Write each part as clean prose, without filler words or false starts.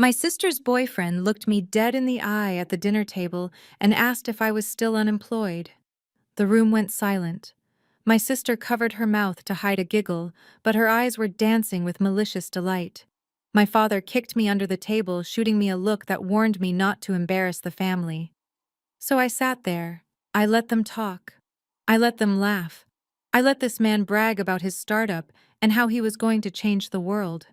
My sister's boyfriend looked me dead in the eye at the dinner table and asked if I was still unemployed. The room went silent. My sister covered her mouth to hide a giggle, but her eyes were dancing with malicious delight. My father kicked me under the table, shooting me a look that warned me not to embarrass the family. So I sat there. I let them talk. I let them laugh. I let this man brag about his startup and how he was going to change the world.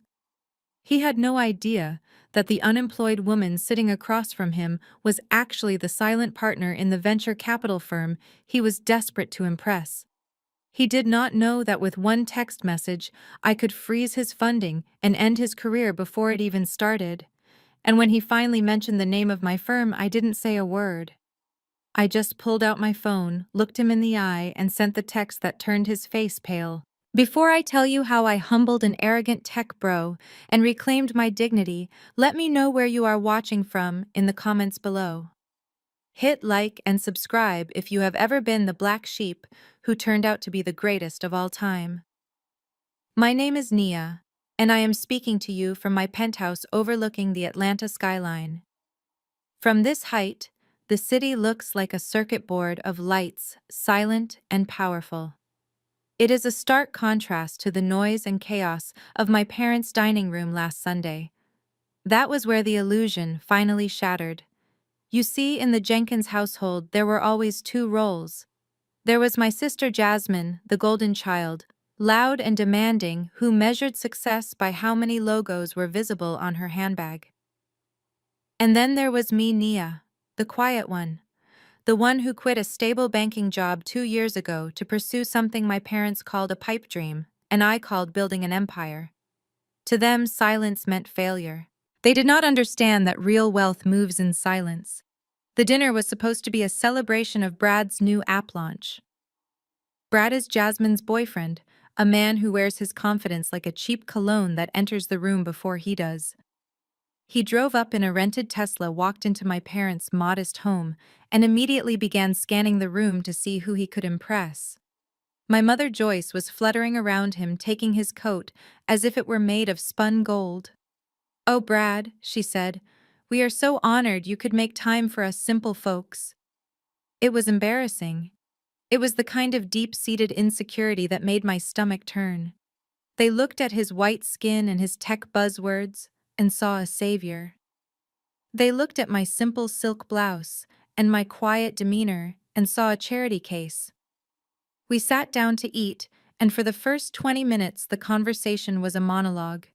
He had no idea that the unemployed woman sitting across from him was actually the silent partner in the venture capital firm he was desperate to impress. He did not know that with one text message, I could freeze his funding and end his career before it even started. And when he finally mentioned the name of my firm, I didn't say a word. I just pulled out my phone, looked him in the eye, and sent the text that turned his face pale. Before I tell you how I humbled an arrogant tech bro and reclaimed my dignity, let me know where you are watching from in the comments below. Hit like and subscribe if you have ever been the black sheep who turned out to be the greatest of all time. My name is Nia, and I am speaking to you from my penthouse overlooking the Atlanta skyline. From this height, the city looks like a circuit board of lights, silent and powerful. It is a stark contrast to the noise and chaos of my parents' dining room last Sunday. That was where the illusion finally shattered. You see, in the Jenkins household, there were always two roles. There was my sister Jasmine, the golden child, loud and demanding, who measured success by how many logos were visible on her handbag. And then there was me, Nia, the quiet one. The one who quit a stable banking job 2 years ago to pursue something my parents called a pipe dream, and I called building an empire. To them, silence meant failure. They did not understand that real wealth moves in silence. The dinner was supposed to be a celebration of Brad's new app launch. Brad is Jasmine's boyfriend, a man who wears his confidence like a cheap cologne that enters the room before he does. He drove up in a rented Tesla, walked into my parents' modest home, and immediately began scanning the room to see who he could impress. My mother Joyce was fluttering around him, taking his coat as if it were made of spun gold. "Oh, Brad," she said, "we are so honored you could make time for us simple folks." It was embarrassing. It was the kind of deep-seated insecurity that made my stomach turn. They looked at his white skin and his tech buzzwords and saw a savior. They looked at my simple silk blouse and my quiet demeanor and saw a charity case. We sat down to eat, and for the first 20 minutes the conversation was a monologue.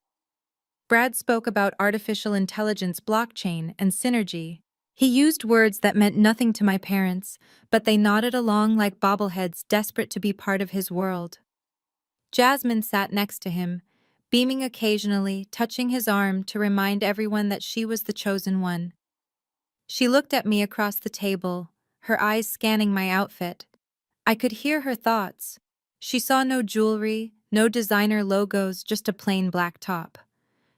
Brad spoke about artificial intelligence, blockchain, and synergy. He used words that meant nothing to my parents, but they nodded along like bobbleheads desperate to be part of his world. Jasmine sat next to him, beaming occasionally, touching his arm to remind everyone that she was the chosen one. She looked at me across the table, her eyes scanning my outfit. I could hear her thoughts. She saw no jewelry, no designer logos, just a plain black top.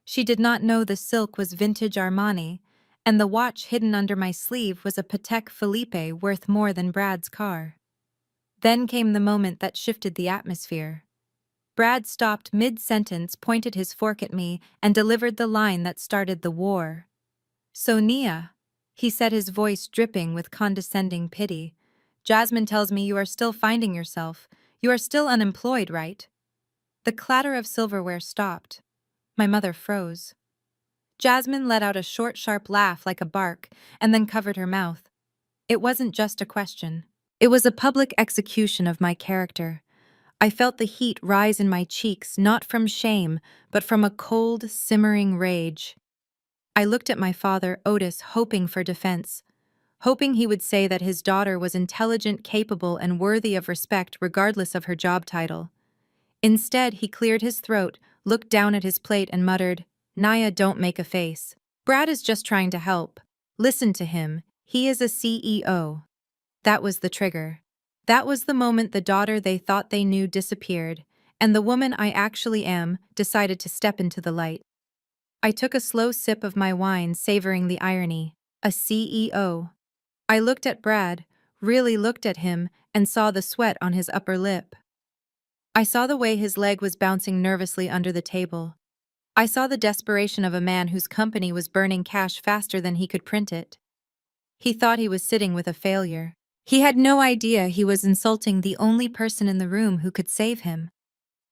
She did not know the silk was vintage Armani, and the watch hidden under my sleeve was a Patek Philippe worth more than Brad's car. Then came the moment that shifted the atmosphere. Brad stopped mid-sentence, pointed his fork at me, and delivered the line that started the war. "So, Nia," he said, his voice dripping with condescending pity, "Jasmine tells me you are still finding yourself. You are still unemployed, right?" The clatter of silverware stopped. My mother froze. Jasmine let out a short, sharp laugh like a bark, and then covered her mouth. It wasn't just a question. It was a public execution of my character. I felt the heat rise in my cheeks, not from shame, but from a cold, simmering rage. I looked at my father, Otis, hoping for defense, hoping he would say that his daughter was intelligent, capable, and worthy of respect regardless of her job title. Instead, he cleared his throat, looked down at his plate, and muttered, "Nia, don't make a face. Brad is just trying to help. Listen to him. He is a CEO." That was the trigger. That was the moment the daughter they thought they knew disappeared, and the woman I actually am decided to step into the light. I took a slow sip of my wine, savoring the irony. A CEO. I looked at Brad, really looked at him, and saw the sweat on his upper lip. I saw the way his leg was bouncing nervously under the table. I saw the desperation of a man whose company was burning cash faster than he could print it. He thought he was sitting with a failure. He had no idea he was insulting the only person in the room who could save him.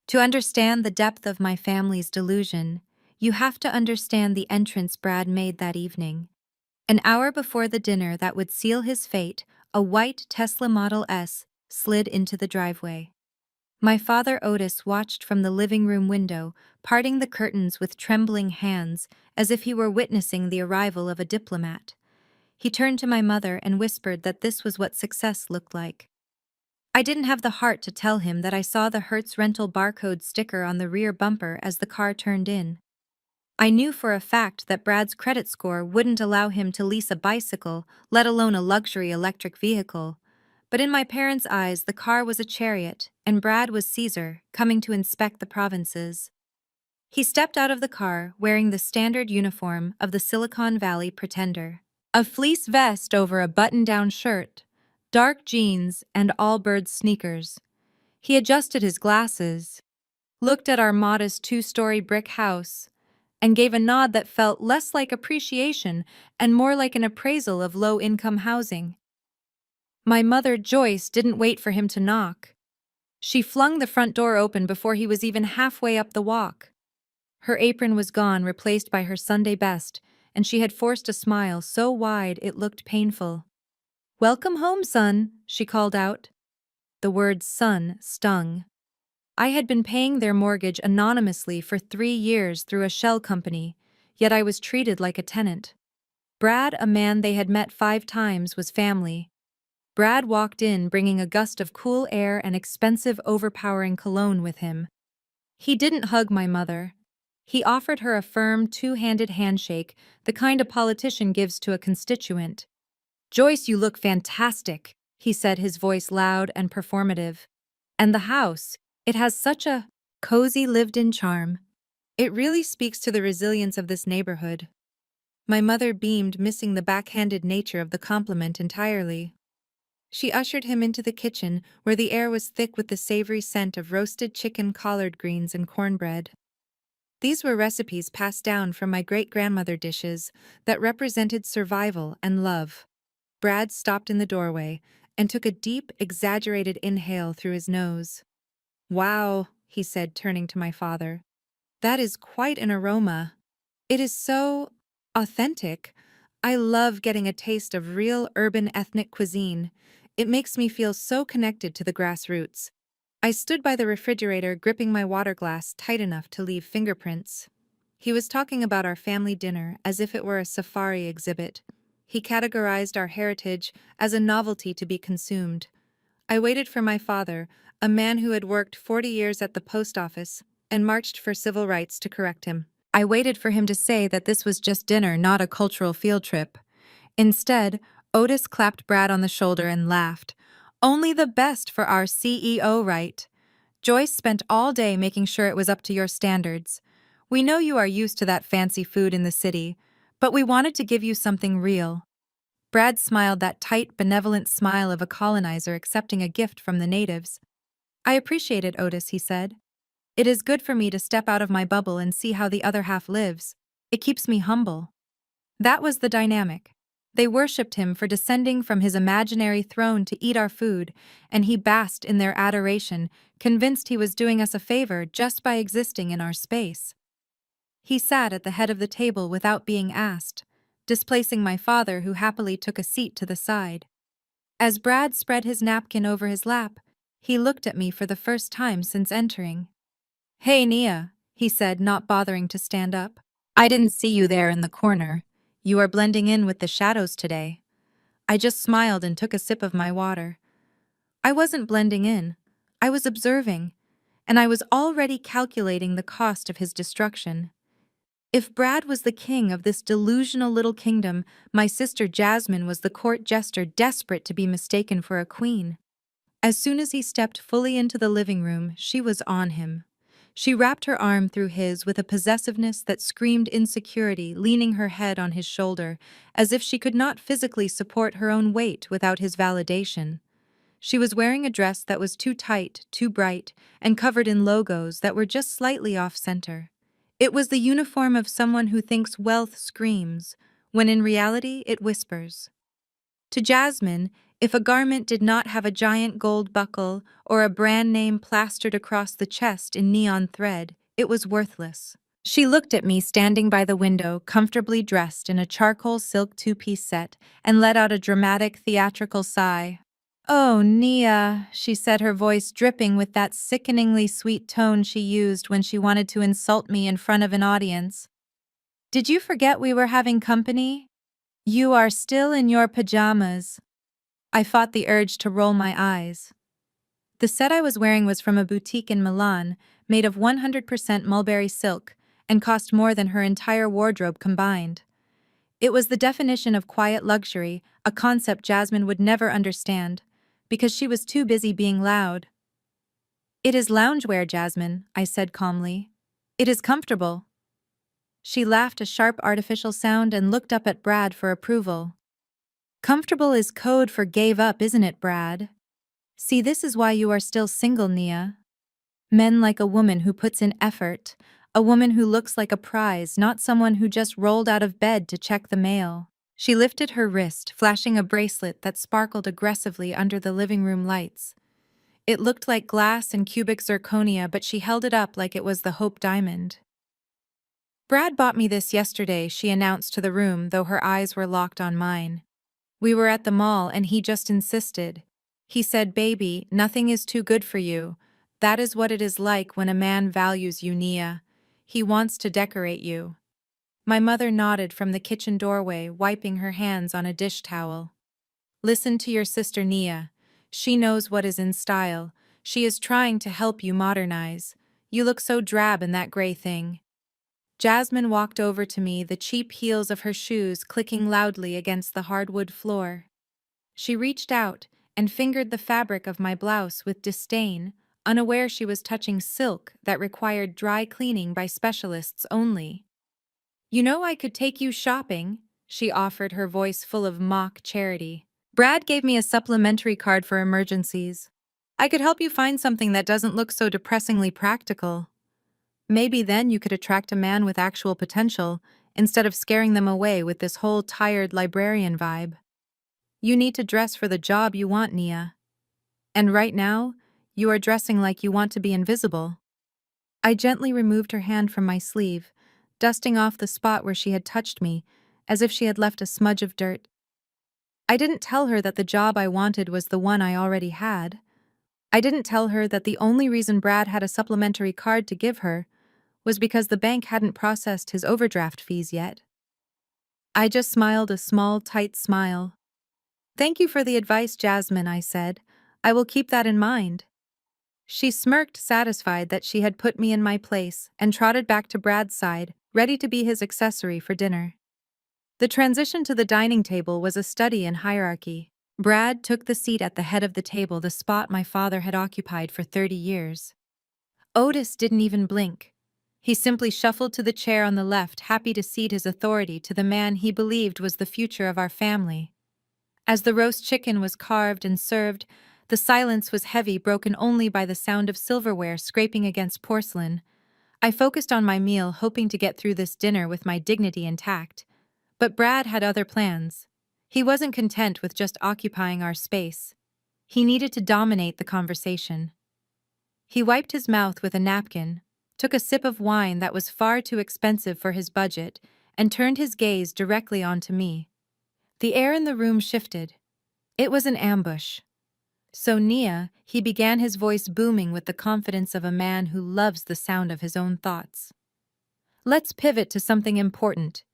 To understand the depth of my family's delusion, you have to understand the entrance Brad made that evening. An hour before the dinner that would seal his fate, a white Tesla Model S slid into the driveway. My father Otis watched from the living room window, parting the curtains with trembling hands, as if he were witnessing the arrival of a diplomat. He turned to my mother and whispered that this was what success looked like. I didn't have the heart to tell him that I saw the Hertz rental barcode sticker on the rear bumper as the car turned in. I knew for a fact that Brad's credit score wouldn't allow him to lease a bicycle, let alone a luxury electric vehicle. But in my parents' eyes, the car was a chariot, and Brad was Caesar, coming to inspect the provinces. He stepped out of the car wearing the standard uniform of the Silicon Valley pretender. A fleece vest over a button-down shirt, dark jeans, and all-birds sneakers. He adjusted his glasses, looked at our modest two-story brick house, and gave a nod that felt less like appreciation and more like an appraisal of low-income housing. My mother, Joyce, didn't wait for him to knock. She flung the front door open before he was even halfway up the walk. Her apron was gone, replaced by her Sunday best, and she had forced a smile so wide it looked painful. "Welcome home, son," she called out. The word son stung. I had been paying their mortgage anonymously for 3 years through a shell company, yet I was treated like a tenant. Brad, a man they had met 5 times, was family. Brad walked in bringing a gust of cool air and expensive, overpowering cologne with him. He didn't hug my mother. He offered her a firm, two-handed handshake, the kind a politician gives to a constituent. "Joyce, you look fantastic," he said, his voice loud and performative. "And the house, it has such a cozy, lived-in charm. It really speaks to the resilience of this neighborhood." My mother beamed, missing the backhanded nature of the compliment entirely. She ushered him into the kitchen, where the air was thick with the savory scent of roasted chicken, collard greens, and cornbread. These were recipes passed down from my great-grandmother, dishes that represented survival and love. Brad stopped in the doorway and took a deep, exaggerated inhale through his nose. "Wow," he said, turning to my father. "That is quite an aroma. It is so authentic. I love getting a taste of real urban ethnic cuisine. It makes me feel so connected to the grassroots." I stood by the refrigerator, gripping my water glass tight enough to leave fingerprints. He was talking about our family dinner as if it were a safari exhibit. He categorized our heritage as a novelty to be consumed. I waited for my father, a man who had worked 40 years at the post office and marched for civil rights, to correct him. I waited for him to say that this was just dinner, not a cultural field trip. Instead, Otis clapped Brad on the shoulder and laughed. "Only the best for our CEO, right? Joyce spent all day making sure it was up to your standards. We know you are used to that fancy food in the city, but we wanted to give you something real." Brad smiled, that tight, benevolent smile of a colonizer accepting a gift from the natives. "I appreciate it, Otis," he said. "It is good for me to step out of my bubble and see how the other half lives. It keeps me humble." That was the dynamic. They worshipped him for descending from his imaginary throne to eat our food, and he basked in their adoration, convinced he was doing us a favor just by existing in our space. He sat at the head of the table without being asked, displacing my father, who happily took a seat to the side. As Brad spread his napkin over his lap, he looked at me for the first time since entering. "Hey, Nia," he said, not bothering to stand up. "I didn't see you there in the corner. You are blending in with the shadows today." I just smiled and took a sip of my water. I wasn't blending in. I was observing, and I was already calculating the cost of his destruction. If Brad was the king of this delusional little kingdom, my sister Jasmine was the court jester, desperate to be mistaken for a queen. As soon as he stepped fully into the living room, she was on him. She wrapped her arm through his with a possessiveness that screamed insecurity, leaning her head on his shoulder, as if she could not physically support her own weight without his validation. She was wearing a dress that was too tight, too bright, and covered in logos that were just slightly off-center. It was the uniform of someone who thinks wealth screams, when in reality it whispers. To Jasmine, if a garment did not have a giant gold buckle or a brand name plastered across the chest in neon thread, it was worthless. She looked at me standing by the window, comfortably dressed in a charcoal silk two-piece set, and let out a dramatic, theatrical sigh. "Oh, Nia," she said, her voice dripping with that sickeningly sweet tone she used when she wanted to insult me in front of an audience. "Did you forget we were having company? You are still in your pajamas." I fought the urge to roll my eyes. The set I was wearing was from a boutique in Milan, made of 100% mulberry silk, and cost more than her entire wardrobe combined. It was the definition of quiet luxury, a concept Jasmine would never understand, because she was too busy being loud. "It is loungewear, Jasmine," I said calmly. "It is comfortable." She laughed a sharp artificial sound and looked up at Brad for approval. "Comfortable is code for gave up, isn't it, Brad? See, this is why you are still single, Nia. Men like a woman who puts in effort, a woman who looks like a prize, not someone who just rolled out of bed to check the mail." She lifted her wrist, flashing a bracelet that sparkled aggressively under the living room lights. It looked like glass and cubic zirconia, but she held it up like it was the Hope Diamond. "Brad bought me this yesterday," she announced to the room, though her eyes were locked on mine. "We were at the mall and he just insisted. He said, 'Baby, nothing is too good for you.' That is what it is like when a man values you, Nia. He wants to decorate you." My mother nodded from the kitchen doorway, wiping her hands on a dish towel. "Listen to your sister Nia. She knows what is in style. She is trying to help you modernize. You look so drab in that gray thing." Jasmine walked over to me, the cheap heels of her shoes clicking loudly against the hardwood floor. She reached out and fingered the fabric of my blouse with disdain, unaware she was touching silk that required dry cleaning by specialists only. "You know I could take you shopping," she offered, her voice full of mock charity. "Brad gave me a supplementary card for emergencies. I could help you find something that doesn't look so depressingly practical. Maybe then you could attract a man with actual potential, instead of scaring them away with this whole tired librarian vibe. You need to dress for the job you want, Nia. And right now, you are dressing like you want to be invisible." I gently removed her hand from my sleeve, dusting off the spot where she had touched me, as if she had left a smudge of dirt. I didn't tell her that the job I wanted was the one I already had. I didn't tell her that the only reason Brad had a supplementary card to give her was because the bank hadn't processed his overdraft fees yet. I just smiled a small, tight smile. "Thank you for the advice, Jasmine," I said. "I will keep that in mind." She smirked, satisfied that she had put me in my place, and trotted back to Brad's side, ready to be his accessory for dinner. The transition to the dining table was a study in hierarchy. Brad took the seat at the head of the table, the spot my father had occupied for 30 years. Otis didn't even blink. He simply shuffled to the chair on the left, happy to cede his authority to the man he believed was the future of our family. As the roast chicken was carved and served, the silence was heavy, broken only by the sound of silverware scraping against porcelain. I focused on my meal, hoping to get through this dinner with my dignity intact. But Brad had other plans. He wasn't content with just occupying our space. He needed to dominate the conversation. He wiped his mouth with a napkin, took a sip of wine that was far too expensive for his budget, and turned his gaze directly onto me. The air in the room shifted. It was an ambush. "So, Nia," he began, his voice booming with the confidence of a man who loves the sound of his own thoughts. "Let's pivot to something important.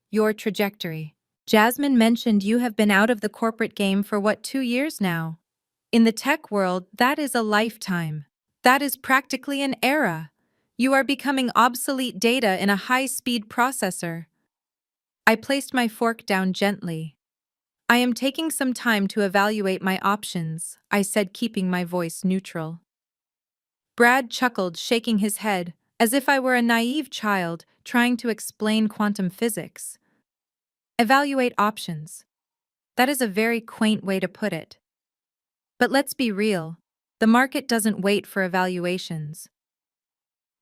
Your trajectory. Jasmine mentioned you have been out of the corporate game for 2 years now? In the tech world, that is a lifetime. That is practically an era. You are becoming obsolete data in a high-speed processor." I placed my fork down gently. "I am taking some time to evaluate my options," I said, keeping my voice neutral. Brad chuckled, shaking his head, as if I were a naive child trying to explain quantum physics. "Evaluate options. That is a very quaint way to put it. But let's be real. The market doesn't wait for evaluations.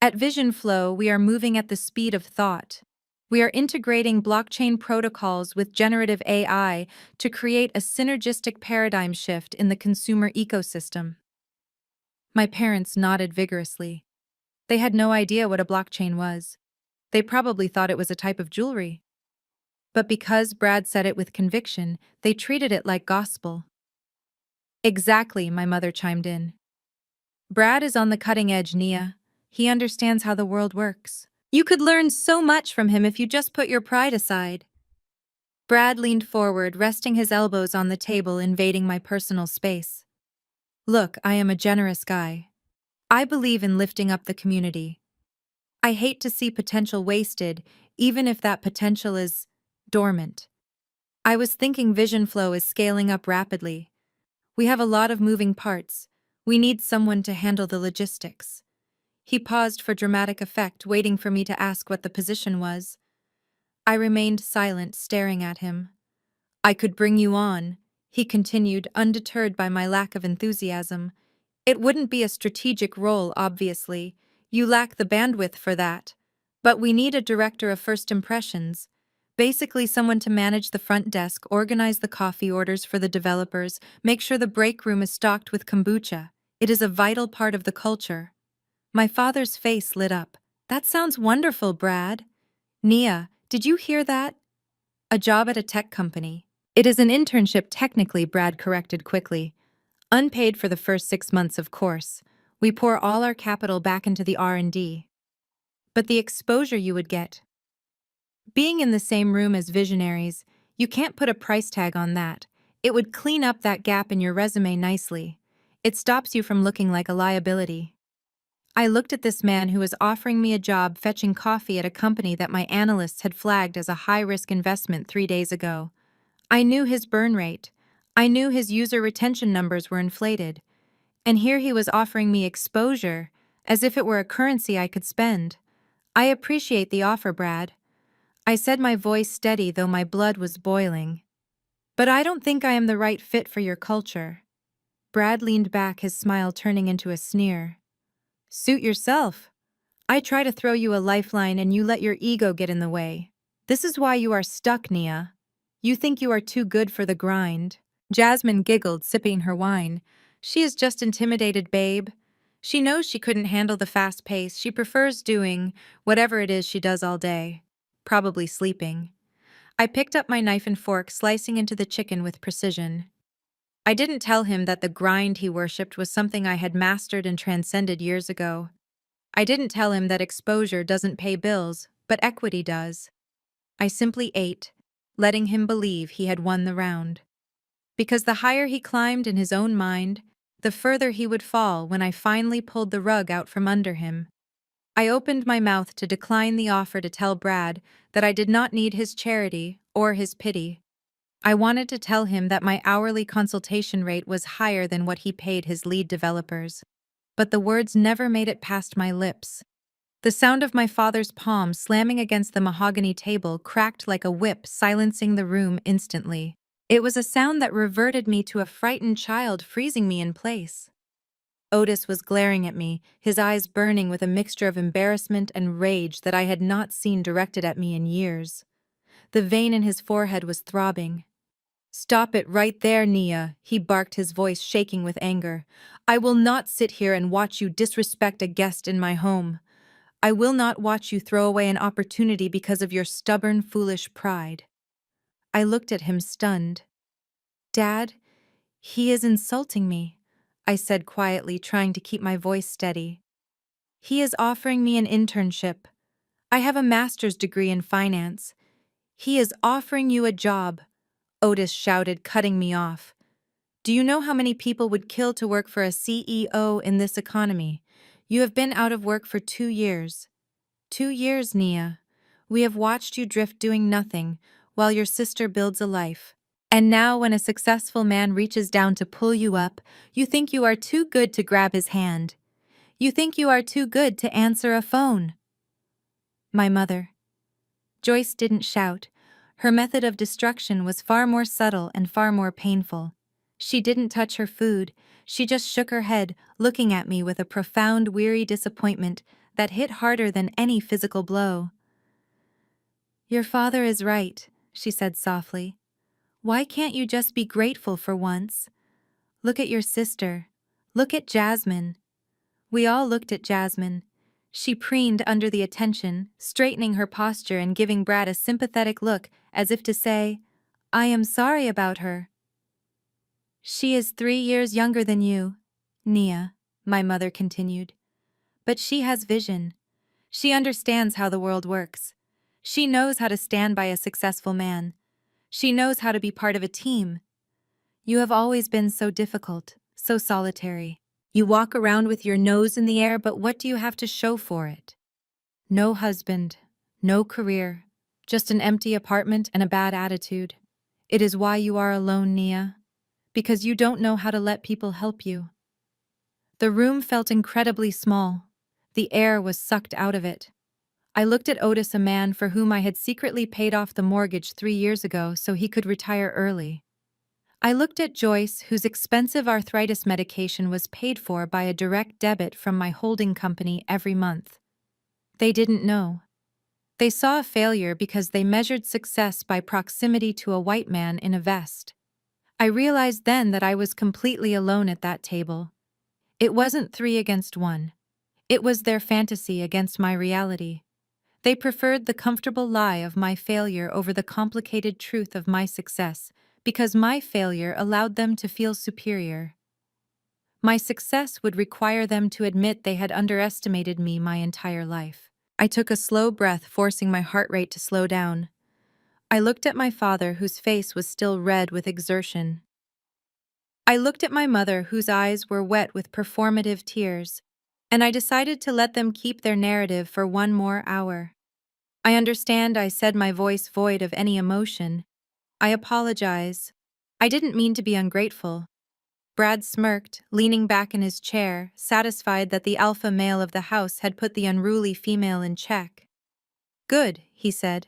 At Vision Flow, we are moving at the speed of thought. We are integrating blockchain protocols with generative AI to create a synergistic paradigm shift in the consumer ecosystem. My parents nodded vigorously. They had no idea what a blockchain was. They probably thought it was a type of jewelry. But because Brad said it with conviction, they treated it like gospel. Exactly, my mother chimed in. Brad is on the cutting edge, Nia. He understands how the world works. You could learn so much from him if you just put your pride aside. Brad leaned forward, resting his elbows on the table, invading my personal space. Look, I am a generous guy. I believe in lifting up the community. I hate to see potential wasted, even if that potential is dormant. I was thinking Vision Flow is scaling up rapidly. We have a lot of moving parts. We need someone to handle the logistics. He paused for dramatic effect, waiting for me to ask what the position was. I remained silent, staring at him. I could bring you on, he continued, undeterred by my lack of enthusiasm. It wouldn't be a strategic role, obviously. You lack the bandwidth for that. But we need a director of first impressions. Basically, someone to manage the front desk, organize the coffee orders for the developers, make sure the break room is stocked with kombucha. It is a vital part of the culture. My father's face lit up. That sounds wonderful, Brad. Nia, did you hear that? A job at a tech company. It is an internship technically, Brad corrected quickly. Unpaid for the first 6 months, of course. We pour all our capital back into the R&D. But the exposure you would get. Being in the same room as visionaries, you can't put a price tag on that. It would clean up that gap in your resume nicely. It stops you from looking like a liability. I looked at this man who was offering me a job fetching coffee at a company that my analysts had flagged as a high-risk investment 3 days ago. I knew his burn rate. I knew his user retention numbers were inflated. And here he was offering me exposure, as if it were a currency I could spend. I appreciate the offer, Brad. I said, my voice steady though my blood was boiling. But I don't think I am the right fit for your culture. Brad leaned back, his smile turning into a sneer. Suit yourself. I try to throw you a lifeline and you let your ego get in the way. This is why you are stuck, Nia. You think you are too good for the grind. Jasmine giggled, sipping her wine. She is just intimidated, babe. She knows she couldn't handle the fast pace. She prefers doing whatever it is she does all day. Probably sleeping. I picked up my knife and fork, slicing into the chicken with precision. I didn't tell him that the grind he worshipped was something I had mastered and transcended years ago. I didn't tell him that exposure doesn't pay bills, but equity does. I simply ate, letting him believe he had won the round. Because the higher he climbed in his own mind, the further he would fall when I finally pulled the rug out from under him. I opened my mouth to decline the offer to tell Brad that I did not need his charity or his pity. I wanted to tell him that my hourly consultation rate was higher than what he paid his lead developers. But the words never made it past my lips. The sound of my father's palm slamming against the mahogany table cracked like a whip, silencing the room instantly. It was a sound that reverted me to a frightened child, freezing me in place. Otis was glaring at me, his eyes burning with a mixture of embarrassment and rage that I had not seen directed at me in years. The vein in his forehead was throbbing. Stop it right there, Nia, he barked, his voice shaking with anger. I will not sit here and watch you disrespect a guest in my home. I will not watch you throw away an opportunity because of your stubborn, foolish pride. I looked at him, stunned. Dad, he is insulting me, I said quietly, trying to keep my voice steady. He is offering me an internship. I have a master's degree in finance. He is offering you a job, Otis shouted, cutting me off. Do you know how many people would kill to work for a CEO in this economy? You have been out of work for 2 years. 2 years, Nia. We have watched you drift doing nothing, while your sister builds a life. And now when a successful man reaches down to pull you up, you think you are too good to grab his hand. You think you are too good to answer a phone. My mother. Joyce didn't shout. Her method of destruction was far more subtle and far more painful. She didn't touch her food. She just shook her head, looking at me with a profound, weary disappointment that hit harder than any physical blow. "Your father is right," she said softly. "Why can't you just be grateful for once? Look at your sister. Look at Jasmine." We all looked at Jasmine. She preened under the attention, straightening her posture and giving Brad a sympathetic look as if to say, "I am sorry about her." "She is 3 years younger than you, Nia," my mother continued. "But she has vision. She understands how the world works. She knows how to stand by a successful man. She knows how to be part of a team. You have always been so difficult, so solitary. You walk around with your nose in the air, but what do you have to show for it? No husband, no career, just an empty apartment and a bad attitude. It is why you are alone, Nia. Because you don't know how to let people help you." The room felt incredibly small. The air was sucked out of it. I looked at Otis, a man for whom I had secretly paid off the mortgage 3 years ago so he could retire early. I looked at Joyce, whose expensive arthritis medication was paid for by a direct debit from my holding company every month. They didn't know. They saw a failure because they measured success by proximity to a white man in a vest. I realized then that I was completely alone at that table. It wasn't 3 against 1. It was their fantasy against my reality. They preferred the comfortable lie of my failure over the complicated truth of my success, because my failure allowed them to feel superior. My success would require them to admit they had underestimated me my entire life. I took a slow breath, forcing my heart rate to slow down. I looked at my father, whose face was still red with exertion. I looked at my mother, whose eyes were wet with performative tears, and I decided to let them keep their narrative for 1 more hour. "I understand," I said, my voice void of any emotion. "I apologize. I didn't mean to be ungrateful." Brad smirked, leaning back in his chair, satisfied that the alpha male of the house had put the unruly female in check. "Good," he said.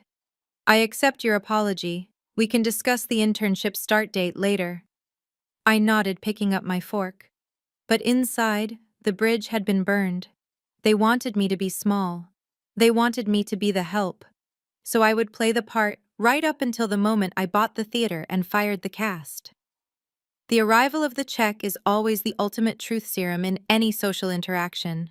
"I accept your apology. We can discuss the internship start date later." I nodded, picking up my fork. But inside, the bridge had been burned. They wanted me to be small. They wanted me to be the help. So I would play the part right up until the moment I bought the theater and fired the cast. The arrival of the check is always the ultimate truth serum in any social interaction.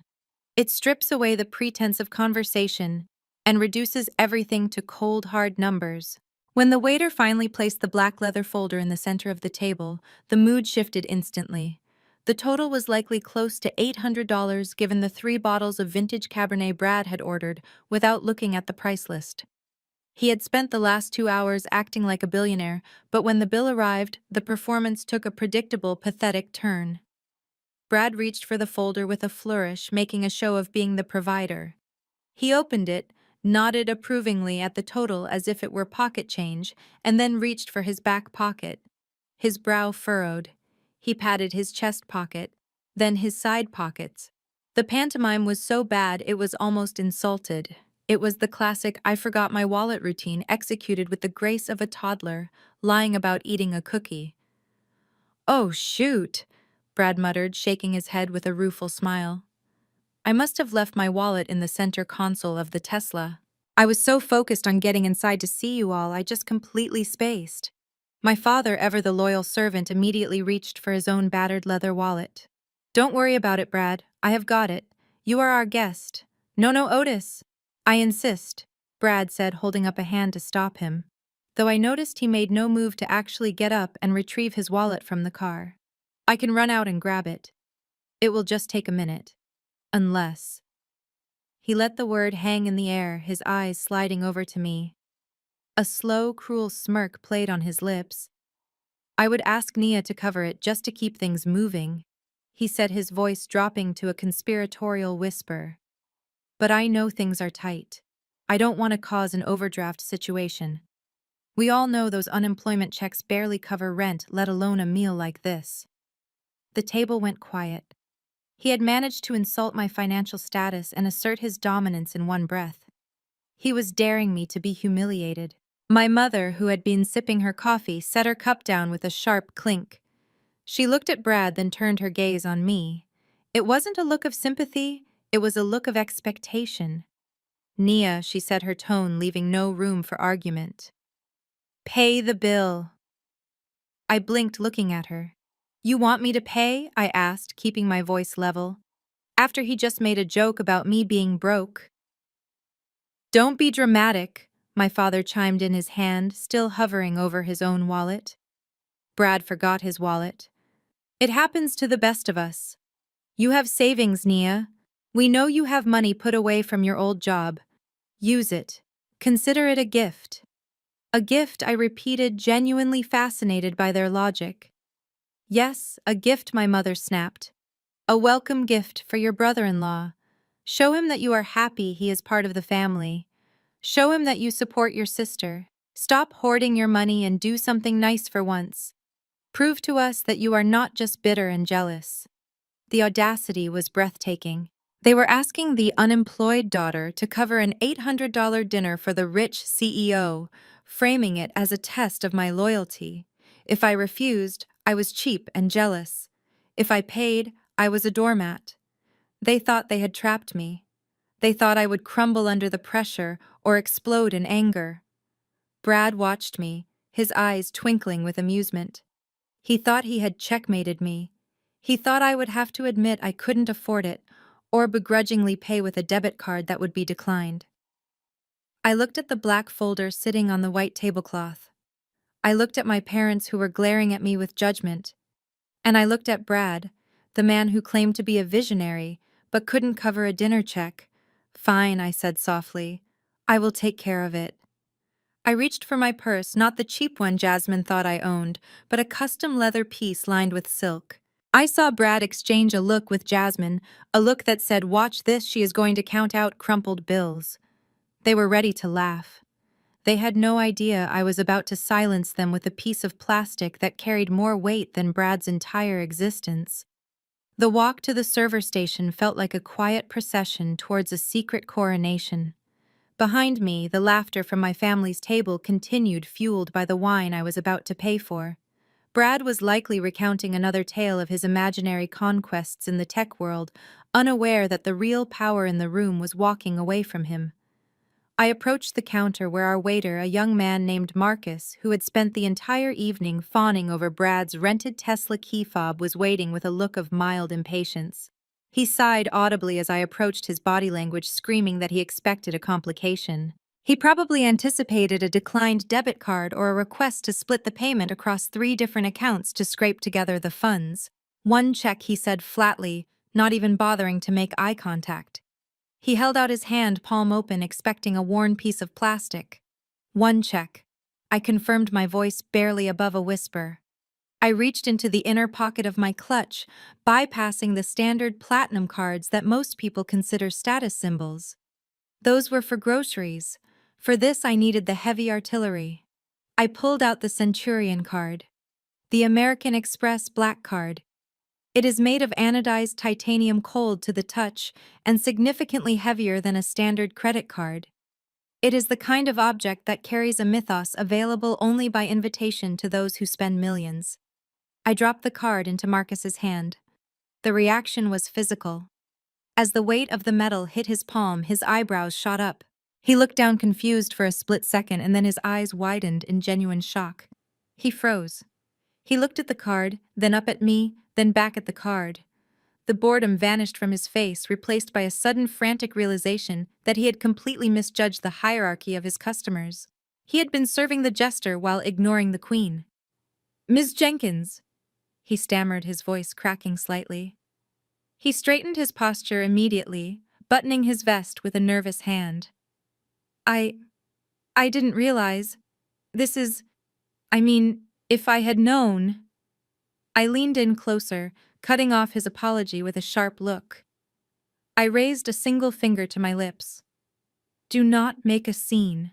It strips away the pretense of conversation and reduces everything to cold, hard numbers. When the waiter finally placed the black leather folder in the center of the table, the mood shifted instantly. The total was likely close to $800 given the 3 bottles of vintage Cabernet Brad had ordered without looking at the price list. He had spent the last 2 hours acting like a billionaire, but when the bill arrived, the performance took a predictable, pathetic turn. Brad reached for the folder with a flourish, making a show of being the provider. He opened it, nodded approvingly at the total as if it were pocket change, and then reached for his back pocket. His brow furrowed. He patted his chest pocket, then his side pockets. The pantomime was so bad it was almost insulted. It was the classic "I forgot my wallet" routine executed with the grace of a toddler, lying about eating a cookie. "Oh, shoot," Brad muttered, shaking his head with a rueful smile. "I must have left my wallet in the center console of the Tesla. I was so focused on getting inside to see you all, I just completely spaced." My father, ever the loyal servant, immediately reached for his own battered leather wallet. "Don't worry about it, Brad. I have got it. You are our guest." No, Otis. "I insist," Brad said, holding up a hand to stop him, though I noticed he made no move to actually get up and retrieve his wallet from the car. "I can run out and grab it. It will just take a minute. Unless..." He let the word hang in the air, his eyes sliding over to me. A slow, cruel smirk played on his lips. "I would ask Nia to cover it just to keep things moving," he said, his voice dropping to a conspiratorial whisper. "But I know things are tight. I don't want to cause an overdraft situation. We all know those unemployment checks barely cover rent, let alone a meal like this." The table went quiet. He had managed to insult my financial status and assert his dominance in one breath. He was daring me to be humiliated. My mother, who had been sipping her coffee, set her cup down with a sharp clink. She looked at Brad, then turned her gaze on me. It wasn't a look of sympathy, It was a look of expectation. Nia, she said, her tone leaving no room for argument. Pay the bill. I blinked, looking at her. You want me to pay? I asked, keeping my voice level. After he just made a joke about me being broke. Don't be dramatic, my father chimed in, his hand still hovering over his own wallet. Brad forgot his wallet. It happens to the best of us. You have savings, Nia. We know you have money put away from your old job. Use it. Consider it a gift. A gift, I repeated, genuinely fascinated by their logic. Yes, a gift, my mother snapped. A welcome gift for your brother-in-law. Show him that you are happy he is part of the family. Show him that you support your sister. Stop hoarding your money and do something nice for once. Prove to us that you are not just bitter and jealous. The audacity was breathtaking. They were asking the unemployed daughter to cover an $800 dinner for the rich CEO, framing it as a test of my loyalty. If I refused, I was cheap and jealous. If I paid, I was a doormat. They thought they had trapped me. They thought I would crumble under the pressure or explode in anger. Brad watched me, his eyes twinkling with amusement. He thought he had checkmated me. He thought I would have to admit I couldn't afford it, or begrudgingly pay with a debit card that would be declined. I looked at the black folder sitting on the white tablecloth. I looked at my parents, who were glaring at me with judgment. And I looked at Brad, the man who claimed to be a visionary, but couldn't cover a dinner check. Fine, I said softly. I will take care of it. I reached for my purse, not the cheap one Jasmine thought I owned, but a custom leather piece lined with silk. I saw Brad exchange a look with Jasmine, a look that said, "Watch this, she is going to count out crumpled bills." They were ready to laugh. They had no idea I was about to silence them with a piece of plastic that carried more weight than Brad's entire existence. The walk to the server station felt like a quiet procession towards a secret coronation. Behind me, the laughter from my family's table continued, fueled by the wine I was about to pay for. Brad was likely recounting another tale of his imaginary conquests in the tech world, unaware that the real power in the room was walking away from him. I approached the counter where our waiter, a young man named Marcus, who had spent the entire evening fawning over Brad's rented Tesla key fob, was waiting with a look of mild impatience. He sighed audibly as I approached, his body language screaming that he expected a complication. He probably anticipated a declined debit card or a request to split the payment across 3 different accounts to scrape together the funds. One check, he said flatly, not even bothering to make eye contact. He held out his hand, palm open, expecting a worn piece of plastic. One check. I confirmed, my voice barely above a whisper. I reached into the inner pocket of my clutch, bypassing the standard platinum cards that most people consider status symbols. Those were for groceries. For this, I needed the heavy artillery. I pulled out the Centurion card, the American Express Black Card. It is made of anodized titanium, cold to the touch, and significantly heavier than a standard credit card. It is the kind of object that carries a mythos available only by invitation to those who spend millions. I dropped the card into Marcus's hand. The reaction was physical. As the weight of the metal hit his palm, his eyebrows shot up. He looked down, confused for a split second, and then his eyes widened in genuine shock. He froze. He looked at the card, then up at me, then back at the card. The boredom vanished from his face, replaced by a sudden frantic realization that he had completely misjudged the hierarchy of his customers. He had been serving the jester while ignoring the queen. "Ms. Jenkins," he stammered, his voice cracking slightly. He straightened his posture immediately, buttoning his vest with a nervous hand. I didn't realize. This is, if I had known." I leaned in closer, cutting off his apology with a sharp look. I raised a single finger to my lips. "Do not make a scene,"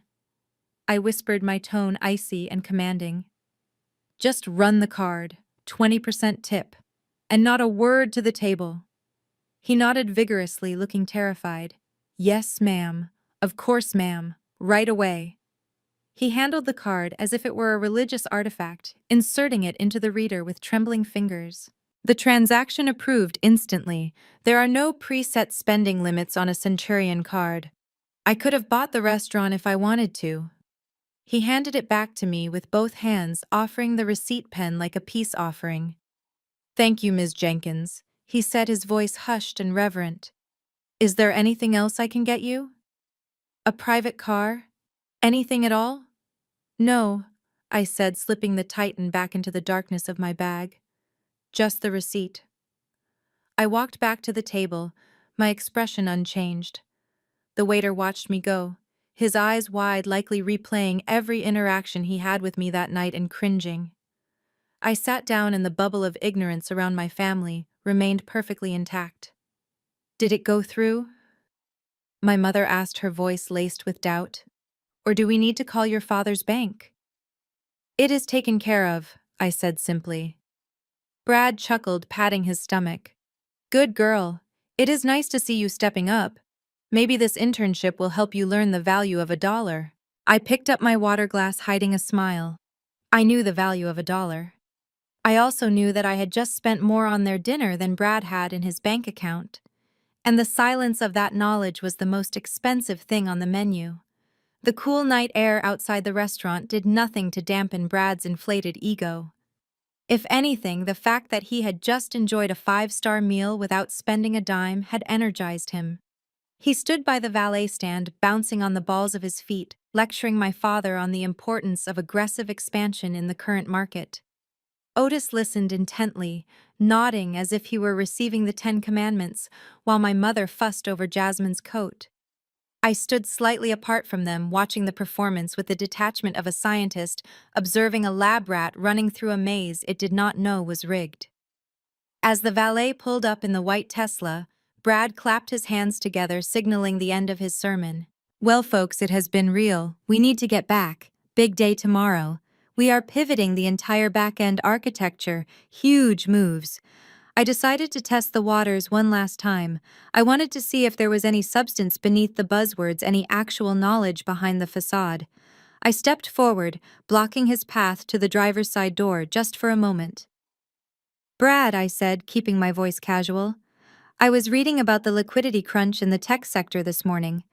I whispered, my tone icy and commanding. "Just run the card, 20% tip, and not a word to the table." He nodded vigorously, looking terrified. "Yes, ma'am. Of course, ma'am. Right away." He handled the card as if it were a religious artifact, inserting it into the reader with trembling fingers. The transaction approved instantly. There are no preset spending limits on a Centurion card. I could have bought the restaurant if I wanted to. He handed it back to me with both hands, offering the receipt pen like a peace offering. "Thank you, Ms. Jenkins," he said, his voice hushed and reverent. "Is there anything else I can get you? A private car? Anything at all?" "No," I said, slipping the Titan back into the darkness of my bag. "Just the receipt." I walked back to the table, my expression unchanged. The waiter watched me go, his eyes wide, likely replaying every interaction he had with me that night and cringing. I sat down, and the bubble of ignorance around my family remained perfectly intact. "Did it go through?" my mother asked, her voice laced with doubt. "Or do we need to call your father's bank?" "It is taken care of," I said simply. Brad chuckled, patting his stomach. "Good girl. It is nice to see you stepping up. Maybe this internship will help you learn the value of $1. I picked up my water glass, hiding a smile. I knew the value of $1. I also knew that I had just spent more on their dinner than Brad had in his bank account. And the silence of that knowledge was the most expensive thing on the menu. The cool night air outside the restaurant did nothing to dampen Brad's inflated ego. If anything, the fact that he had just enjoyed a 5-star meal without spending a dime had energized him. He stood by the valet stand, bouncing on the balls of his feet, lecturing my father on the importance of aggressive expansion in the current market. Otis listened intently, nodding as if he were receiving the 10 Commandments, while my mother fussed over Jasmine's coat. I stood slightly apart from them, watching the performance with the detachment of a scientist observing a lab rat running through a maze it did not know was rigged. As the valet pulled up in the white Tesla, Brad clapped his hands together, signaling the end of his sermon. "Well, folks, it has been real. We need to get back. Big day tomorrow. We are pivoting the entire back-end architecture. Huge moves. I decided to test the waters one last time. I wanted to see if there was any substance beneath the buzzwords, any actual knowledge behind the facade. I stepped forward, blocking his path to the driver's side door just for a moment. "Brad," I said, keeping my voice casual, "I was reading about the liquidity crunch in the tech sector this morning.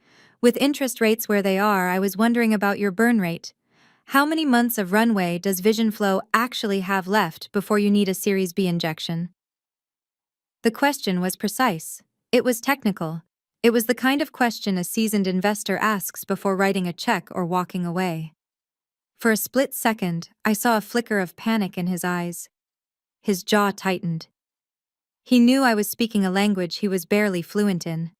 With interest rates where they are, I was wondering about your burn rate. How many months of runway does Vision Flow actually have left before you need a Series B injection?" The question was precise. It was technical. It was the kind of question a seasoned investor asks before writing a check or walking away. For a split second, I saw a flicker of panic in his eyes. His jaw tightened. He knew I was speaking a language he was barely fluent in.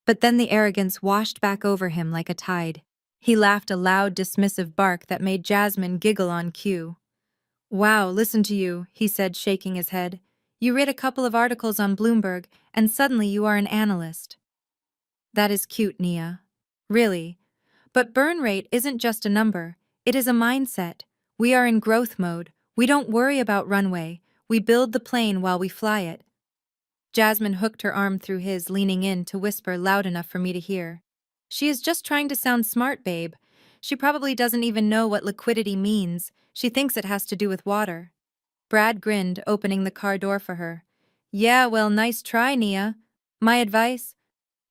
But then the arrogance washed back over him like a tide. He laughed, a loud, dismissive bark that made Jasmine giggle on cue. "Wow, listen to you," he said, shaking his head. "You read a couple of articles on Bloomberg, and suddenly you are an analyst." "That is cute, Nia. Really. But burn rate isn't just a number. It is a mindset. We are in growth mode. We don't worry about runway. We build the plane while we fly it." Jasmine hooked her arm through his, leaning in to whisper loud enough for me to hear. "She is just trying to sound smart, babe. She probably doesn't even know what liquidity means. She thinks it has to do with water." Brad grinned, opening the car door for her. "Yeah, well, nice try, Nia. My advice?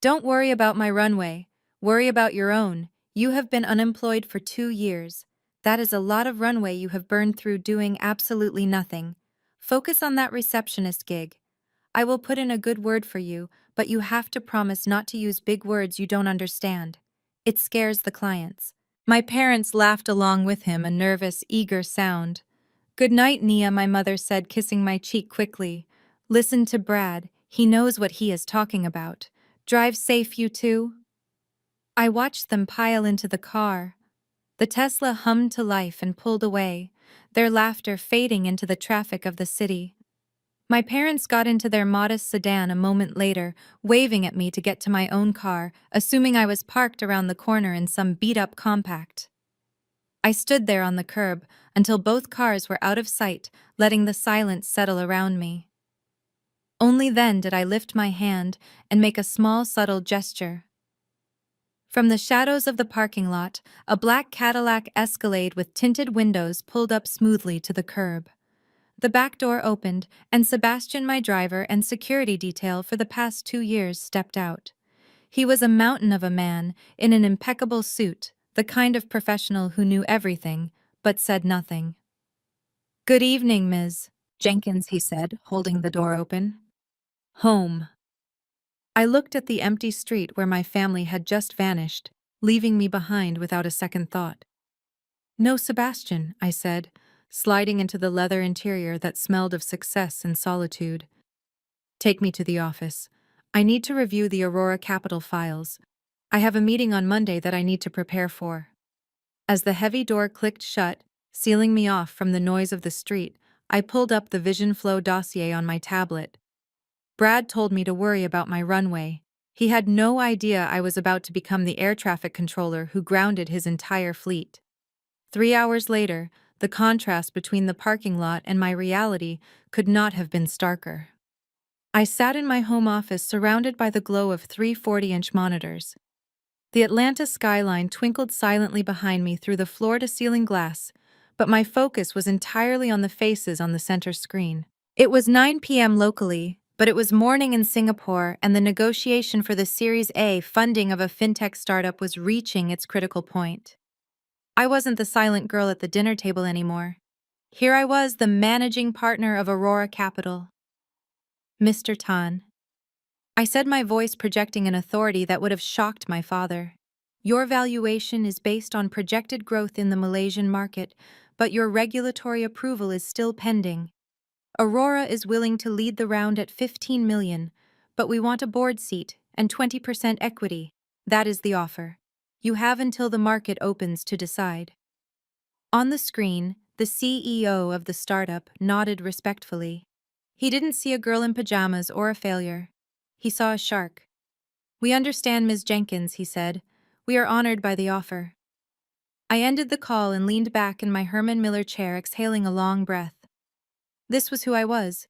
Don't worry about my runway. Worry about your own. You have been unemployed for 2 years. That is a lot of runway you have burned through doing absolutely nothing. Focus on that receptionist gig. I will put in a good word for you, but you have to promise not to use big words you don't understand. It scares the clients." My parents laughed along with him, a nervous, eager sound. "Good night, Nia," my mother said, kissing my cheek quickly. "Listen to Brad. He knows what he is talking about. Drive safe, you two." I watched them pile into the car. The Tesla hummed to life and pulled away, their laughter fading into the traffic of the city. My parents got into their modest sedan a moment later, waving at me to get to my own car, assuming I was parked around the corner in some beat-up compact. I stood there on the curb until both cars were out of sight, letting the silence settle around me. Only then did I lift my hand and make a small, subtle gesture. From the shadows of the parking lot, a black Cadillac Escalade with tinted windows pulled up smoothly to the curb. The back door opened, and Sebastian, my driver and security detail for the past 2 years, stepped out. He was a mountain of a man, in an impeccable suit, the kind of professional who knew everything, but said nothing. "Good evening, Ms. Jenkins," he said, holding the door open. "Home." I looked at the empty street where my family had just vanished, leaving me behind without a second thought. "No, Sebastian," I said, sliding into the leather interior that smelled of success and solitude. "Take me to the office. I need to review the Aurora Capital files. I have a meeting on Monday that I need to prepare for." As the heavy door clicked shut, sealing me off from the noise of the street, I pulled up the Vision Flow dossier on my tablet. Brad told me to worry about my runway. He had no idea I was about to become the air traffic controller who grounded his entire fleet. 3 hours later, the contrast between the parking lot and my reality could not have been starker. I sat in my home office surrounded by the glow of three 40-inch monitors. The Atlanta skyline twinkled silently behind me through the floor-to-ceiling glass, but my focus was entirely on the faces on the center screen. It was 9 p.m. locally, but it was morning in Singapore, and the negotiation for the Series A funding of a fintech startup was reaching its critical point. I wasn't the silent girl at the dinner table anymore. Here I was, the managing partner of Aurora Capital. "Mr. Tan," I said, my voice projecting an authority that would have shocked my father. "Your valuation is based on projected growth in the Malaysian market, but your regulatory approval is still pending. Aurora is willing to lead the round at 15 million, but we want a board seat and 20% equity. That is the offer. You have until the market opens to decide." On the screen, the CEO of the startup nodded respectfully. He didn't see a girl in pajamas or a failure. He saw a shark. "We understand, Ms. Jenkins," he said. "We are honored by the offer." I ended the call and leaned back in my Herman Miller chair, exhaling a long breath. This was who I was.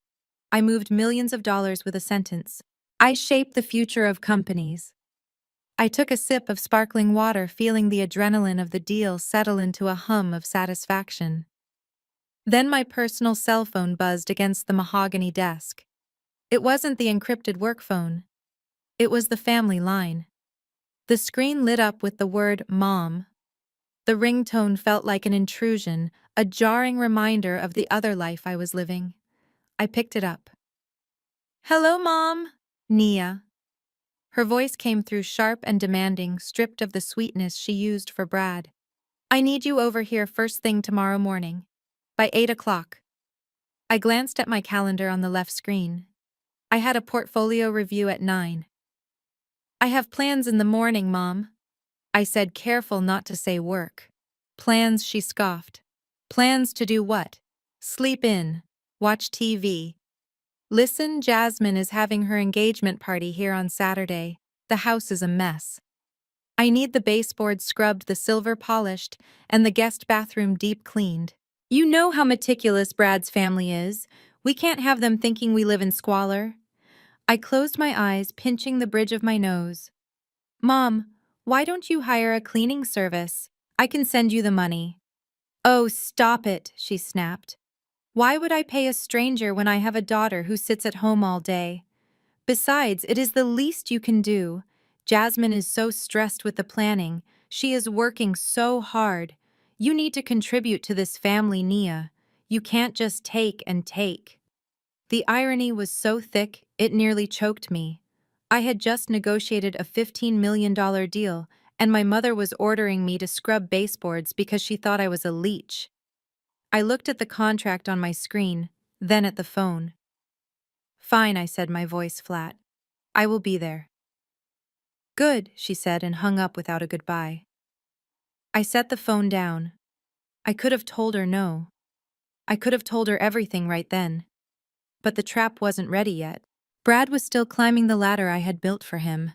I moved millions of dollars with a sentence. I shaped the future of companies. I took a sip of sparkling water, feeling the adrenaline of the deal settle into a hum of satisfaction. Then my personal cell phone buzzed against the mahogany desk. It wasn't the encrypted work phone. It was the family line. The screen lit up with the word "Mom." The ringtone felt like an intrusion, a jarring reminder of the other life I was living. I picked it up. "Hello, Mom." Nia. Her voice came through sharp and demanding, stripped of the sweetness she used for Brad. "I need you over here first thing tomorrow morning. By 8 o'clock. I glanced at my calendar on the left screen. I had a portfolio review at 9. "I have plans in the morning, Mom," I said, careful not to say work. "Plans," she scoffed. "Plans to do what? Sleep in. Watch TV. Listen, Jasmine is having her engagement party here on Saturday. The house is a mess. I need the baseboard scrubbed, the silver polished, and the guest bathroom deep cleaned. You know how meticulous Brad's family is. We can't have them thinking we live in squalor." I closed my eyes, pinching the bridge of my nose. "Mom, why don't you hire a cleaning service? I can send you the money." "Oh, stop it," she snapped. "Why would I pay a stranger when I have a daughter who sits at home all day? Besides, it is the least you can do. Jasmine is so stressed with the planning. She is working so hard. You need to contribute to this family, Nia. You can't just take and take." The irony was so thick, it nearly choked me. I had just negotiated a $15 million deal, and my mother was ordering me to scrub baseboards because she thought I was a leech. I looked at the contract on my screen, then at the phone. "Fine," I said, my voice flat. "I will be there." "Good," she said, and hung up without a goodbye. I set the phone down. I could have told her no. I could have told her everything right then. But the trap wasn't ready yet. Brad was still climbing the ladder I had built for him.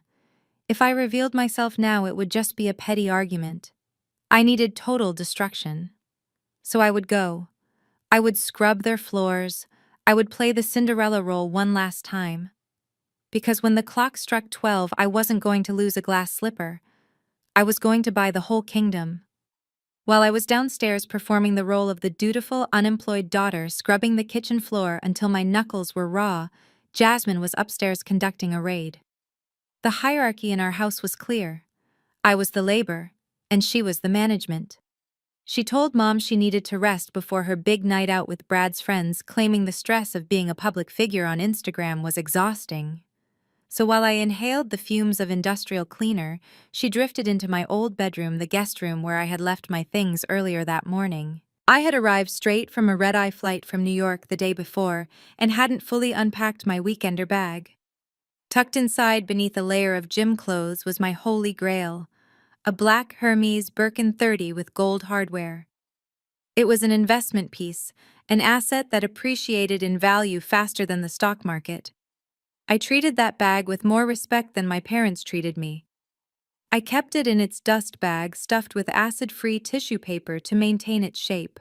If I revealed myself now, it would just be a petty argument. I needed total destruction. So I would go. I would scrub their floors. I would play the Cinderella role one last time. Because when the clock struck 12, I wasn't going to lose a glass slipper. I was going to buy the whole kingdom. While I was downstairs performing the role of the dutiful, unemployed daughter scrubbing the kitchen floor until my knuckles were raw, Jasmine was upstairs conducting a raid. The hierarchy in our house was clear. I was the labor, and she was the management. She told Mom she needed to rest before her big night out with Brad's friends, claiming the stress of being a public figure on Instagram was exhausting. So while I inhaled the fumes of industrial cleaner, she drifted into my old bedroom, the guest room where I had left my things earlier that morning. I had arrived straight from a red-eye flight from New York the day before and hadn't fully unpacked my weekender bag. Tucked inside beneath a layer of gym clothes was my holy grail, a black Hermes Birkin 30 with gold hardware. It was an investment piece, an asset that appreciated in value faster than the stock market. I treated that bag with more respect than my parents treated me. I kept it in its dust bag stuffed with acid-free tissue paper to maintain its shape.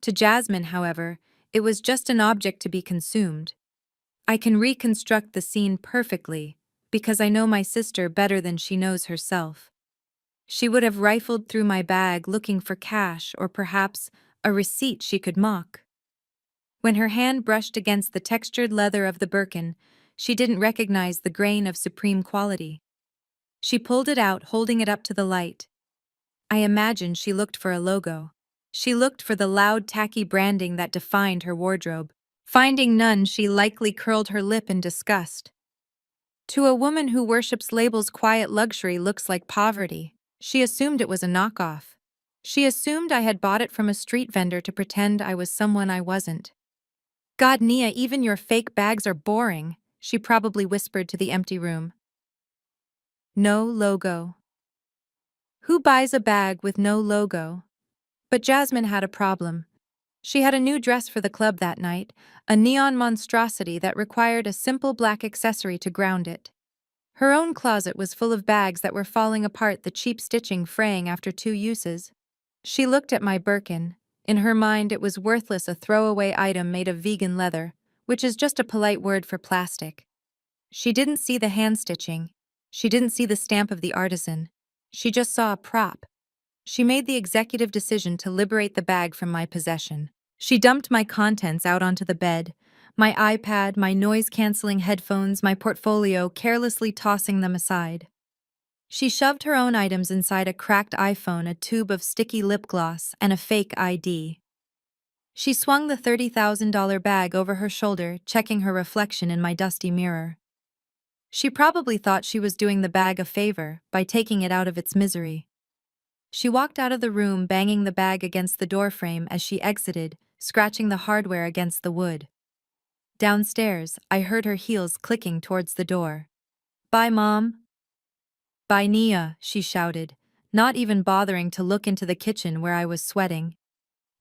To Jasmine, however, it was just an object to be consumed. I can reconstruct the scene perfectly, because I know my sister better than she knows herself. She would have rifled through my bag looking for cash or perhaps a receipt she could mock. When her hand brushed against the textured leather of the Birkin, she didn't recognize the grain of supreme quality. She pulled it out, holding it up to the light. I imagined she looked for a logo. She looked for the loud, tacky branding that defined her wardrobe. Finding none, she likely curled her lip in disgust. To a woman who worships labels, quiet luxury looks like poverty. She assumed it was a knockoff. She assumed I had bought it from a street vendor to pretend I was someone I wasn't. God, Nia, even your fake bags are boring, she probably whispered to the empty room. No logo. Who buys a bag with no logo? But Jasmine had a problem. She had a new dress for the club that night, a neon monstrosity that required a simple black accessory to ground it. Her own closet was full of bags that were falling apart, the cheap stitching fraying after 2 uses. She looked at my Birkin. In her mind, it was worthless, a throwaway item made of vegan leather, which is just a polite word for plastic. She didn't see the hand stitching. She didn't see the stamp of the artisan. She just saw a prop. She made the executive decision to liberate the bag from my possession. She dumped my contents out onto the bed, my iPad, my noise-canceling headphones, my portfolio, carelessly tossing them aside. She shoved her own items inside a cracked iPhone, a tube of sticky lip gloss, and a fake ID. She swung the $30,000 bag over her shoulder, checking her reflection in my dusty mirror. She probably thought she was doing the bag a favor by taking it out of its misery. She walked out of the room, banging the bag against the doorframe as she exited, scratching the hardware against the wood. Downstairs, I heard her heels clicking towards the door. "Bye, Mom." "Bye, Nia," she shouted, not even bothering to look into the kitchen where I was sweating.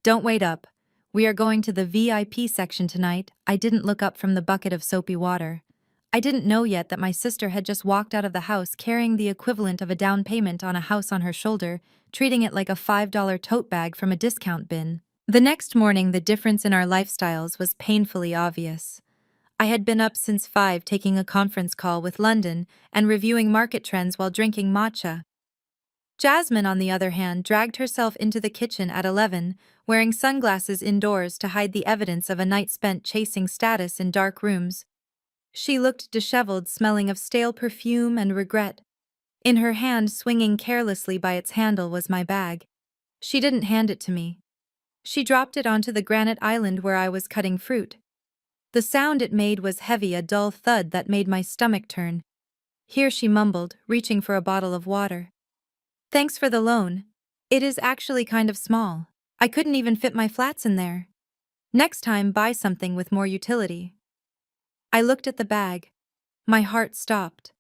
"Don't wait up. We are going to the VIP section tonight." I didn't look up from the bucket of soapy water. I didn't know yet that my sister had just walked out of the house carrying the equivalent of a down payment on a house on her shoulder, treating it like a $5 tote bag from a discount bin. The next morning, the difference in our lifestyles was painfully obvious. I had been up since 5 taking a conference call with London and reviewing market trends while drinking matcha. Jasmine, on the other hand, dragged herself into the kitchen at 11, wearing sunglasses indoors to hide the evidence of a night spent chasing status in dark rooms. She looked disheveled, smelling of stale perfume and regret. In her hand, swinging carelessly by its handle, was my bag. She didn't hand it to me. She dropped it onto the granite island where I was cutting fruit. The sound it made was heavy, a dull thud that made my stomach turn. "Here," she mumbled, reaching for a bottle of water. "Thanks for the loan. It is actually kind of small. I couldn't even fit my flats in there. Next time, buy something with more utility." I looked at the bag. My heart stopped.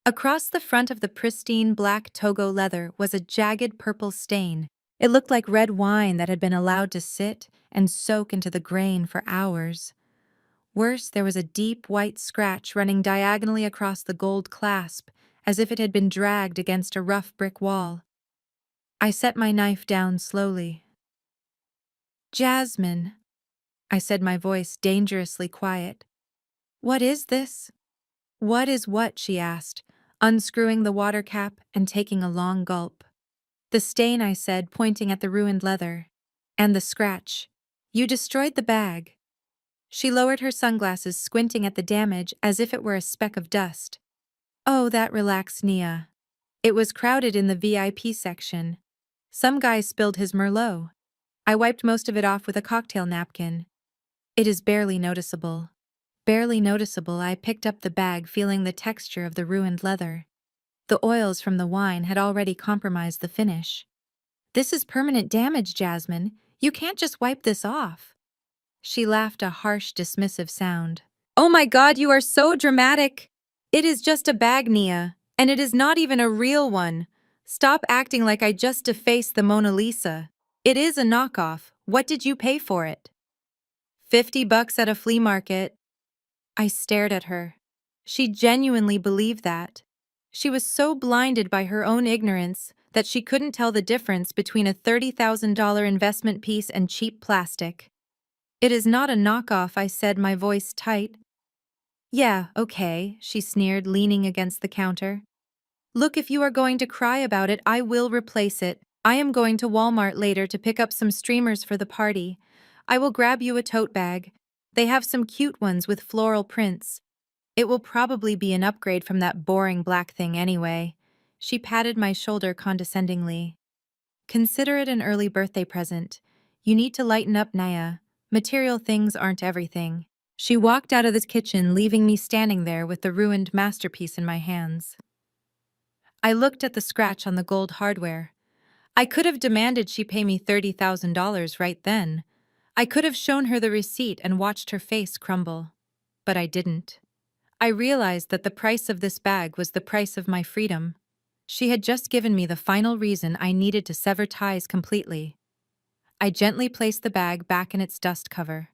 Across the front of the pristine black Togo leather was a jagged purple stain. It looked like red wine that had been allowed to sit and soak into the grain for hours. Worse, there was a deep white scratch running diagonally across the gold clasp, as if it had been dragged against a rough brick wall. I set my knife down slowly. "Jasmine," I said, my voice dangerously quiet. "What is this?" "What is what?" she asked, unscrewing the water cap and taking a long gulp. The stain, I said, pointing at the ruined leather. And the scratch. You destroyed the bag. She lowered her sunglasses, squinting at the damage as if it were a speck of dust. Oh, that relaxed Nia. It was crowded in the VIP section. Some guy spilled his Merlot. I wiped most of it off with a cocktail napkin. It is barely noticeable. Barely noticeable, I picked up the bag, feeling the texture of the ruined leather. The oils from the wine had already compromised the finish. This is permanent damage, Jasmine. You can't just wipe this off. She laughed, a harsh, dismissive sound. Oh my God, you are so dramatic. It is just a bag, Nia, and it is not even a real one. Stop acting like I just defaced the Mona Lisa. It is a knockoff. What did you pay for it? $50 at a flea market. I stared at her. She genuinely believed that. She was so blinded by her own ignorance that she couldn't tell the difference between a $30,000 investment piece and cheap plastic. It is not a knockoff, I said, my voice tight. Yeah, okay, she sneered, leaning against the counter. Look, if you are going to cry about it, I will replace it. I am going to Walmart later to pick up some streamers for the party. I will grab you a tote bag. They have some cute ones with floral prints. It will probably be an upgrade from that boring black thing anyway. She patted my shoulder condescendingly. Consider it an early birthday present. You need to lighten up, Naya. Material things aren't everything. She walked out of the kitchen, leaving me standing there with the ruined masterpiece in my hands. I looked at the scratch on the gold hardware. I could have demanded she pay me $30,000 right then. I could have shown her the receipt and watched her face crumble. But I didn't. I realized that the price of this bag was the price of my freedom. She had just given me the final reason I needed to sever ties completely. I gently placed the bag back in its dust cover.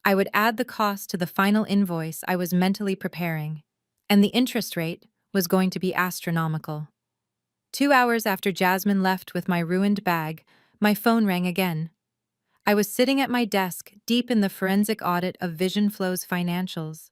I would add the cost to the final invoice I was mentally preparing, and the interest rate was going to be astronomical. 2 hours after Jasmine left with my ruined bag, my phone rang again. I was sitting at my desk, deep in the forensic audit of Vision Flow's financials.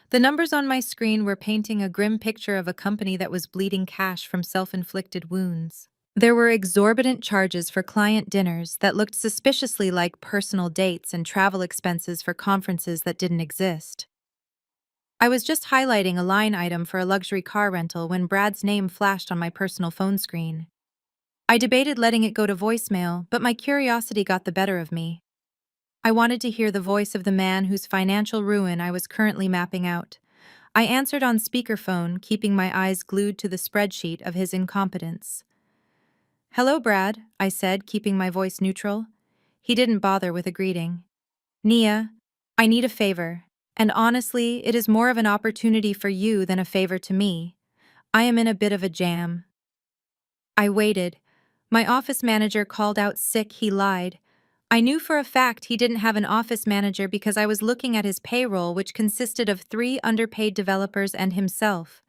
The numbers on my screen were painting a grim picture of a company that was bleeding cash from self-inflicted wounds. There were exorbitant charges for client dinners that looked suspiciously like personal dates and travel expenses for conferences that didn't exist. I was just highlighting a line item for a luxury car rental when Brad's name flashed on my personal phone screen. I debated letting it go to voicemail, but my curiosity got the better of me. I wanted to hear the voice of the man whose financial ruin I was currently mapping out. I answered on speakerphone, keeping my eyes glued to the spreadsheet of his incompetence. Hello, Brad, I said, keeping my voice neutral. He didn't bother with a greeting. Nia, I need a favor, and honestly, it is more of an opportunity for you than a favor to me. I am in a bit of a jam. I waited. My office manager called out sick, he lied. I knew for a fact he didn't have an office manager because I was looking at his payroll, which consisted of 3 underpaid developers and himself.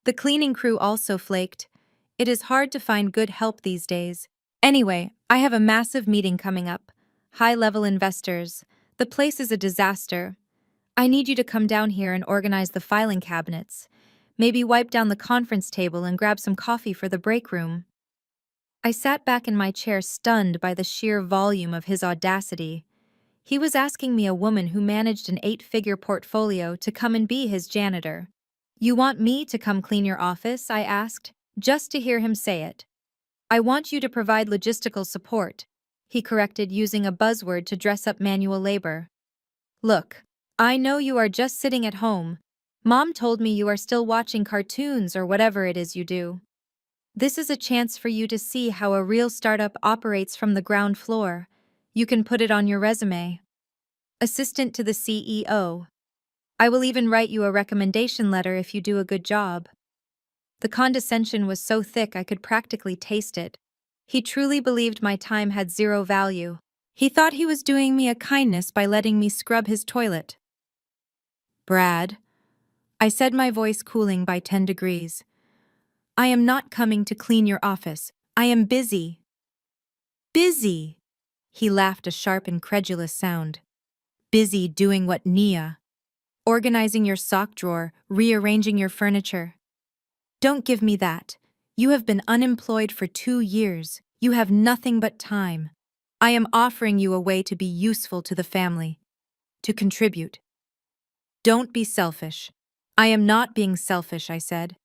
The cleaning crew also flaked. It is hard to find good help these days. Anyway, I have a massive meeting coming up. High-level investors. The place is a disaster. I need you to come down here and organize the filing cabinets. Maybe wipe down the conference table and grab some coffee for the break room. I sat back in my chair, stunned by the sheer volume of his audacity. He was asking me, a woman who managed an 8-figure portfolio, to come and be his janitor. You want me to come clean your office? I asked, just to hear him say it. I want you to provide logistical support, he corrected, using a buzzword to dress up manual labor. Look, I know you are just sitting at home. Mom told me you are still watching cartoons or whatever it is you do. This is a chance for you to see how a real startup operates from the ground floor. You can put it on your resume. Assistant to the CEO. I will even write you a recommendation letter if you do a good job. The condescension was so thick I could practically taste it. He truly believed my time had zero value. He thought he was doing me a kindness by letting me scrub his toilet. Brad, I said, my voice cooling by 10 degrees. I am not coming to clean your office. I am busy. Busy? He laughed, a sharp, incredulous sound. Busy doing what, Nia? Organizing your sock drawer, rearranging your furniture. Don't give me that. You have been unemployed for 2 years. You have nothing but time. I am offering you a way to be useful to the family, to contribute. Don't be selfish. I am not being selfish, I said.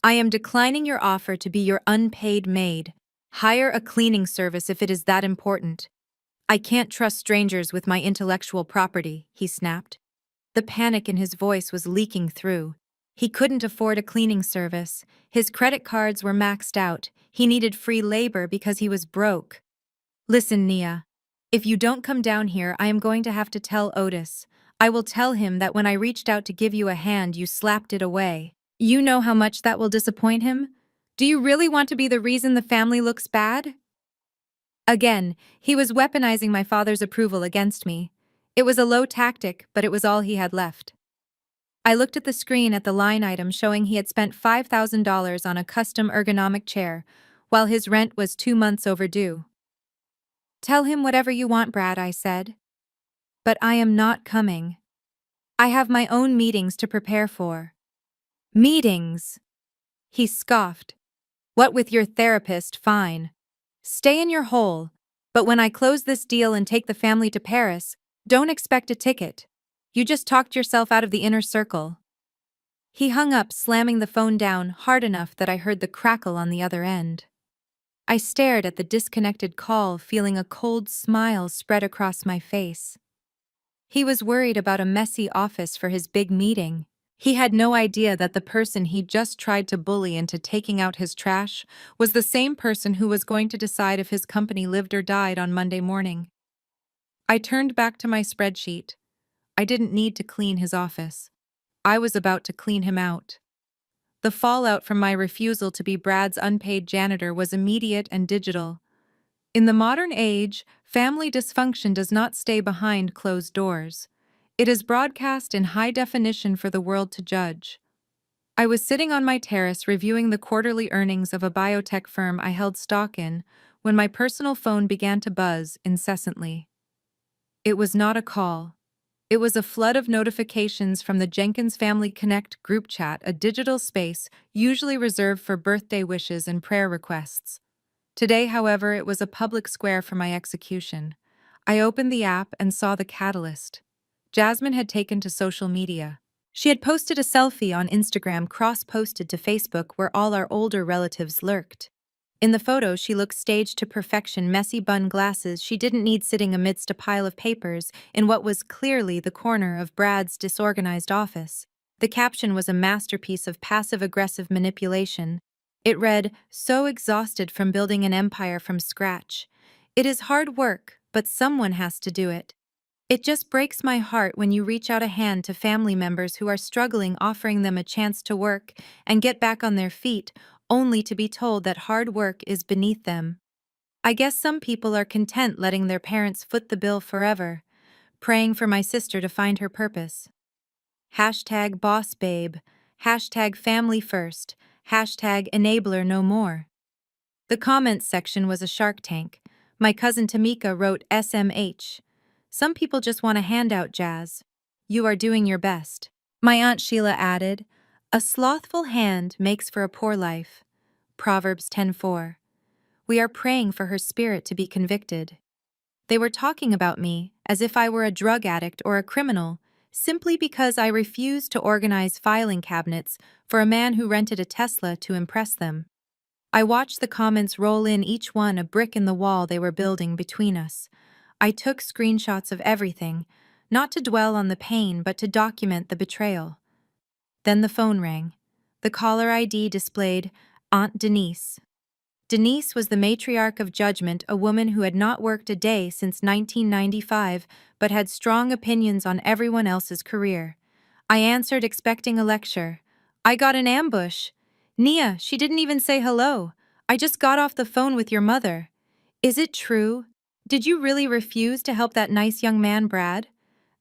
I am declining your offer to be your unpaid maid. Hire a cleaning service if it is that important. I can't trust strangers with my intellectual property, he snapped. The panic in his voice was leaking through. He couldn't afford a cleaning service. His credit cards were maxed out. He needed free labor because he was broke. Listen, Nia. If you don't come down here, I am going to have to tell Otis. I will tell him that when I reached out to give you a hand, you slapped it away. You know how much that will disappoint him? Do you really want to be the reason the family looks bad? Again, he was weaponizing my father's approval against me. It was a low tactic, but it was all he had left. I looked at the screen at the line item showing he had spent $5,000 on a custom ergonomic chair, while his rent was 2 months overdue. Tell him whatever you want, Brad, I said. But I am not coming. I have my own meetings to prepare for. Meetings? He scoffed. What with your therapist, fine. Stay in your hole. But when I close this deal and take the family to Paris, don't expect a ticket. You just talked yourself out of the inner circle. He hung up, slamming the phone down hard enough that I heard the crackle on the other end. I stared at the disconnected call, feeling a cold smile spread across my face. He was worried about a messy office for his big meeting. He had no idea that the person he just tried to bully into taking out his trash was the same person who was going to decide if his company lived or died on Monday morning. I turned back to my spreadsheet. I didn't need to clean his office. I was about to clean him out. The fallout from my refusal to be Brad's unpaid janitor was immediate and digital. In the modern age, family dysfunction does not stay behind closed doors. It is broadcast in high definition for the world to judge. I was sitting on my terrace reviewing the quarterly earnings of a biotech firm I held stock in when my personal phone began to buzz incessantly. It was not a call. It was a flood of notifications from the Jenkins Family Connect group chat, a digital space usually reserved for birthday wishes and prayer requests. Today, however, it was a public square for my execution. I opened the app and saw the catalyst. Jasmine had taken to social media. She had posted a selfie on Instagram, cross-posted to Facebook, where all our older relatives lurked. In the photo, she looked staged to perfection, messy bun glasses she didn't need sitting amidst a pile of papers in what was clearly the corner of Brad's disorganized office. The caption was a masterpiece of passive-aggressive manipulation. It read, "So exhausted from building an empire from scratch. It is hard work, but someone has to do it. It just breaks my heart when you reach out a hand to family members who are struggling, offering them a chance to work and get back on their feet, only to be told that hard work is beneath them. I guess some people are content letting their parents foot the bill forever, praying for my sister to find her purpose. Hashtag boss babe, hashtag family first, hashtag enabler no more." The comments section was a shark tank. My cousin Tamika wrote SMH. "Some people just want a handout, Jazz. You are doing your best." My Aunt Sheila added, "A slothful hand makes for a poor life." Proverbs 10:4. We are praying for her spirit to be convicted. They were talking about me as if I were a drug addict or a criminal, simply because I refused to organize filing cabinets for a man who rented a Tesla to impress them. I watched the comments roll in, each one a brick in the wall they were building between us. I took screenshots of everything, not to dwell on the pain but to document the betrayal. Then the phone rang. The caller ID displayed Aunt Denise. Denise was the matriarch of judgment, a woman who had not worked a day since 1995 but had strong opinions on everyone else's career. I answered, expecting a lecture. "I got an ambush. Nia, she didn't even say hello. I just got off the phone with your mother. Is it true? Did you really refuse to help that nice young man, Brad?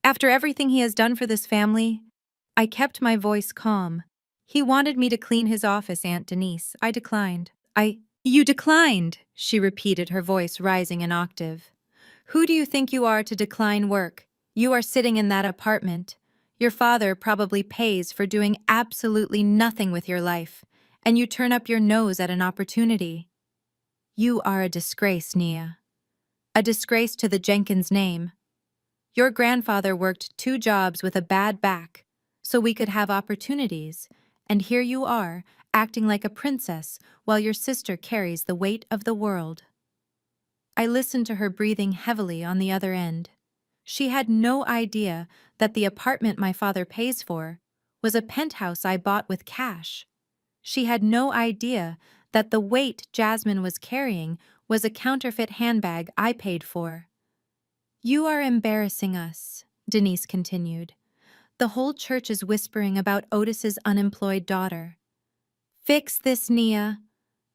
After everything he has done for this family?" I kept my voice calm. "He wanted me to clean his office, Aunt Denise. I declined." You declined," she repeated, her voice rising an octave. "Who do you think you are to decline work? You are sitting in that apartment. Your father probably pays for doing absolutely nothing with your life. and you turn up your nose at an opportunity. You are a disgrace, Nia. A disgrace to the Jenkins name. Your grandfather worked 2 jobs with a bad back, so we could have opportunities, and here you are, acting like a princess while your sister carries the weight of the world. I listened to her breathing heavily on the other end. She had no idea that the apartment my father pays for was a penthouse I bought with cash. She had no idea that the weight Jasmine was carrying was a counterfeit handbag I paid for. You are embarrassing us, Denise continued. The whole church is whispering about Otis's unemployed daughter. Fix this, Nia.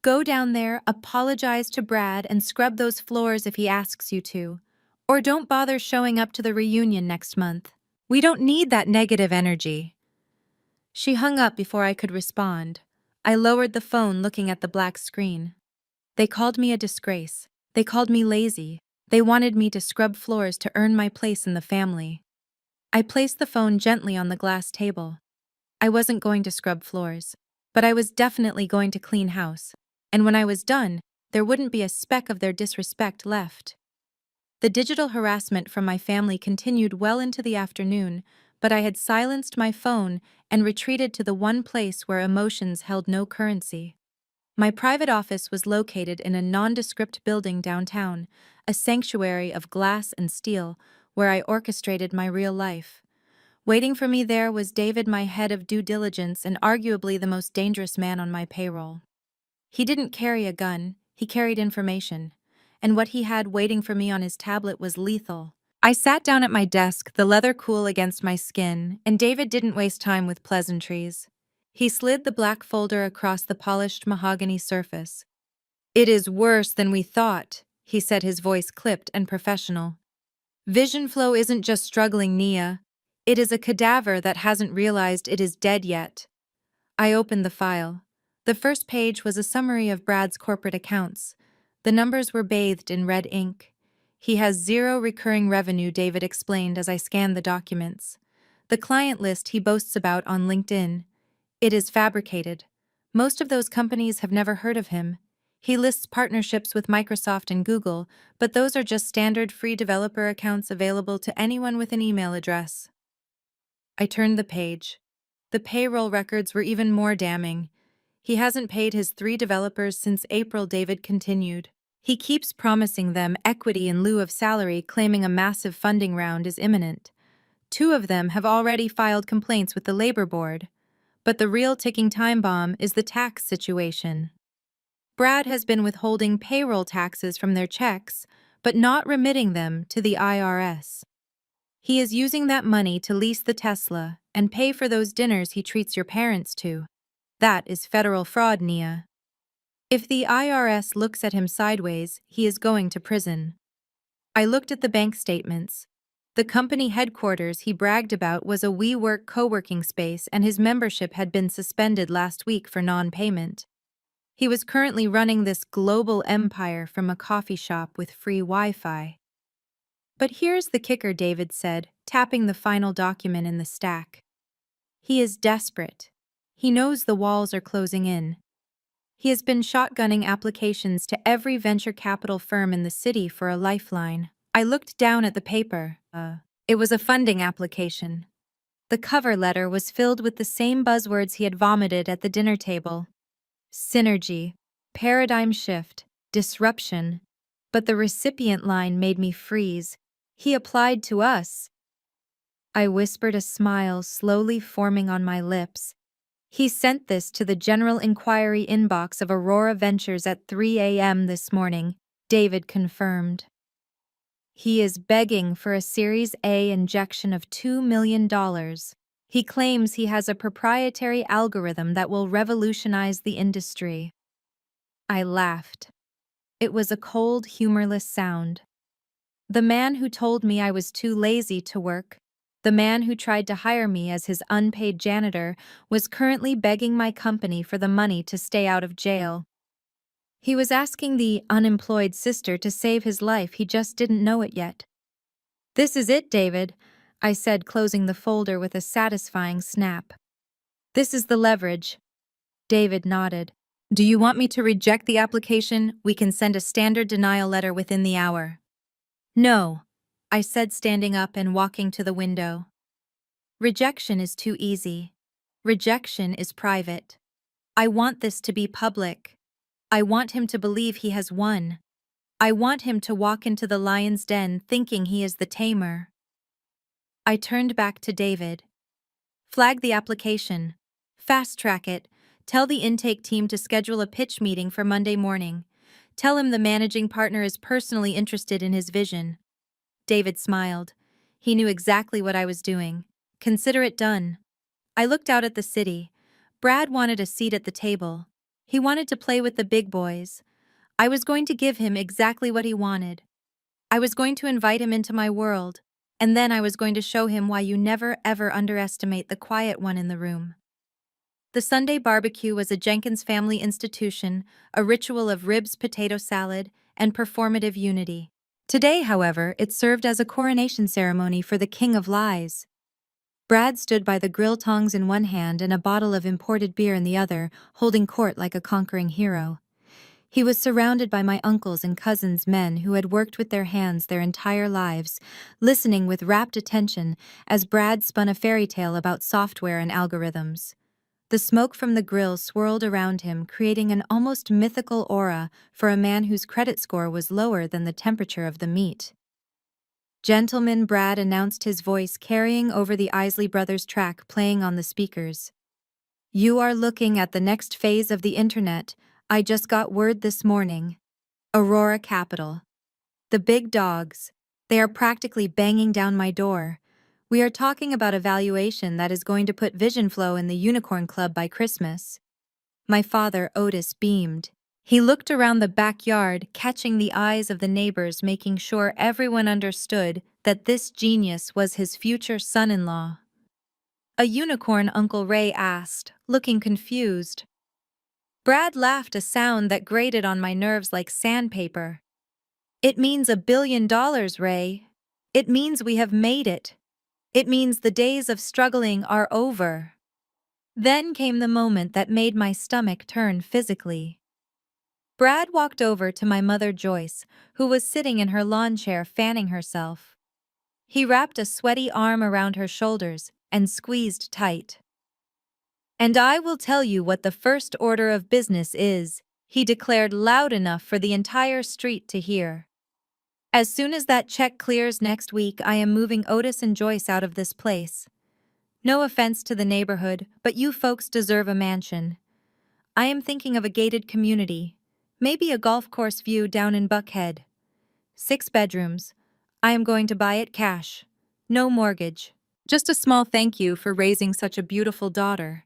Go down there, apologize to Brad, and scrub those floors if he asks you to. Or don't bother showing up to the reunion next month. We don't need that negative energy. She hung up before I could respond. I lowered the phone, looking at the black screen. They called me a disgrace. They called me lazy. They wanted me to scrub floors to earn my place in the family. I placed the phone gently on the glass table. I wasn't going to scrub floors, but I was definitely going to clean house. And when I was done, there wouldn't be a speck of their disrespect left. The digital harassment from my family continued well into the afternoon, but I had silenced my phone and retreated to the one place where emotions held no currency. My private office was located in a nondescript building downtown, a sanctuary of glass and steel where I orchestrated my real life. Waiting for me there was David, my head of due diligence and arguably the most dangerous man on my payroll. He didn't carry a gun, he carried information, and what he had waiting for me on his tablet was lethal. I sat down at my desk, the leather cool against my skin, and David didn't waste time with pleasantries. He slid the black folder across the polished mahogany surface. "It is worse than we thought," he said, his voice clipped and professional. "Vision flow isn't just struggling, Nia. It is a cadaver that hasn't realized it is dead yet." I opened the file. The first page was a summary of Brad's corporate accounts. The numbers were bathed in red ink. "He has 0 recurring revenue," David explained as I scanned the documents. "The client list he boasts about on LinkedIn. It is fabricated. Most of those companies have never heard of him. He lists partnerships with Microsoft and Google, but those are just standard free developer accounts available to anyone with an email address." I turned the page. The payroll records were even more damning. "He hasn't paid his 3 developers since April," David continued. "He keeps promising them equity in lieu of salary, claiming a massive funding round is imminent. 2 of them have already filed complaints with the labor board. But the real ticking time bomb is the tax situation. Brad has been withholding payroll taxes from their checks, but not remitting them to the IRS. He is using that money to lease the Tesla and pay for those dinners he treats your parents to. That is federal fraud, Nia. If the IRS looks at him sideways, he is going to prison." I looked at the bank statements. The company headquarters he bragged about was a WeWork co-working space, and his membership had been suspended last week for non-payment. He was currently running this global empire from a coffee shop with free Wi-Fi. "But here's the kicker," David said, tapping the final document in the stack. "He is desperate. He knows the walls are closing in. He has been shotgunning applications to every venture capital firm in the city for a lifeline." I looked down at the paper. It was a funding application. The cover letter was filled with the same buzzwords he had vomited at the dinner table. Synergy, paradigm shift, disruption. But the recipient line made me freeze. "He applied to us." I whispered, a smile slowly forming on my lips. "He sent this to the general inquiry inbox of Aurora Ventures at 3 a.m. this morning," David confirmed. "He is begging for a Series A injection of $2 million. He claims he has a proprietary algorithm that will revolutionize the industry." I laughed. It was a cold, humorless sound. The man who told me I was too lazy to work, the man who tried to hire me as his unpaid janitor, was currently begging my company for the money to stay out of jail. He was asking the unemployed sister to save his life, he just didn't know it yet. "This is it, David," I said, closing the folder with a satisfying snap. "This is the leverage. David nodded. Do you want me to reject the application? We can send a standard denial letter within the hour. No, I said, standing up and walking to the window. Rejection is too easy. Rejection is private. I want this to be public. I want him to believe he has won. I want him to walk into the lion's den thinking he is the tamer. I turned back to David. Flag the application. Fast track it. Tell the intake team to schedule a pitch meeting for Monday morning. Tell him the managing partner is personally interested in his vision. David smiled. He knew exactly what I was doing. Consider it done. I looked out at the city. Brad wanted a seat at the table. He wanted to play with the big boys. I was going to give him exactly what he wanted. I was going to invite him into my world, and then I was going to show him why you never ever underestimate the quiet one in the room. The Sunday barbecue was a Jenkins family institution, a ritual of ribs, potato salad, and performative unity. Today, however, it served as a coronation ceremony for the king of lies. Brad stood by the grill tongs in one hand and a bottle of imported beer in the other, holding court like a conquering hero. He was surrounded by my uncles and cousins, men who had worked with their hands their entire lives, listening with rapt attention as Brad spun a fairy tale about software and algorithms. The smoke from the grill swirled around him, creating an almost mythical aura for a man whose credit score was lower than the temperature of the meat. Gentleman, Brad announced, his voice carrying over the Isley Brothers track playing on the speakers. You are looking at the next phase of the internet. I just got word this morning. Aurora Capital. The big dogs. They are practically banging down my door. We are talking about a valuation that is going to put Vision Flow in the Unicorn Club by Christmas. My father, Otis, beamed. He looked around the backyard, catching the eyes of the neighbors, making sure everyone understood that this genius was his future son-in-law. A unicorn, Uncle Ray asked, looking confused. Brad laughed, a sound that grated on my nerves like sandpaper. It means $1 billion, Ray. It means we have made it. It means the days of struggling are over. Then came the moment that made my stomach turn physically. Brad walked over to my mother, Joyce, who was sitting in her lawn chair fanning herself. He wrapped a sweaty arm around her shoulders and squeezed tight. And I will tell you what the first order of business is, he declared loud enough for the entire street to hear. As soon as that check clears next week, I am moving Otis and Joyce out of this place. No offense to the neighborhood, but you folks deserve a mansion. I am thinking of a gated community, maybe a golf course view down in Buckhead. 6 bedrooms. I am going to buy it cash. No mortgage. Just a small thank you for raising such a beautiful daughter.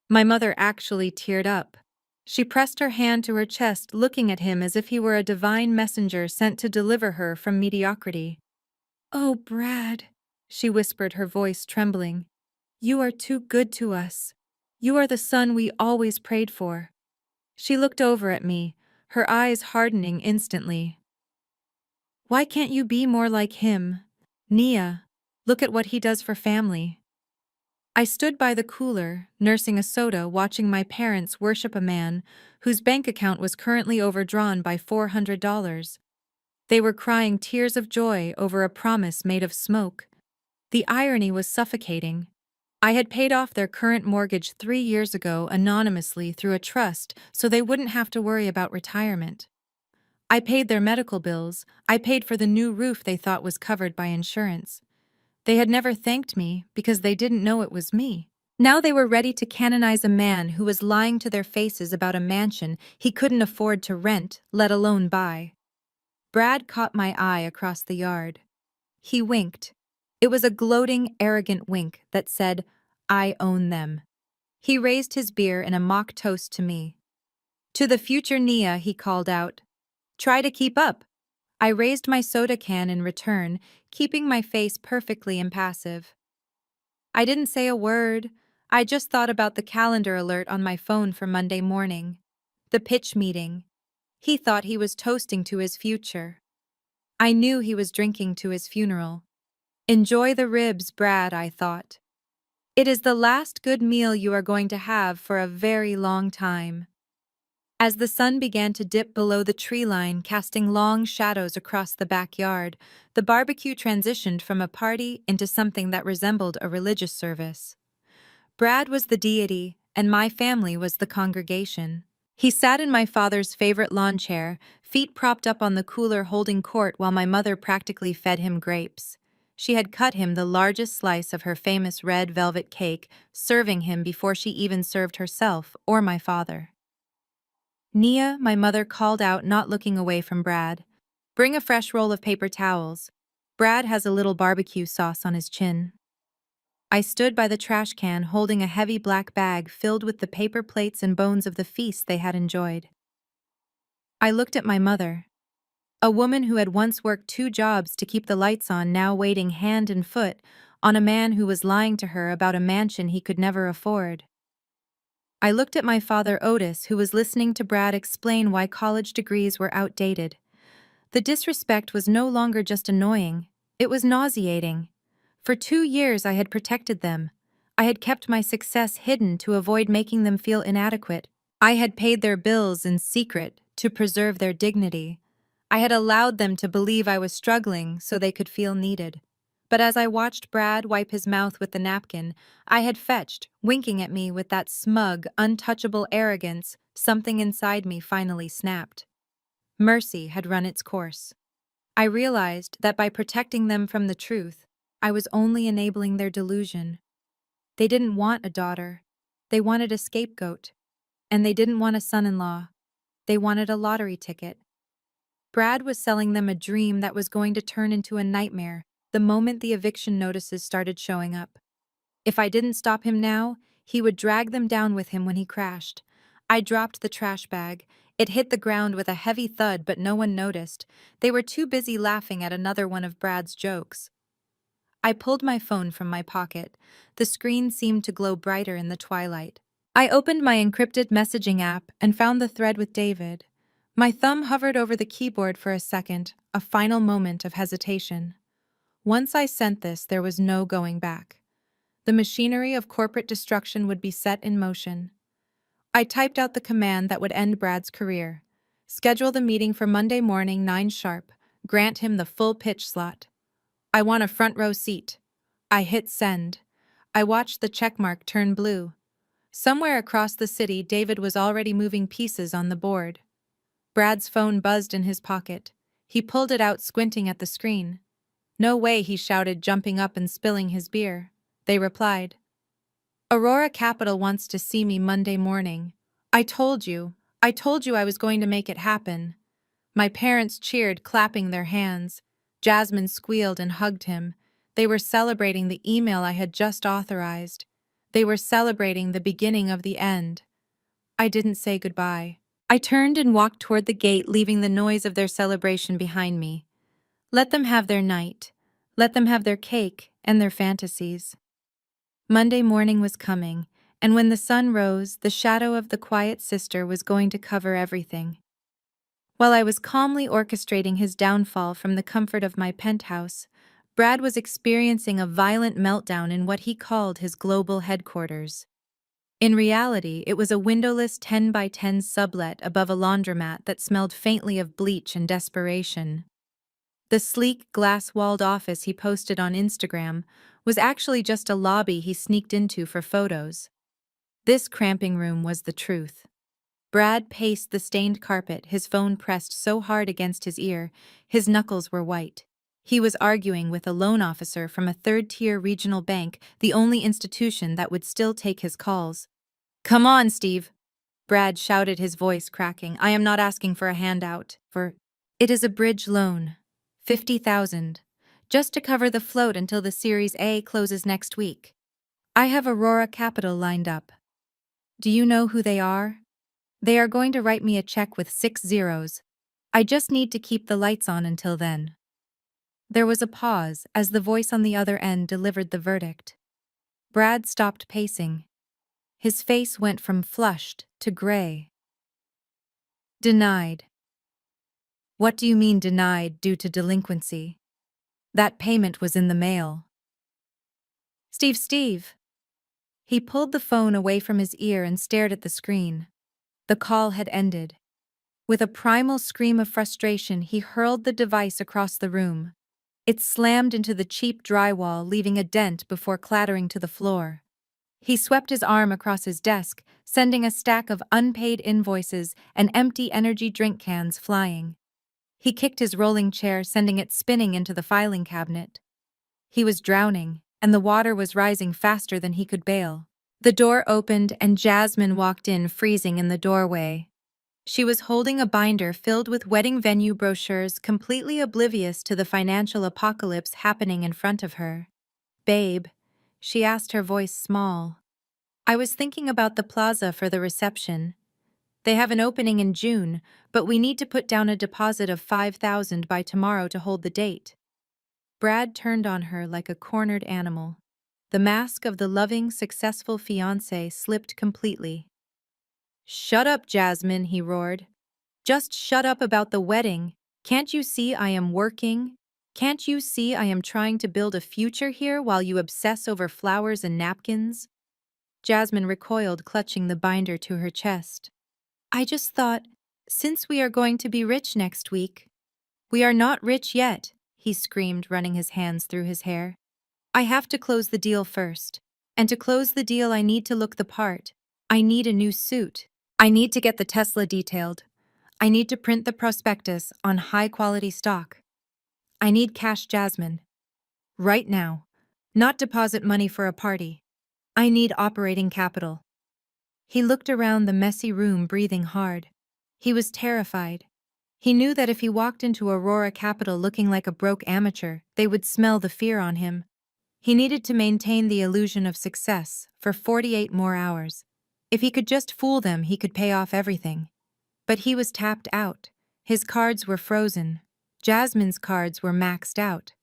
My mother actually teared up. She pressed her hand to her chest, looking at him as if he were a divine messenger sent to deliver her from mediocrity. Oh, Brad, she whispered, her voice trembling. You are too good to us. You are the son we always prayed for. She looked over at me, her eyes hardening instantly. Why can't you be more like him? Nia, look at what he does for family. I stood by the cooler, nursing a soda, watching my parents worship a man whose bank account was currently overdrawn by $400. They were crying tears of joy over a promise made of smoke. The irony was suffocating. I had paid off their current mortgage 3 years ago anonymously through a trust so they wouldn't have to worry about retirement. I paid their medical bills. I paid for the new roof they thought was covered by insurance. They had never thanked me because they didn't know it was me. Now they were ready to canonize a man who was lying to their faces about a mansion he couldn't afford to rent, let alone buy. Brad caught my eye across the yard. He winked. It was a gloating, arrogant wink that said, I own them. He raised his beer in a mock toast to me. To the future Nia, he called out. Try to keep up. I raised my soda can in return, keeping my face perfectly impassive. I didn't say a word. I just thought about the calendar alert on my phone for Monday morning. The pitch meeting. He thought he was toasting to his future. I knew he was drinking to his funeral. Enjoy the ribs, Brad, I thought. It is the last good meal you are going to have for a very long time. As the sun began to dip below the tree line, casting long shadows across the backyard, the barbecue transitioned from a party into something that resembled a religious service. Brad was the deity, and my family was the congregation. He sat in my father's favorite lawn chair, feet propped up on the cooler holding court while my mother practically fed him grapes. She had cut him the largest slice of her famous red velvet cake, serving him before she even served herself or my father. Nia, my mother called out, not looking away from Brad. Bring a fresh roll of paper towels. Brad has a little barbecue sauce on his chin. I stood by the trash can holding a heavy black bag filled with the paper plates and bones of the feast they had enjoyed. I looked at my mother. A woman who had once worked 2 jobs to keep the lights on, now waiting hand and foot on a man who was lying to her about a mansion he could never afford. I looked at my father Otis, who was listening to Brad explain why college degrees were outdated. The disrespect was no longer just annoying, it was nauseating. For 2 years I had protected them. I had kept my success hidden to avoid making them feel inadequate. I had paid their bills in secret to preserve their dignity. I had allowed them to believe I was struggling so they could feel needed. But as I watched Brad wipe his mouth with the napkin, I had fetched, winking at me with that smug, untouchable arrogance, something inside me finally snapped. Mercy had run its course. I realized that by protecting them from the truth, I was only enabling their delusion. They didn't want a daughter. They wanted a scapegoat. And they didn't want a son-in-law. They wanted a lottery ticket. Brad was selling them a dream that was going to turn into a nightmare the moment the eviction notices started showing up. If I didn't stop him now, he would drag them down with him when he crashed. I dropped the trash bag. It hit the ground with a heavy thud, but no one noticed. They were too busy laughing at another one of Brad's jokes. I pulled my phone from my pocket. The screen seemed to glow brighter in the twilight. I opened my encrypted messaging app and found the thread with David. My thumb hovered over the keyboard for a second, a final moment of hesitation. Once I sent this, there was no going back. The machinery of corporate destruction would be set in motion. I typed out the command that would end Brad's career. Schedule the meeting for Monday morning, 9 sharp. Grant him the full pitch slot. I want a front row seat. I hit send. I watched the checkmark turn blue. Somewhere across the city, David was already moving pieces on the board. Brad's phone buzzed in his pocket. He pulled it out, squinting at the screen. "No way," he shouted, jumping up and spilling his beer. They replied, "Aurora Capital wants to see me Monday morning. I told you I was going to make it happen." My parents cheered, clapping their hands. Jasmine squealed and hugged him. They were celebrating the email I had just authorized. They were celebrating the beginning of the end. I didn't say goodbye. I turned and walked toward the gate, leaving the noise of their celebration behind me. Let them have their night. Let them have their cake and their fantasies. Monday morning was coming, and when the sun rose, the shadow of the quiet sister was going to cover everything. While I was calmly orchestrating his downfall from the comfort of my penthouse, Brad was experiencing a violent meltdown in what he called his global headquarters. In reality, it was a windowless 10 by 10 sublet above a laundromat that smelled faintly of bleach and desperation. The sleek, glass-walled office he posted on Instagram was actually just a lobby he sneaked into for photos. This cramping room was the truth. Brad paced the stained carpet, his phone pressed so hard against his ear, his knuckles were white. He was arguing with a loan officer from a third-tier regional bank, the only institution that would still take his calls. "Come on, Steve," Brad shouted, his voice cracking. "I am not asking for a handout. It is a bridge loan. 50,000. Just to cover the float until the Series A closes next week. I have Aurora Capital lined up. Do you know who they are? They are going to write me a check with 6 zeros. I just need to keep the lights on until then." There was a pause as the voice on the other end delivered the verdict. Brad stopped pacing. His face went from flushed to gray. "Denied." "What do you mean denied due to delinquency? That payment was in the mail." Steve. He pulled the phone away from his ear and stared at the screen. The call had ended. With a primal scream of frustration, he hurled the device across the room. It slammed into the cheap drywall, leaving a dent before clattering to the floor. He swept his arm across his desk, sending a stack of unpaid invoices and empty energy drink cans flying. He kicked his rolling chair, sending it spinning into the filing cabinet. He was drowning, and the water was rising faster than he could bail. The door opened and Jasmine walked in, freezing in the doorway. She was holding a binder filled with wedding venue brochures, completely oblivious to the financial apocalypse happening in front of her. "Babe," she asked, her voice small. "I was thinking about the plaza for the reception. They have an opening in June, but we need to put down a deposit of $5,000 by tomorrow to hold the date." Brad turned on her like a cornered animal. The mask of the loving, successful fiancé slipped completely. "Shut up, Jasmine," he roared. "Just shut up about the wedding. Can't you see I am working? Can't you see I am trying to build a future here while you obsess over flowers and napkins?" Jasmine recoiled, clutching the binder to her chest. "I just thought, since we are going to be rich next week." "We are not rich yet," he screamed, running his hands through his hair. "I have to close the deal first. And to close the deal, I need to look the part. I need a new suit. I need to get the Tesla detailed. I need to print the prospectus on high-quality stock. I need cash, Jasmine. Right now. Not deposit money for a party. I need operating capital." He looked around the messy room, breathing hard. He was terrified. He knew that if he walked into Aurora Capital looking like a broke amateur, they would smell the fear on him. He needed to maintain the illusion of success for 48 more hours. If he could just fool them, he could pay off everything. But he was tapped out. His cards were frozen. Jasmine's cards were maxed out.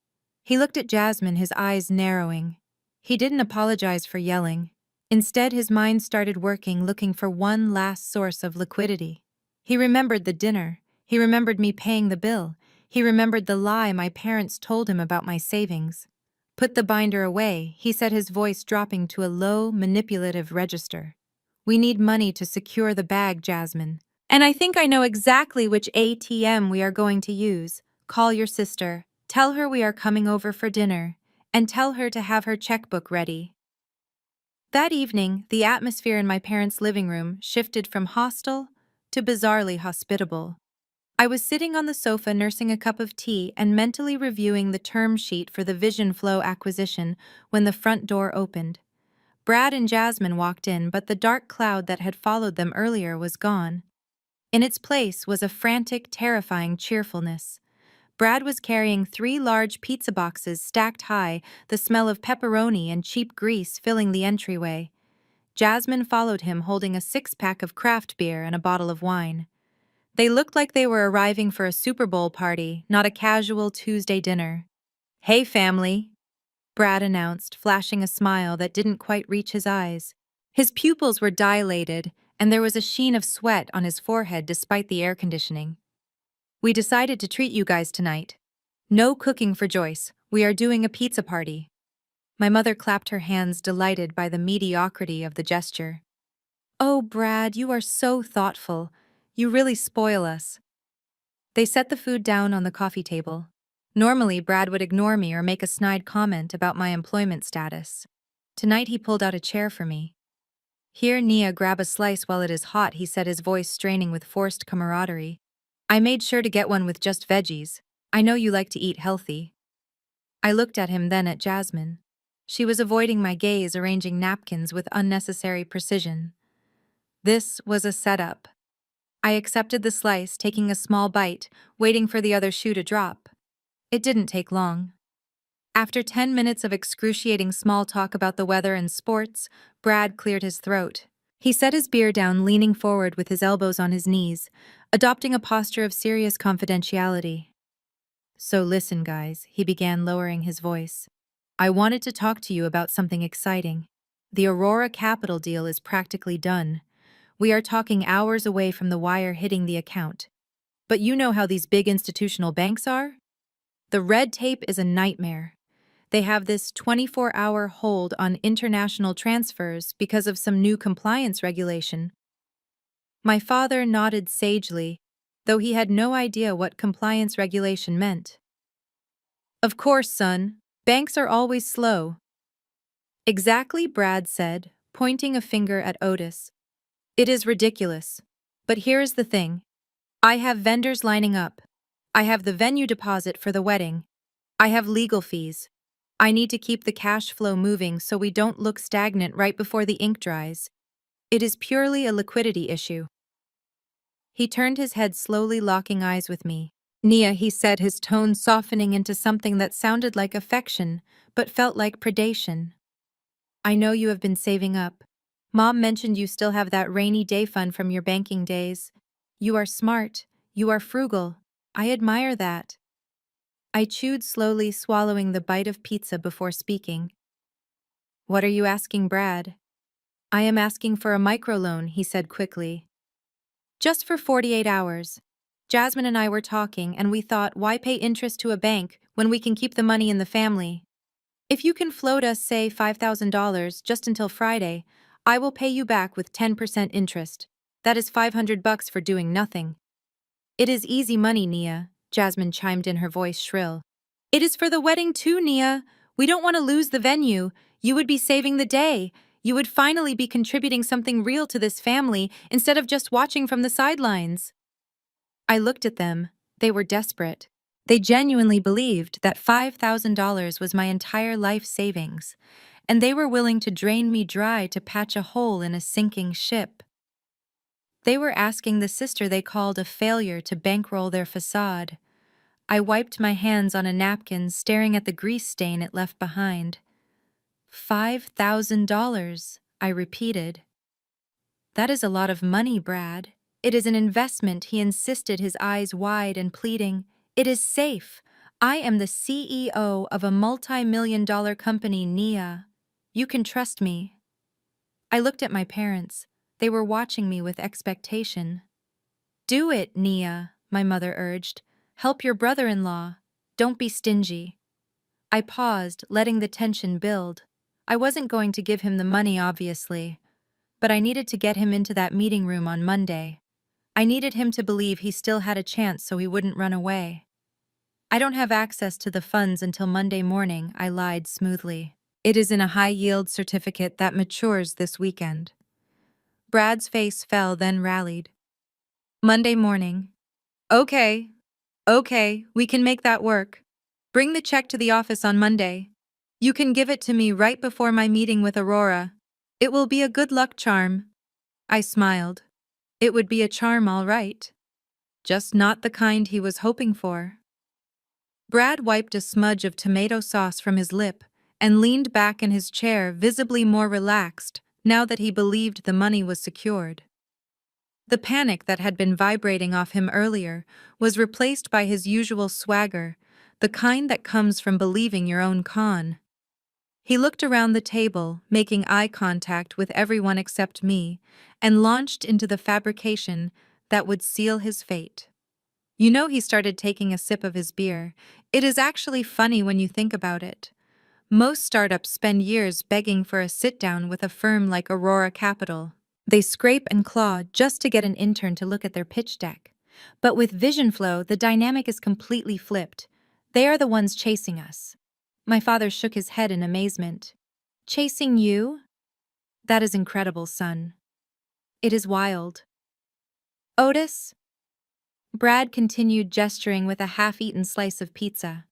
He looked at Jasmine, his eyes narrowing. He didn't apologize for yelling. Instead, his mind started working, looking for one last source of liquidity. He remembered the dinner. He remembered me paying the bill. He remembered the lie my parents told him about my savings. "Put the binder away," he said, his voice dropping to a low, manipulative register. "We need money to secure the bag, Jasmine. And I think I know exactly which ATM we are going to use. Call your sister. Tell her we are coming over for dinner. And tell her to have her checkbook ready." That evening, the atmosphere in my parents' living room shifted from hostile to bizarrely hospitable. I was sitting on the sofa nursing a cup of tea and mentally reviewing the term sheet for the Vision Flow acquisition when the front door opened. Brad and Jasmine walked in, but the dark cloud that had followed them earlier was gone. In its place was a frantic, terrifying cheerfulness. Brad was carrying 3 large pizza boxes stacked high, the smell of pepperoni and cheap grease filling the entryway. Jasmine followed him, holding a 6-pack of craft beer and a bottle of wine. They looked like they were arriving for a Super Bowl party, not a casual Tuesday dinner. "Hey, family," Brad announced, flashing a smile that didn't quite reach his eyes. His pupils were dilated, and there was a sheen of sweat on his forehead despite the air conditioning. "We decided to treat you guys tonight. No cooking for Joyce. We are doing a pizza party." My mother clapped her hands, delighted by the mediocrity of the gesture. "Oh, Brad, you are so thoughtful. You really spoil us." They set the food down on the coffee table. Normally, Brad would ignore me or make a snide comment about my employment status. Tonight, he pulled out a chair for me. "Here, Nia, grab a slice while it is hot," he said, his voice straining with forced camaraderie. "I made sure to get one with just veggies. I know you like to eat healthy." I looked at him, then at Jasmine. She was avoiding my gaze, arranging napkins with unnecessary precision. This was a setup. I accepted the slice, taking a small bite, waiting for the other shoe to drop. It didn't take long. After 10 minutes of excruciating small talk about the weather and sports, Brad cleared his throat. He set his beer down, leaning forward with his elbows on his knees, adopting a posture of serious confidentiality. "So listen, guys," he began, lowering his voice. "I wanted to talk to you about something exciting. The Aurora Capital deal is practically done. We are talking hours away from the wire hitting the account. But you know how these big institutional banks are? The red tape is a nightmare. They have this 24-hour hold on international transfers because of some new compliance regulation. My father nodded sagely, though he had no idea what compliance regulation meant. Of course, son. Banks are always slow. Exactly, Brad said, pointing a finger at Otis. It is ridiculous. But here is the thing. I have vendors lining up. I have the venue deposit for the wedding. I have legal fees. I need to keep the cash flow moving so we don't look stagnant right before the ink dries. It is purely a liquidity issue. He turned his head slowly, locking eyes with me. Nia, he said, his tone softening into something that sounded like affection, but felt like predation. I know you have been saving up. Mom mentioned you still have that rainy day fund from your banking days. You are smart. You are frugal. I admire that. I chewed slowly, swallowing the bite of pizza before speaking. What are you asking, Brad? I am asking for a microloan, he said quickly. Just for 48 hours. Jasmine and I were talking, and we thought, why pay interest to a bank when we can keep the money in the family? If you can float us, say, $5,000 just until Friday, I will pay you back with 10% interest. That is $500 for doing nothing. It is easy money, Nia, Jasmine chimed in, her voice shrill. It is for the wedding too, Nia. We don't want to lose the venue. You would be saving the day. You would finally be contributing something real to this family instead of just watching from the sidelines. I looked at them. They were desperate. They genuinely believed that $5,000 was my entire life savings, and they were willing to drain me dry to patch a hole in a sinking ship. They were asking the sister they called a failure to bankroll their facade. I wiped my hands on a napkin, staring at the grease stain it left behind. $5,000, I repeated. That is a lot of money, Brad. It is an investment, he insisted, his eyes wide and pleading. It is safe. I am the CEO of a multi-million-dollar company, Nia. You can trust me. I looked at my parents. They were watching me with expectation. Do it, Nia, my mother urged. Help your brother-in-law. Don't be stingy. I paused, letting the tension build. I wasn't going to give him the money, obviously, but I needed to get him into that meeting room on Monday. I needed him to believe he still had a chance so he wouldn't run away. I don't have access to the funds until Monday morning, I lied smoothly. It is in a high-yield certificate that matures this weekend. Brad's face fell, then rallied. Monday morning. Okay, we can make that work. Bring the check to the office on Monday. You can give it to me right before my meeting with Aurora. It will be a good luck charm. I smiled. It would be a charm, all right. Just not the kind he was hoping for. Brad wiped a smudge of tomato sauce from his lip and leaned back in his chair, visibly more relaxed now that he believed the money was secured. The panic that had been vibrating off him earlier was replaced by his usual swagger, the kind that comes from believing your own con. He looked around the table, making eye contact with everyone except me, and launched into the fabrication that would seal his fate. You know, he started taking a sip of his beer. It is actually funny when you think about it. Most startups spend years begging for a sit-down with a firm like Aurora Capital. They scrape and claw just to get an intern to look at their pitch deck. But with Vision Flow, the dynamic is completely flipped. They are the ones chasing us. My father shook his head in amazement. Chasing you? That is incredible, son. It is wild. Otis? Brad continued, gesturing with a half-eaten slice of pizza.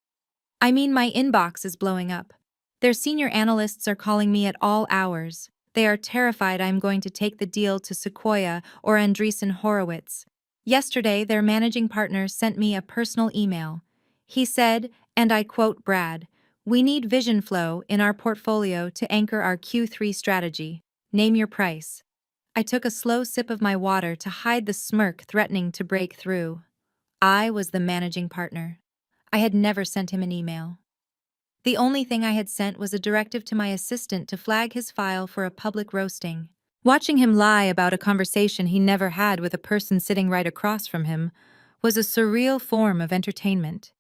I mean, my inbox is blowing up. Their senior analysts are calling me at all hours. They are terrified I'm going to take the deal to Sequoia or Andreessen Horowitz. Yesterday, their managing partner sent me a personal email. He said, and I quote Brad, "We need Vision Flow in our portfolio to anchor our Q3 strategy. Name your price." I took a slow sip of my water to hide the smirk threatening to break through. I was the managing partner. I had never sent him an email. The only thing I had sent was a directive to my assistant to flag his file for a public roasting. Watching him lie about a conversation he never had with a person sitting right across from him was a surreal form of entertainment.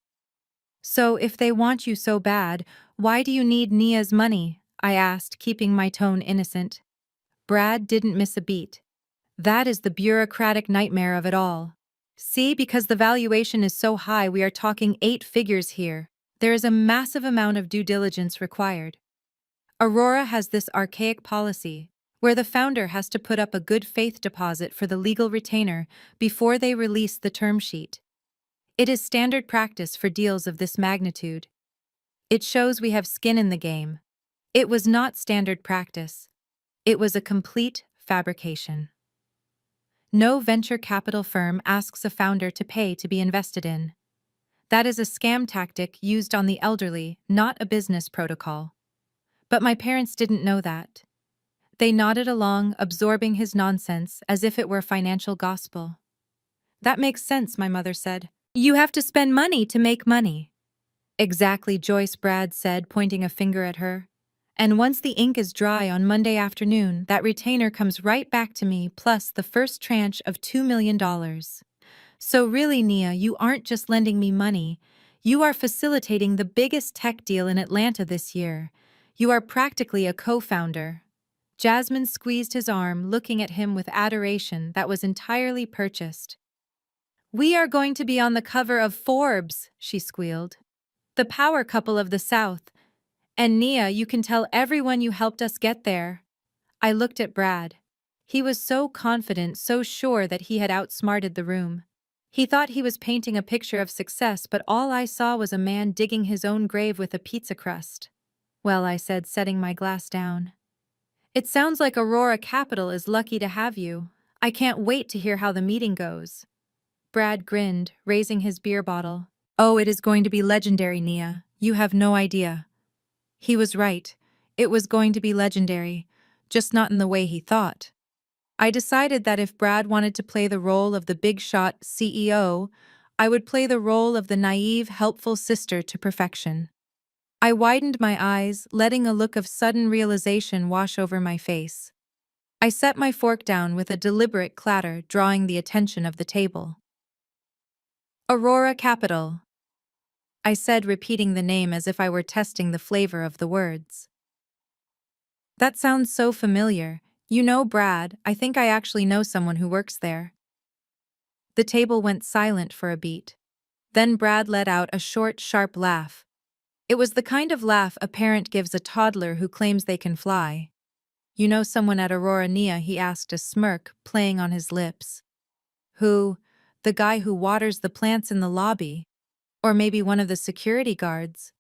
So if they want you so bad, Why do you need Nia's money? I asked, keeping my tone innocent. Brad didn't miss a beat. That is the bureaucratic nightmare of it all. See, because the valuation is so high, we are talking 8 figures here. There is a massive amount of due diligence required. Aurora has this archaic policy, where the founder has to put up a good faith deposit for the legal retainer before they release the term sheet. It is standard practice for deals of this magnitude. It shows we have skin in the game. It was not standard practice. It was a complete fabrication. No venture capital firm asks a founder to pay to be invested in. That is a scam tactic used on the elderly, not a business protocol. But my parents didn't know that. They nodded along, absorbing his nonsense as if it were financial gospel. That makes sense, my mother said. You have to spend money to make money. Exactly, Joyce, Brad said, pointing a finger at her. And once the ink is dry on Monday afternoon, that retainer comes right back to me, plus the first tranche of $2 million. So really, Nia, you aren't just lending me money. You are facilitating the biggest tech deal in Atlanta this year. You are practically a co-founder. Jasmine squeezed his arm, looking at him with adoration that was entirely purchased. We are going to be on the cover of Forbes, she squealed. The power couple of the South. And Nia, you can tell everyone you helped us get there. I looked at Brad. He was so confident, so sure that he had outsmarted the room. He thought he was painting a picture of success, but all I saw was a man digging his own grave with a pizza crust. Well, I said, setting my glass down. It sounds like Aurora Capital is lucky to have you. I can't wait to hear how the meeting goes. Brad grinned, raising his beer bottle. Oh, it is going to be legendary, Nia. You have no idea. He was right. It was going to be legendary, just not in the way he thought. I decided that if Brad wanted to play the role of the big-shot CEO, I would play the role of the naive, helpful sister to perfection. I widened my eyes, letting a look of sudden realization wash over my face. I set my fork down with a deliberate clatter, drawing the attention of the table. Aurora Capital, I said, repeating the name as if I were testing the flavor of the words. That sounds so familiar. You know, Brad, I think I actually know someone who works there. The table went silent for a beat. Then Brad let out a short, sharp laugh. It was the kind of laugh a parent gives a toddler who claims they can fly. You know someone at Aurora, Nia? He asked, a smirk playing on his lips. Who? The guy who waters the plants in the lobby? Or maybe one of the security guards?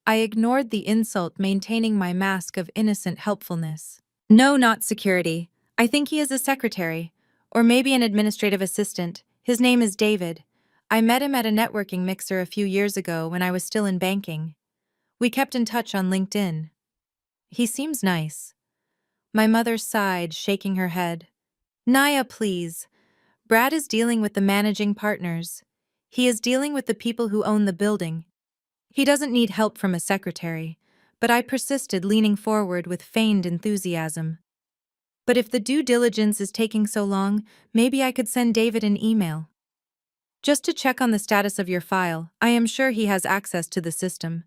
I ignored the insult, maintaining my mask of innocent helpfulness. No, not security. I think he is a secretary. Or maybe an administrative assistant. His name is David. I met him at a networking mixer a few years ago when I was still in banking. We kept in touch on LinkedIn. He seems nice. My mother sighed, shaking her head. Nia, please. Brad is dealing with the managing partners. He is dealing with the people who own the building. He doesn't need help from a secretary, but I persisted, leaning forward with feigned enthusiasm. But if the due diligence is taking so long, maybe I could send David an email. Just to check on the status of your file. I am sure he has access to the system.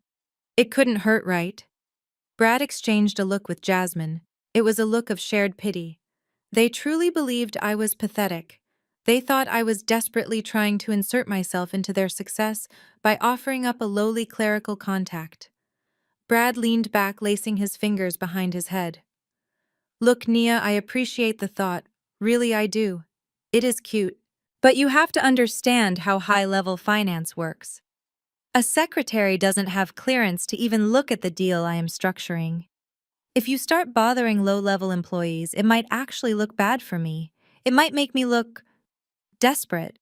It couldn't hurt, right? Brad exchanged a look with Jasmine. It was a look of shared pity. They truly believed I was pathetic. They thought I was desperately trying to insert myself into their success by offering up a lowly clerical contact. Brad leaned back, lacing his fingers behind his head. Look, Nia, I appreciate the thought. Really, I do. It is cute. But you have to understand how high-level finance works. A secretary doesn't have clearance to even look at the deal I am structuring. If you start bothering low-level employees, it might actually look bad for me. It might make me look desperate.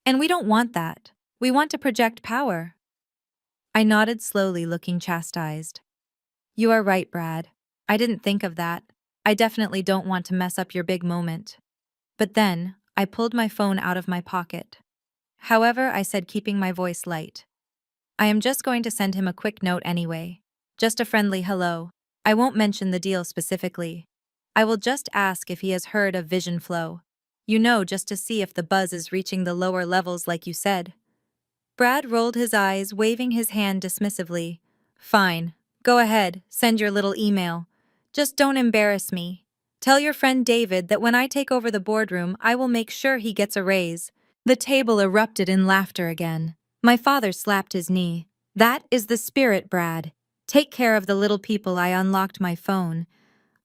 And we don't want that. We want to project power. I nodded slowly, looking chastised. You are right, Brad. I didn't think of that. I definitely don't want to mess up your big moment. But then, I pulled my phone out of my pocket. However, I said, keeping my voice light. I am just going to send him a quick note anyway. Just a friendly hello. I won't mention the deal specifically. I will just ask if he has heard of Vision Flow. You know, just to see if the buzz is reaching the lower levels like you said. Brad rolled his eyes, waving his hand dismissively. Fine. Go ahead, send your little email. Just don't embarrass me. Tell your friend David that when I take over the boardroom, I will make sure he gets a raise. The table erupted in laughter again. My father slapped his knee. That is the spirit, Brad. Take care of the little people. I unlocked my phone.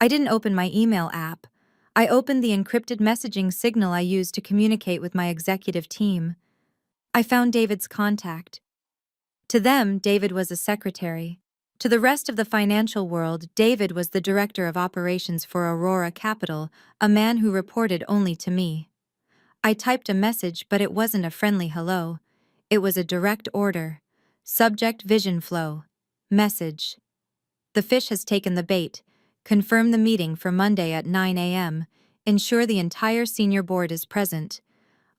I didn't open my email app. I opened the encrypted messaging signal I used to communicate with my executive team. I found David's contact. To them, David was a secretary. To the rest of the financial world, David was the director of operations for Aurora Capital, a man who reported only to me. I typed a message, but it wasn't a friendly hello. It was a direct order. Subject: vision flow. Message: the fish has taken the bait. Confirm the meeting for Monday at 9 a.m. Ensure the entire senior board is present.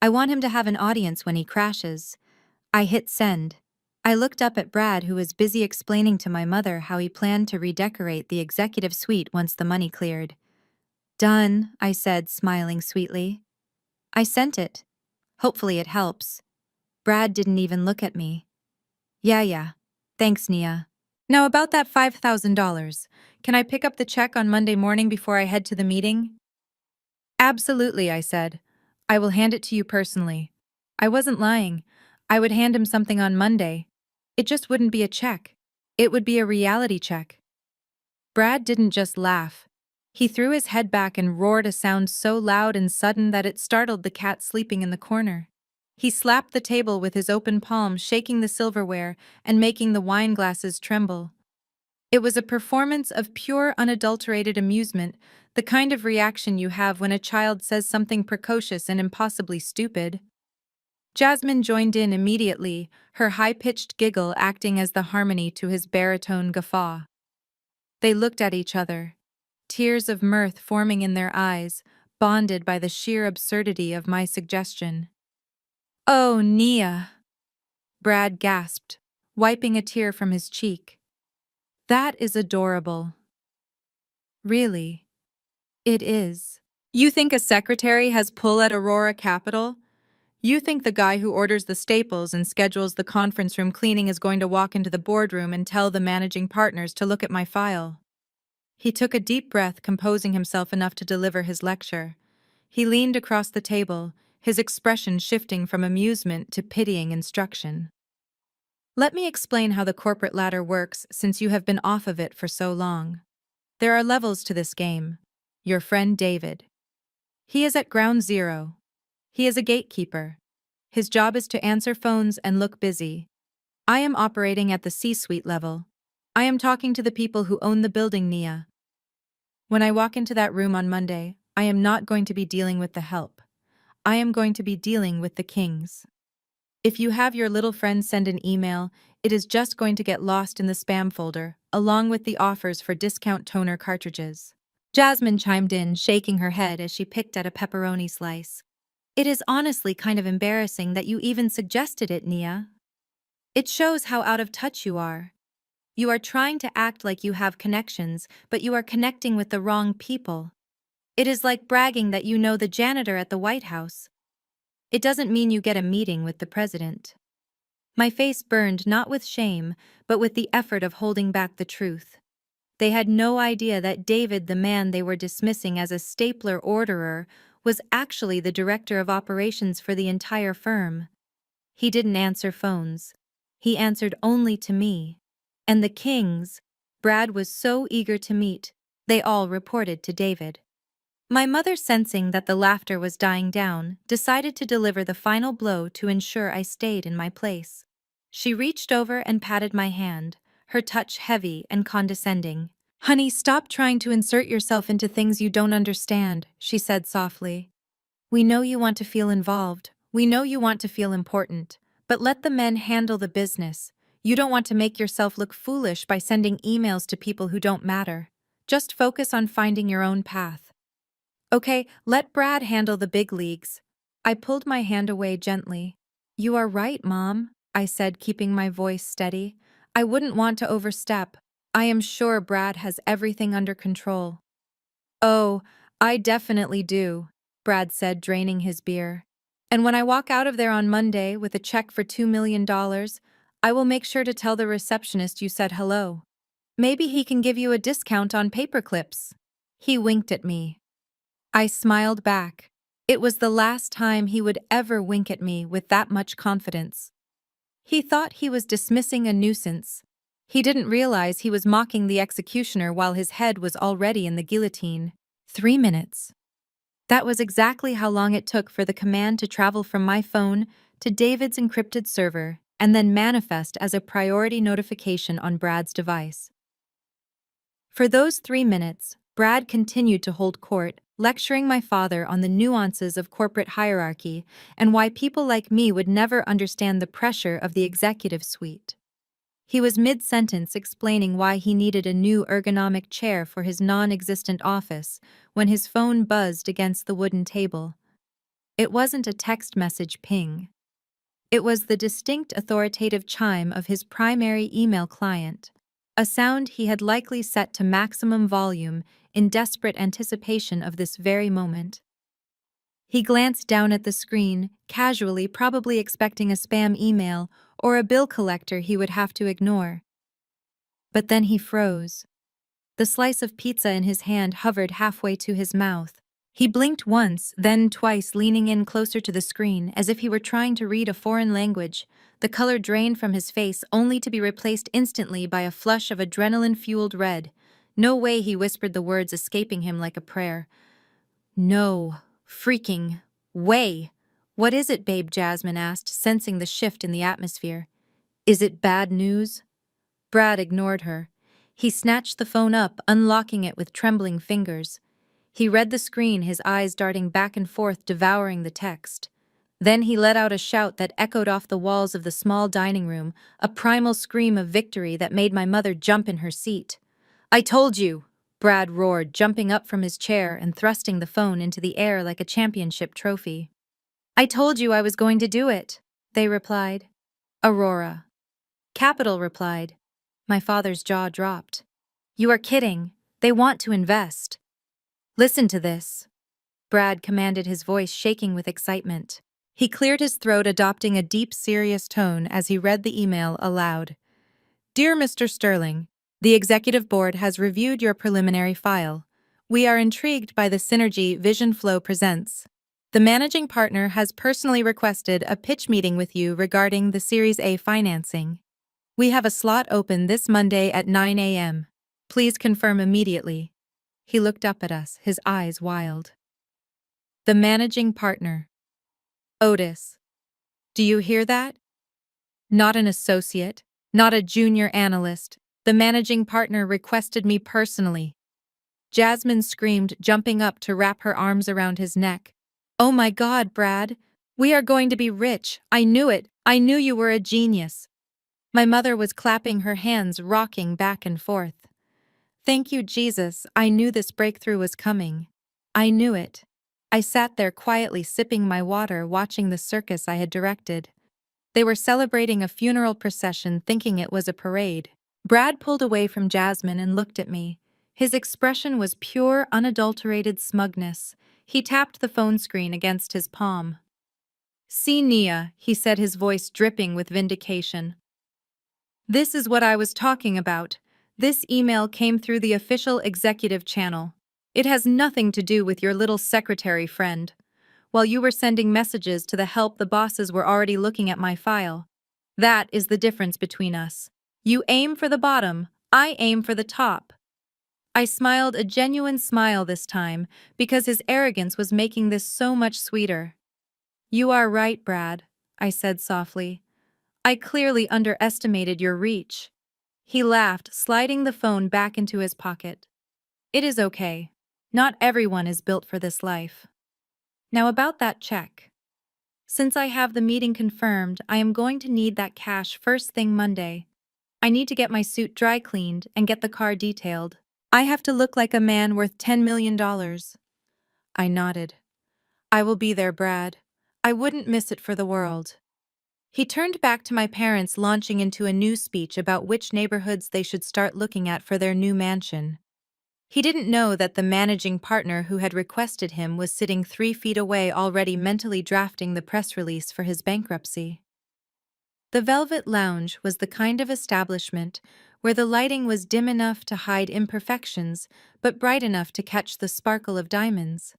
I want him to have an audience when he crashes. I hit send. I looked up at Brad, who was busy explaining to my mother how he planned to redecorate the executive suite once the money cleared. Done, I said, smiling sweetly. I sent it. Hopefully it helps. Brad didn't even look at me. Yeah. Thanks, Nia. Now about that $5,000. Can I pick up the check on Monday morning before I head to the meeting? Absolutely, I said. I will hand it to you personally. I wasn't lying. I would hand him something on Monday. It just wouldn't be a check. It would be a reality check. Brad didn't just laugh. He threw his head back and roared a sound so loud and sudden that it startled the cat sleeping in the corner. He slapped the table with his open palm, shaking the silverware and making the wine glasses tremble. It was a performance of pure, unadulterated amusement, the kind of reaction you have when a child says something precocious and impossibly stupid. Jasmine joined in immediately, her high-pitched giggle acting as the harmony to his baritone guffaw. They looked at each other, tears of mirth forming in their eyes, bonded by the sheer absurdity of my suggestion. "Oh, Nia," Brad gasped, wiping a tear from his cheek. "That is adorable." Really, it is. You think a secretary has pull at Aurora Capital? You think the guy who orders the staples and schedules the conference room cleaning is going to walk into the boardroom and tell the managing partners to look at my file? He took a deep breath, composing himself enough to deliver his lecture. He leaned across the table, his expression shifting from amusement to pitying instruction. Let me explain how the corporate ladder works, since you have been off of it for so long. There are levels to this game. Your friend David. He is at ground zero. He is a gatekeeper. His job is to answer phones and look busy. I am operating at the C-suite level. I am talking to the people who own the building, Nia. When I walk into that room on Monday, I am not going to be dealing with the help. I am going to be dealing with the kings. If you have your little friend send an email, it is just going to get lost in the spam folder, along with the offers for discount toner cartridges. Jasmine chimed in, shaking her head as she picked at a pepperoni slice. It is honestly kind of embarrassing that you even suggested it, Nia. It shows how out of touch you are. You are trying to act like you have connections, but you are connecting with the wrong people. It is like bragging that you know the janitor at the White House. It doesn't mean you get a meeting with the president. My face burned not with shame, but with the effort of holding back the truth. They had no idea that David, the man they were dismissing as a stapler orderer, was actually the director of operations for the entire firm. He didn't answer phones. He answered only to me. And the kings, Brad was so eager to meet, they all reported to David. My mother, sensing that the laughter was dying down, decided to deliver the final blow to ensure I stayed in my place. She reached over and patted my hand, her touch heavy and condescending. "Honey, stop trying to insert yourself into things you don't understand," she said softly. "We know you want to feel involved. We know you want to feel important. But let the men handle the business. You don't want to make yourself look foolish by sending emails to people who don't matter. Just focus on finding your own path." "Okay, let Brad handle the big leagues." I pulled my hand away gently. "You are right, Mom," I said, keeping my voice steady. "I wouldn't want to overstep. I am sure Brad has everything under control." "Oh, I definitely do," Brad said, draining his beer. "And when I walk out of there on Monday with a check for $2 million, I will make sure to tell the receptionist you said hello." Maybe he can give you a discount on paper clips. He winked at me. I smiled back. It was the last time he would ever wink at me with that much confidence. He thought he was dismissing a nuisance. He didn't realize he was mocking the executioner while his head was already in the guillotine. 3 minutes. That was exactly how long it took for the command to travel from my phone to David's encrypted server and then manifest as a priority notification on Brad's device. For those 3 minutes, Brad continued to hold court, lecturing my father on the nuances of corporate hierarchy and why people like me would never understand the pressure of the executive suite. He was mid-sentence explaining why he needed a new ergonomic chair for his non-existent office when his phone buzzed against the wooden table. It wasn't a text message ping. It was the distinct authoritative chime of his primary email client, a sound he had likely set to maximum volume in desperate anticipation of this very moment. He glanced down at the screen, casually, probably expecting a spam email or a bill collector he would have to ignore. But then he froze. The slice of pizza in his hand hovered halfway to his mouth. He blinked once, then twice, leaning in closer to the screen, as if he were trying to read a foreign language. The color drained from his face, only to be replaced instantly by a flush of adrenaline-fueled red. No way, he whispered, the words escaping him like a prayer. No freaking way. What is it, babe? Jasmine asked, sensing the shift in the atmosphere. Is it bad news? Brad ignored her. He snatched the phone up, unlocking it with trembling fingers. He read the screen, his eyes darting back and forth, devouring the text. Then he let out a shout that echoed off the walls of the small dining room, a primal scream of victory that made my mother jump in her seat. I told you, Brad roared, jumping up from his chair and thrusting the phone into the air like a championship trophy. I told you I was going to do it, they replied. Aurora. Capital replied. My father's jaw dropped. You are kidding. They want to invest. Listen to this. Brad commanded, his voice shaking with excitement. He cleared his throat, adopting a deep, serious tone as he read the email aloud. Dear Mr. Sterling, the Executive Board has reviewed your preliminary file. We are intrigued by the synergy Vision Flow presents. The managing partner has personally requested a pitch meeting with you regarding the Series A financing. We have a slot open this Monday at 9 a.m. Please confirm immediately. He looked up at us, his eyes wild. The managing partner. Otis. Do you hear that? Not an associate, not a junior analyst. The managing partner requested me personally. Jasmine screamed, jumping up to wrap her arms around his neck. Oh my God, Brad. We are going to be rich. I knew it. I knew you were a genius. My mother was clapping her hands, rocking back and forth. Thank you, Jesus. I knew this breakthrough was coming. I knew it. I sat there quietly sipping my water, watching the circus I had directed. They were celebrating a funeral procession, thinking it was a parade. Brad pulled away from Jasmine and looked at me. His expression was pure, unadulterated smugness. He tapped the phone screen against his palm. See, Nia, he said, his voice dripping with vindication. This is what I was talking about. This email came through the official executive channel. It has nothing to do with your little secretary friend. While you were sending messages to the help, the bosses were already looking at my file. That is the difference between us. You aim for the bottom, I aim for the top. I smiled, a genuine smile this time, because his arrogance was making this so much sweeter. You are right, Brad, I said softly. I clearly underestimated your reach. He laughed, sliding the phone back into his pocket. It is okay. Not everyone is built for this life. Now about that check. Since I have the meeting confirmed, I am going to need that cash first thing Monday. I need to get my suit dry cleaned and get the car detailed. I have to look like a man worth $10 million. I nodded. I will be there, Brad. I wouldn't miss it for the world. He turned back to my parents, launching into a new speech about which neighborhoods they should start looking at for their new mansion. He didn't know that the managing partner who had requested him was sitting 3 feet away, already mentally drafting the press release for his bankruptcy. The Velvet Lounge was the kind of establishment where the lighting was dim enough to hide imperfections, but bright enough to catch the sparkle of diamonds.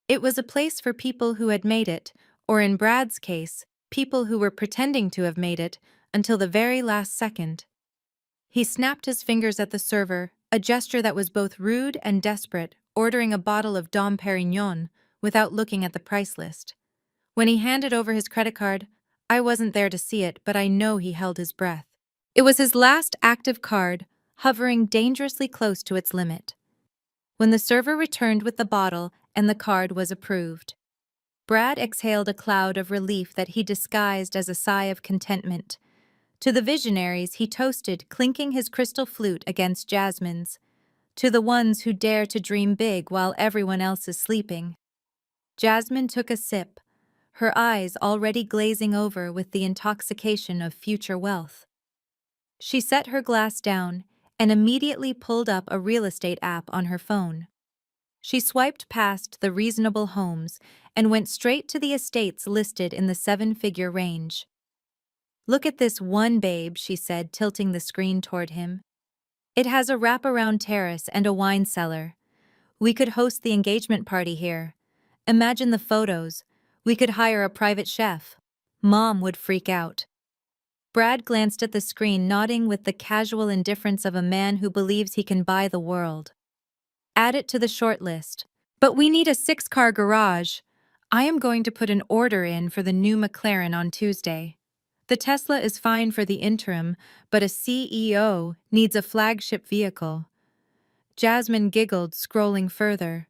It was a place for people who had made it, or in Brad's case, people who were pretending to have made it, until the very last second. He snapped his fingers at the server, a gesture that was both rude and desperate, ordering a bottle of Dom Perignon without looking at the price list. When he handed over his credit card, I wasn't there to see it, but I know he held his breath. It was his last active card, hovering dangerously close to its limit. When the server returned with the bottle and the card was approved, Brad exhaled a cloud of relief that he disguised as a sigh of contentment. To the visionaries he toasted, clinking his crystal flute against Jasmine's. To the ones who dare to dream big while everyone else is sleeping. Jasmine took a sip, her eyes already glazing over with the intoxication of future wealth. She set her glass down and immediately pulled up a real estate app on her phone. She swiped past the reasonable homes and went straight to the estates listed in the seven-figure range. "Look at this one, babe," she said, tilting the screen toward him. "It has a wraparound terrace and a wine cellar. We could host the engagement party here. Imagine the photos. We could hire a private chef. Mom would freak out." Brad glanced at the screen, nodding with the casual indifference of a man who believes he can buy the world. "Add it to the short list. But we need a 6-car garage. I am going to put an order in for the new McLaren on Tuesday. The Tesla is fine for the interim, but a CEO needs a flagship vehicle." Jasmine giggled, scrolling further.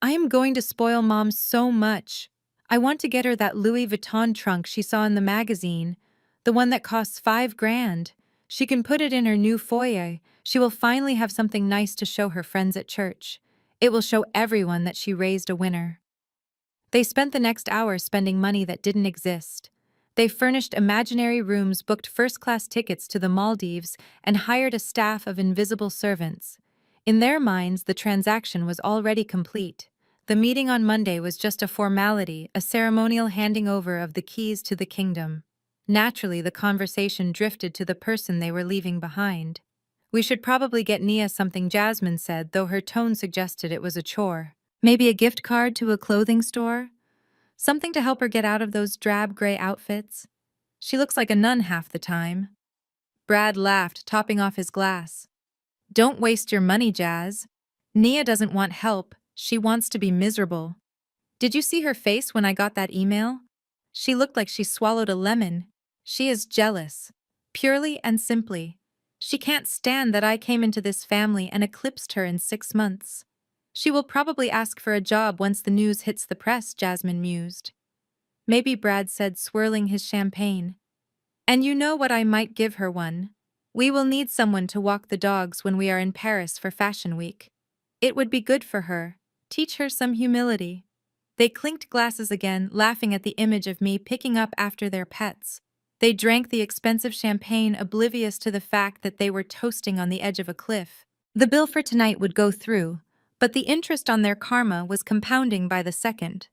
"I am going to spoil Mom so much. I want to get her that Louis Vuitton trunk she saw in the magazine, the one that costs $5,000. She can put it in her new foyer. She will finally have something nice to show her friends at church. It will show everyone that she raised a winner." They spent the next hour spending money that didn't exist. They furnished imaginary rooms, booked first-class tickets to the Maldives, and hired a staff of invisible servants. In their minds, the transaction was already complete. The meeting on Monday was just a formality, a ceremonial handing over of the keys to the kingdom. Naturally, the conversation drifted to the person they were leaving behind. "We should probably get Nia something," Jasmine said, though her tone suggested it was a chore. "Maybe a gift card to a clothing store? Something to help her get out of those drab gray outfits. She looks like a nun half the time." Brad laughed, topping off his glass. "Don't waste your money, Jazz. Nia doesn't want help, she wants to be miserable. Did you see her face when I got that email? She looked like she swallowed a lemon. She is jealous. Purely and simply. She can't stand that I came into this family and eclipsed her in 6 months. She will probably ask for a job once the news hits the press," Jasmine mused. "Maybe," Brad said, swirling his champagne. "And you know what, I might give her one. We will need someone to walk the dogs when we are in Paris for Fashion Week. It would be good for her. Teach her some humility." They clinked glasses again, laughing at the image of me picking up after their pets. They drank the expensive champagne, oblivious to the fact that they were toasting on the edge of a cliff. The bill for tonight would go through, but the interest on their karma was compounding by the second.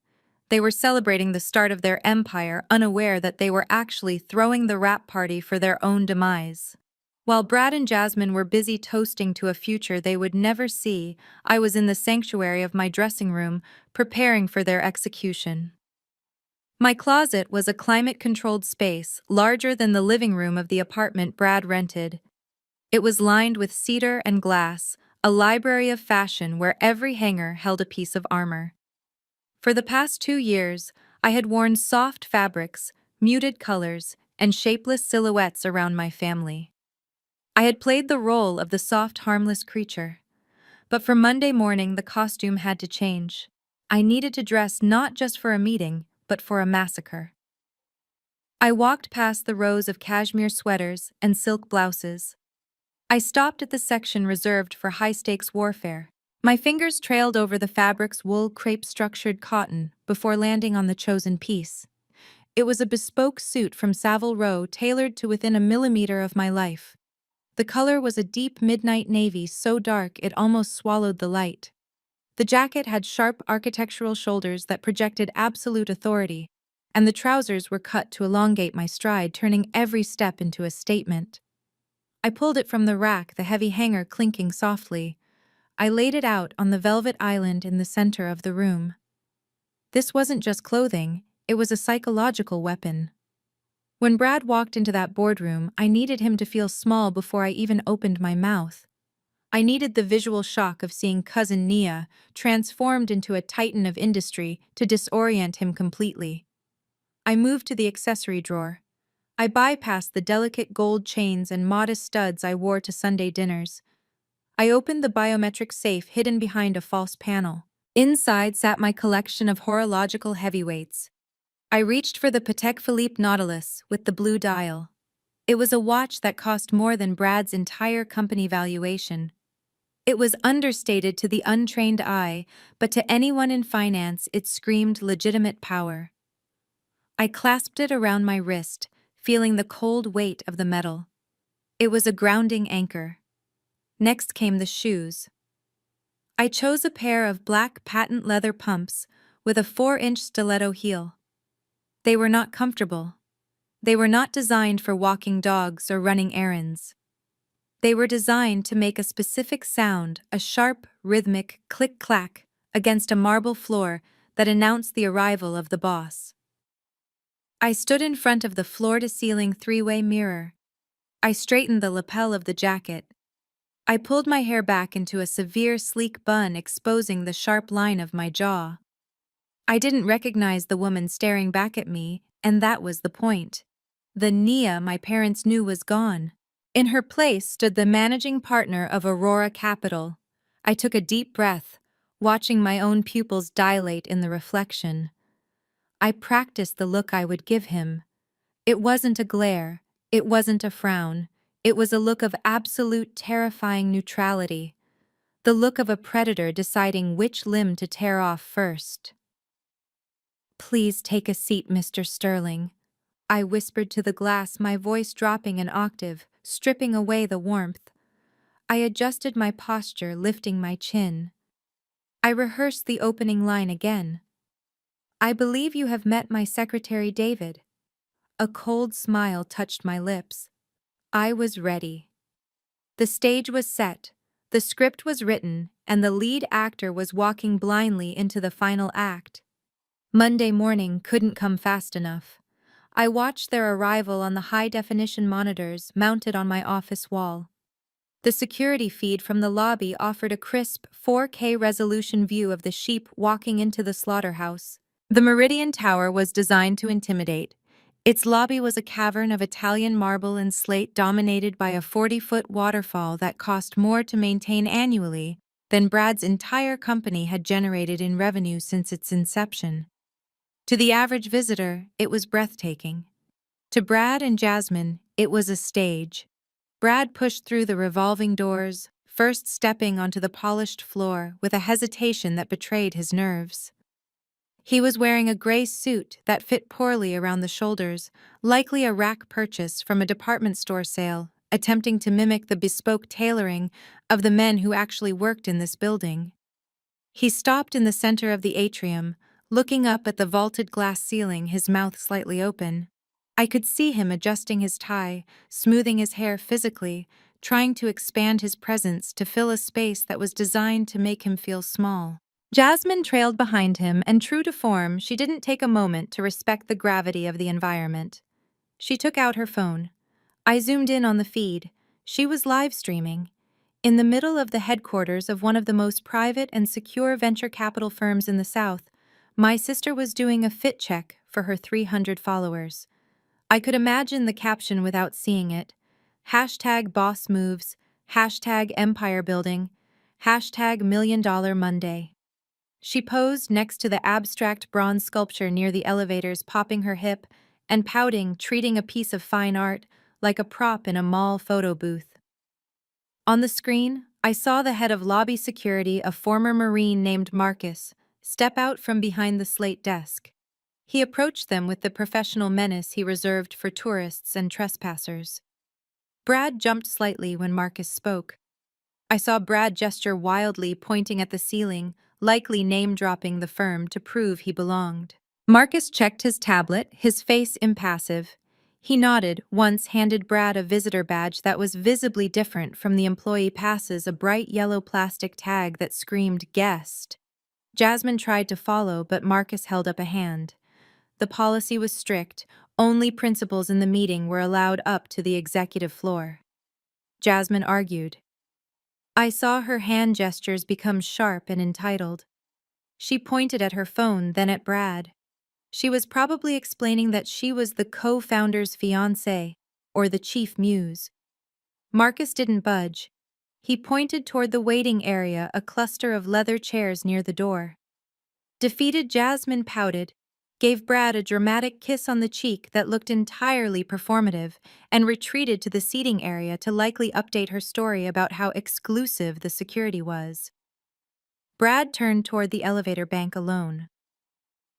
They were celebrating the start of their empire, unaware that they were actually throwing the wrap party for their own demise. While Brad and Jasmine were busy toasting to a future they would never see, I was in the sanctuary of my dressing room, preparing for their execution. My closet was a climate-controlled space, larger than the living room of the apartment Brad rented. It was lined with cedar and glass, a library of fashion where every hanger held a piece of armor. For the past 2 years, I had worn soft fabrics, muted colors, and shapeless silhouettes around my family. I had played the role of the soft, harmless creature. But for Monday morning, the costume had to change. I needed to dress not just for a meeting, but for a massacre. I walked past the rows of cashmere sweaters and silk blouses. I stopped at the section reserved for high-stakes warfare. My fingers trailed over the fabric's wool crepe-structured cotton before landing on the chosen piece. It was a bespoke suit from Savile Row, tailored to within a millimeter of my life. The color was a deep midnight navy, so dark it almost swallowed the light. The jacket had sharp architectural shoulders that projected absolute authority, and the trousers were cut to elongate my stride, turning every step into a statement. I pulled it from the rack, the heavy hanger clinking softly. I laid it out on the velvet island in the center of the room. This wasn't just clothing, it was a psychological weapon. When Brad walked into that boardroom, I needed him to feel small before I even opened my mouth. I needed the visual shock of seeing Cousin Nia transformed into a titan of industry to disorient him completely. I moved to the accessory drawer. I bypassed the delicate gold chains and modest studs I wore to Sunday dinners. I opened the biometric safe hidden behind a false panel. Inside sat my collection of horological heavyweights. I reached for the Patek Philippe Nautilus with the blue dial. It was a watch that cost more than Brad's entire company valuation. It was understated to the untrained eye, but to anyone in finance it screamed legitimate power. I clasped it around my wrist, feeling the cold weight of the metal. It was a grounding anchor. Next came the shoes. I chose a pair of black patent leather pumps with a 4-inch stiletto heel. They were not comfortable. They were not designed for walking dogs or running errands. They were designed to make a specific sound, a sharp, rhythmic click-clack against a marble floor that announced the arrival of the boss. I stood in front of the floor-to-ceiling 3-way mirror. I straightened the lapel of the jacket. I pulled my hair back into a severe, sleek bun, exposing the sharp line of my jaw. I didn't recognize the woman staring back at me, and that was the point. The Nia my parents knew was gone. In her place stood the managing partner of Aurora Capital. I took a deep breath, watching my own pupils dilate in the reflection. I practiced the look I would give him. It wasn't a glare, it wasn't a frown, it was a look of absolute terrifying neutrality. The look of a predator deciding which limb to tear off first. "Please take a seat, Mr. Sterling," I whispered to the glass, my voice dropping an octave, stripping away the warmth. I adjusted my posture, lifting my chin. I rehearsed the opening line again. "I believe you have met my secretary, David." A cold smile touched my lips. I was ready. The stage was set, the script was written, and the lead actor was walking blindly into the final act. Monday morning couldn't come fast enough. I watched their arrival on the high-definition monitors mounted on my office wall. The security feed from the lobby offered a crisp 4K resolution view of the sheep walking into the slaughterhouse. The Meridian Tower was designed to intimidate. Its lobby was a cavern of Italian marble and slate dominated by a 40-foot waterfall that cost more to maintain annually than Brad's entire company had generated in revenue since its inception. To the average visitor, it was breathtaking. To Brad and Jasmine, it was a stage. Brad pushed through the revolving doors, first stepping onto the polished floor with a hesitation that betrayed his nerves. He was wearing a gray suit that fit poorly around the shoulders, likely a rack purchase from a department store sale, attempting to mimic the bespoke tailoring of the men who actually worked in this building. He stopped in the center of the atrium, looking up at the vaulted glass ceiling, his mouth slightly open. I could see him adjusting his tie, smoothing his hair physically, trying to expand his presence to fill a space that was designed to make him feel small. Jasmine trailed behind him, and true to form, she didn't take a moment to respect the gravity of the environment. She took out her phone. I zoomed in on the feed. She was live streaming. In the middle of the headquarters of one of the most private and secure venture capital firms in the South, my sister was doing a fit check for her 300 followers. I could imagine the caption without seeing it. #BossMoves, #EmpireBuilding, #$1,000,000 Monday. She posed next to the abstract bronze sculpture near the elevators, popping her hip and pouting, treating a piece of fine art like a prop in a mall photo booth. On the screen, I saw the head of lobby security, a former Marine named Marcus, step out from behind the slate desk. He approached them with the professional menace he reserved for tourists and trespassers. Brad jumped slightly when Marcus spoke. I saw Brad gesture wildly, pointing at the ceiling, likely name-dropping the firm to prove he belonged. Marcus checked his tablet, his face impassive. He nodded, once handed Brad a visitor badge that was visibly different from the employee passes, a bright yellow plastic tag that screamed guest. Jasmine tried to follow, but Marcus held up a hand. The policy was strict. Only principals in the meeting were allowed up to the executive floor. Jasmine argued. I saw her hand gestures become sharp and entitled. She pointed at her phone, then at Brad. She was probably explaining that she was the co-founder's fiancé, or the chief muse. Marcus didn't budge. He pointed toward the waiting area, a cluster of leather chairs near the door. Defeated, Jasmine pouted, gave Brad a dramatic kiss on the cheek that looked entirely performative, and retreated to the seating area to likely update her story about how exclusive the security was. Brad turned toward the elevator bank alone.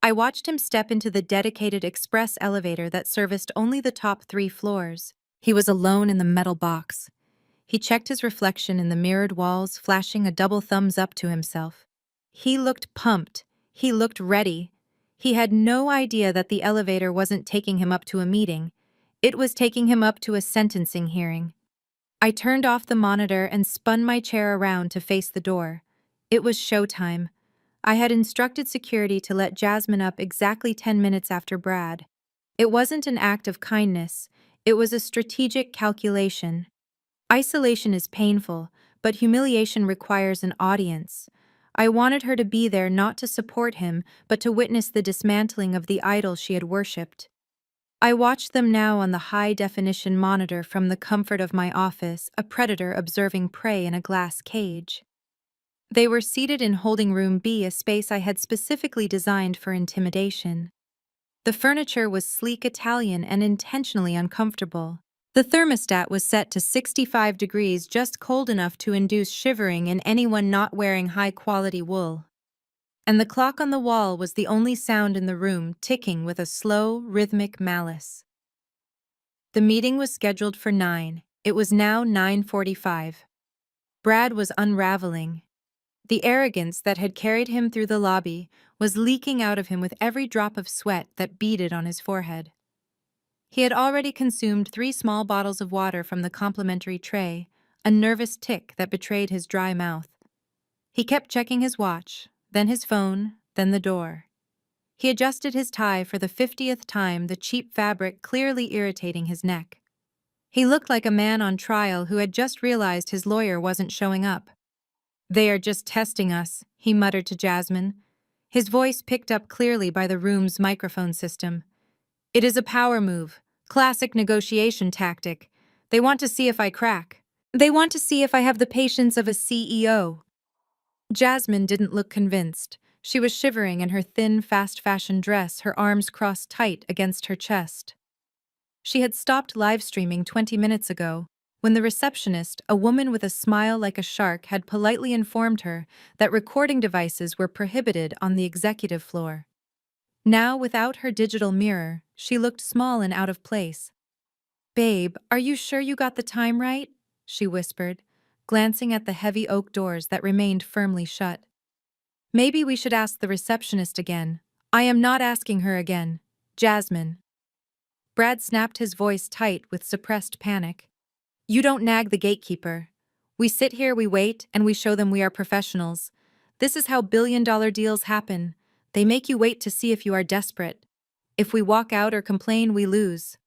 I watched him step into the dedicated express elevator that serviced only the top 3 floors. He was alone in the metal box. He checked his reflection in the mirrored walls, flashing a double thumbs up to himself. He looked pumped. He looked ready. He had no idea that the elevator wasn't taking him up to a meeting. It was taking him up to a sentencing hearing. I turned off the monitor and spun my chair around to face the door. It was showtime. I had instructed security to let Jasmine up exactly 10 minutes after Brad. It wasn't an act of kindness. It was a strategic calculation. Isolation is painful, but humiliation requires an audience. I wanted her to be there not to support him, but to witness the dismantling of the idol she had worshipped. I watched them now on the high-definition monitor from the comfort of my office, a predator observing prey in a glass cage. They were seated in holding room B, a space I had specifically designed for intimidation. The furniture was sleek Italian and intentionally uncomfortable. The thermostat was set to 65 degrees, just cold enough to induce shivering in anyone not wearing high-quality wool. And the clock on the wall was the only sound in the room, ticking with a slow, rhythmic malice. The meeting was scheduled for 9. It was now 9:45. Brad was unraveling. The arrogance that had carried him through the lobby was leaking out of him with every drop of sweat that beaded on his forehead. He had already consumed 3 small bottles of water from the complimentary tray, a nervous tic that betrayed his dry mouth. He kept checking his watch, then his phone, then the door. He adjusted his tie for the 50th time, the cheap fabric clearly irritating his neck. He looked like a man on trial who had just realized his lawyer wasn't showing up. "They are just testing us," he muttered to Jasmine. His voice picked up clearly by the room's microphone system. "It is a power move, classic negotiation tactic. They want to see if I crack. They want to see if I have the patience of a CEO." Jasmine didn't look convinced. She was shivering in her thin, fast-fashion dress, her arms crossed tight against her chest. She had stopped live streaming 20 minutes ago, when the receptionist, a woman with a smile like a shark, had politely informed her that recording devices were prohibited on the executive floor. Now, without her digital mirror, she looked small and out of place. "Babe, are you sure you got the time right?" she whispered, glancing at the heavy oak doors that remained firmly shut. "Maybe we should ask the receptionist again." "I am not asking her again. Jasmine." Brad snapped his voice tight with suppressed panic. "You don't nag the gatekeeper. We sit here, we wait, and we show them we are professionals. This is how billion-dollar deals happen. They make you wait to see if you are desperate. If we walk out or complain, we lose."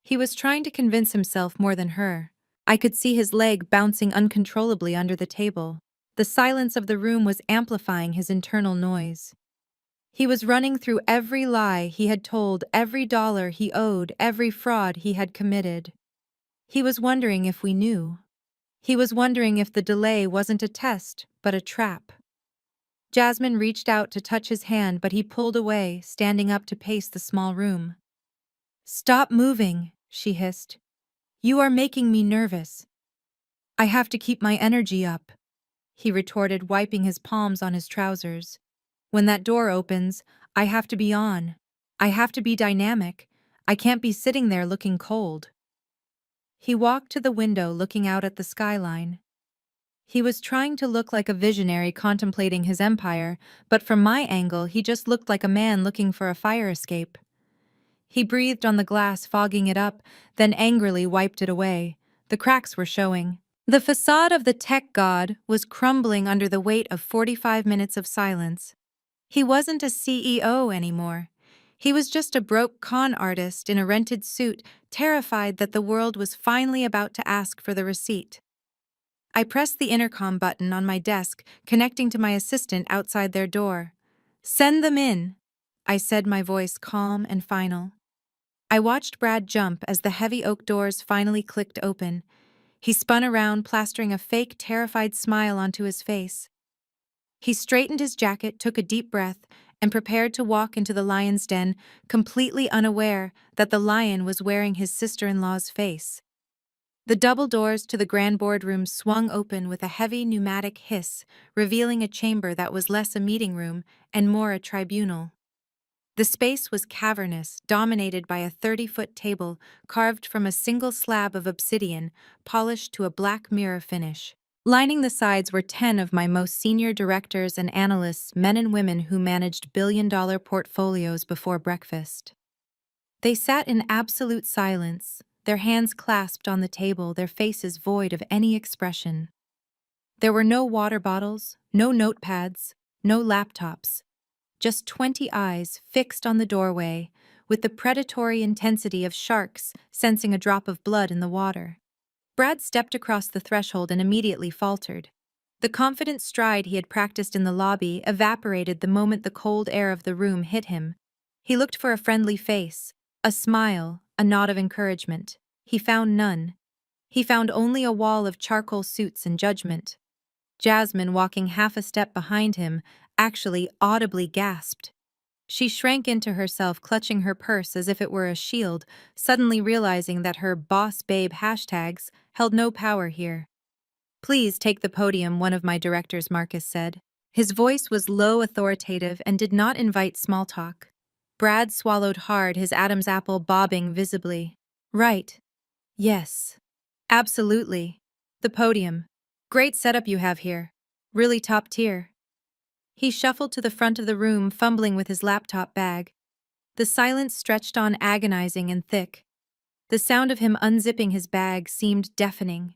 He was trying to convince himself more than her. I could see his leg bouncing uncontrollably under the table. The silence of the room was amplifying his internal noise. He was running through every lie he had told, every dollar he owed, every fraud he had committed. He was wondering if we knew. He was wondering if the delay wasn't a test, but a trap. Jasmine reached out to touch his hand, but he pulled away, standing up to pace the small room. "Stop moving," she hissed. "You are making me nervous." "I have to keep my energy up," he retorted, wiping his palms on his trousers. "When that door opens, I have to be on. I have to be dynamic. I can't be sitting there looking cold." He walked to the window, looking out at the skyline. He was trying to look like a visionary contemplating his empire, but from my angle, he just looked like a man looking for a fire escape. He breathed on the glass, fogging it up, then angrily wiped it away. The cracks were showing. The facade of the tech god was crumbling under the weight of 45 minutes of silence. He wasn't a CEO anymore. He was just a broke con artist in a rented suit, terrified that the world was finally about to ask for the receipt. I pressed the intercom button on my desk, connecting to my assistant outside their door. "Send them in," I said, my voice calm and final. I watched Brad jump as the heavy oak doors finally clicked open. He spun around, plastering a fake, terrified smile onto his face. He straightened his jacket, took a deep breath, and prepared to walk into the lion's den, completely unaware that the lion was wearing his sister-in-law's face. The double doors to the grand boardroom swung open with a heavy pneumatic hiss, revealing a chamber that was less a meeting room and more a tribunal. The space was cavernous, dominated by a 30-foot table carved from a single slab of obsidian, polished to a black mirror finish. Lining the sides were 10 of my most senior directors and analysts, men and women who managed billion-dollar portfolios before breakfast. They sat in absolute silence, their hands clasped on the table, their faces void of any expression. There were no water bottles, no notepads, no laptops. Just 20 eyes fixed on the doorway, with the predatory intensity of sharks sensing a drop of blood in the water. Brad stepped across the threshold and immediately faltered. The confident stride he had practiced in the lobby evaporated the moment the cold air of the room hit him. He looked for a friendly face, a smile, a nod of encouragement. He found none. He found only a wall of charcoal suits and judgment. Jasmine, walking half a step behind him, actually audibly gasped. She shrank into herself, clutching her purse as if it were a shield, suddenly realizing that her boss babe hashtags held no power here. "Please take the podium," one of my directors, Marcus, said. His voice was low, authoritative, and did not invite small talk. Brad swallowed hard, his Adam's apple bobbing visibly. "Right. Yes. Absolutely. The podium. Great setup you have here. Really top tier." He shuffled to the front of the room, fumbling with his laptop bag. The silence stretched on, agonizing and thick. The sound of him unzipping his bag seemed deafening.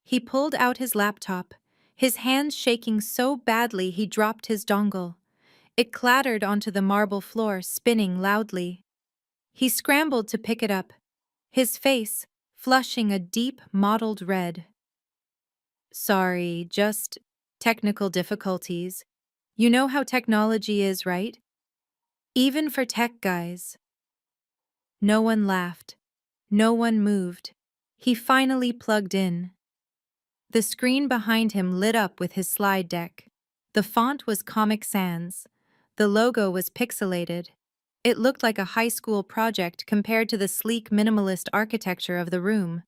He pulled out his laptop, his hands shaking so badly he dropped his dongle. It clattered onto the marble floor, spinning loudly. He scrambled to pick it up, his face flushing a deep mottled red. "Sorry, just technical difficulties. You know how technology is, right? Even for tech guys." No one laughed. No one moved. He finally plugged in. The screen behind him lit up with his slide deck. The font was Comic Sans. The logo was pixelated. It looked like a high school project compared to the sleek minimalist architecture of the room.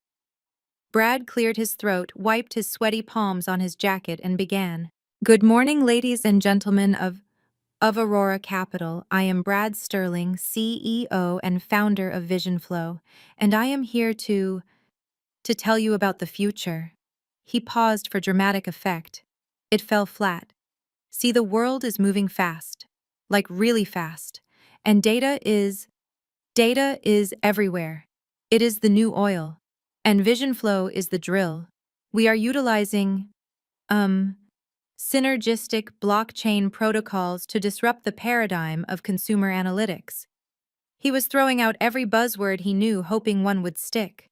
Brad cleared his throat, wiped his sweaty palms on his jacket, and began. "Good morning, ladies and gentlemen of Aurora Capital. I am Brad Sterling, CEO and founder of Vision Flow, and I am here to tell you about the future." He paused for dramatic effect. It fell flat. "See, the world is moving fast, like really fast, and data is everywhere. It is the new oil, and Vision Flow is the drill. We are utilizing, synergistic blockchain protocols to disrupt the paradigm of consumer analytics." He was throwing out every buzzword he knew, hoping one would stick.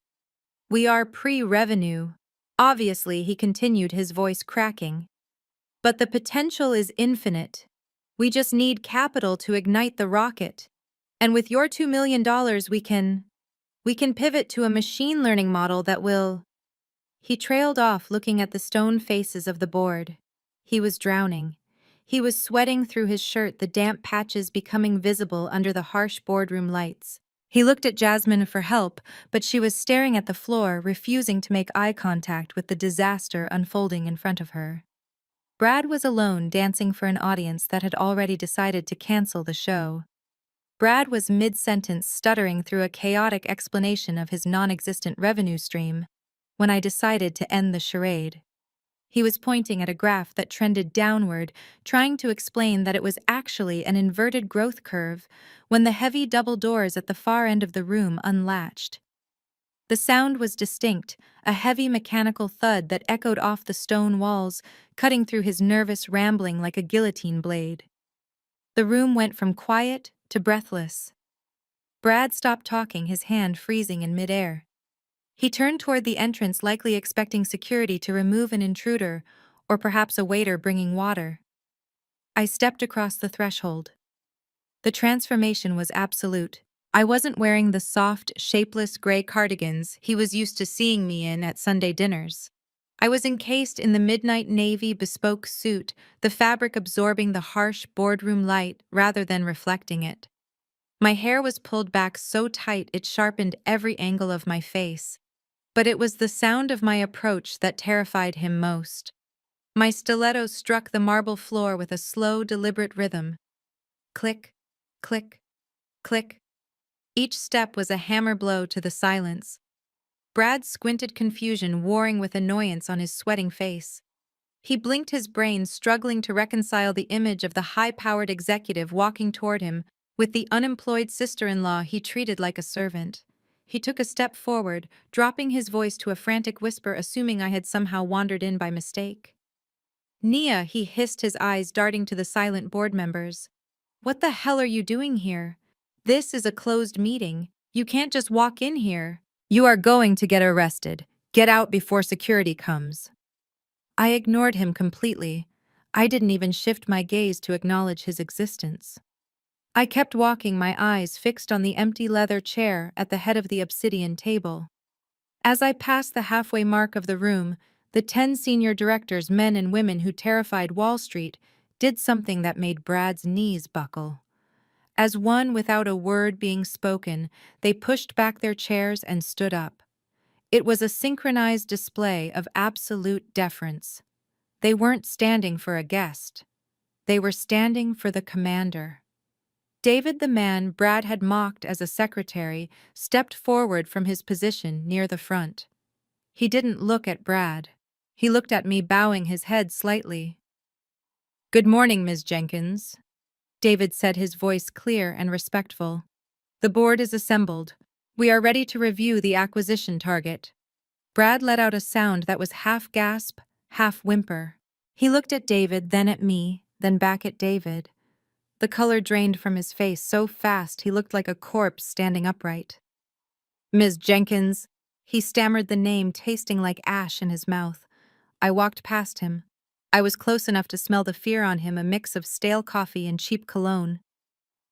"We are pre-revenue." Obviously, he continued, his voice cracking. "But the potential is infinite. We just need capital to ignite the rocket. And with your $2 million, we can pivot to a machine learning model that will..." He trailed off, looking at the stone faces of the board. He was drowning. He was sweating through his shirt, the damp patches becoming visible under the harsh boardroom lights. He looked at Jasmine for help, but she was staring at the floor, refusing to make eye contact with the disaster unfolding in front of her. Brad was alone, dancing for an audience that had already decided to cancel the show. Brad was mid-sentence, stuttering through a chaotic explanation of his non-existent revenue stream, when I decided to end the charade. He was pointing at a graph that trended downward, trying to explain that it was actually an inverted growth curve, when the heavy double doors at the far end of the room unlatched. The sound was distinct, a heavy mechanical thud that echoed off the stone walls, cutting through his nervous rambling like a guillotine blade. The room went from quiet to breathless. Brad stopped talking, his hand freezing in midair. He turned toward the entrance, likely expecting security to remove an intruder, or perhaps a waiter bringing water. I stepped across the threshold. The transformation was absolute. I wasn't wearing the soft, shapeless gray cardigans he was used to seeing me in at Sunday dinners. I was encased in the midnight navy bespoke suit, the fabric absorbing the harsh boardroom light rather than reflecting it. My hair was pulled back so tight it sharpened every angle of my face. But it was the sound of my approach that terrified him most. My stilettos struck the marble floor with a slow, deliberate rhythm. Click, click, click. Each step was a hammer blow to the silence. Brad's squinted confusion warring with annoyance on his sweating face. He blinked his brain, struggling to reconcile the image of the high-powered executive walking toward him with the unemployed sister-in-law he treated like a servant. He took a step forward, dropping his voice to a frantic whisper, assuming I had somehow wandered in by mistake. "Nia," he hissed, his eyes darting to the silent board members. "What the hell are you doing here? This is a closed meeting. You can't just walk in here. You are going to get arrested. Get out before security comes." I ignored him completely. I didn't even shift my gaze to acknowledge his existence. I kept walking, my eyes fixed on the empty leather chair at the head of the obsidian table. As I passed the halfway mark of the room, the 10 senior directors, men and women who terrified Wall Street, did something that made Brad's knees buckle. As one, without a word being spoken, they pushed back their chairs and stood up. It was a synchronized display of absolute deference. They weren't standing for a guest. They were standing for the commander. David, the man Brad had mocked as a secretary, stepped forward from his position near the front. He didn't look at Brad. He looked at me, bowing his head slightly. "Good morning, Ms. Jenkins," David said, his voice clear and respectful. "The board is assembled. We are ready to review the acquisition target." Brad let out a sound that was half gasp, half whimper. He looked at David, then at me, then back at David. The color drained from his face so fast he looked like a corpse standing upright. "Ms. Jenkins," he stammered the name, tasting like ash in his mouth. I walked past him. I was close enough to smell the fear on him, a mix of stale coffee and cheap cologne.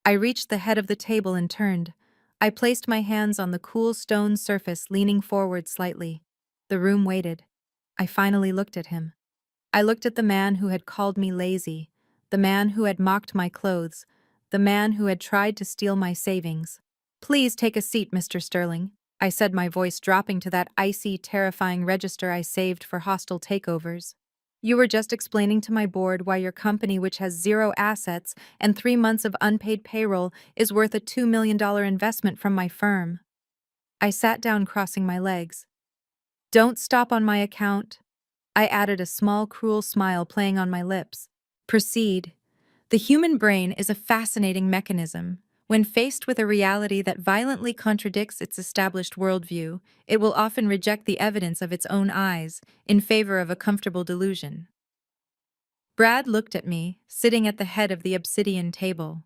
I reached the head of the table and turned. I placed my hands on the cool stone surface, leaning forward slightly. The room waited. I finally looked at him. I looked at the man who had called me lazy, the man who had mocked my clothes, the man who had tried to steal my savings. "Please take a seat, Mr. Sterling," I said, my voice dropping to that icy, terrifying register I saved for hostile takeovers. "You were just explaining to my board why your company, which has 0 assets and 3 months of unpaid payroll, is worth a $2 million investment from my firm." I sat down, crossing my legs. "Don't stop on my account," I added, a small, cruel smile playing on my lips. "Proceed." The human brain is a fascinating mechanism. When faced with a reality that violently contradicts its established worldview, it will often reject the evidence of its own eyes in favor of a comfortable delusion. Brad looked at me, sitting at the head of the obsidian table.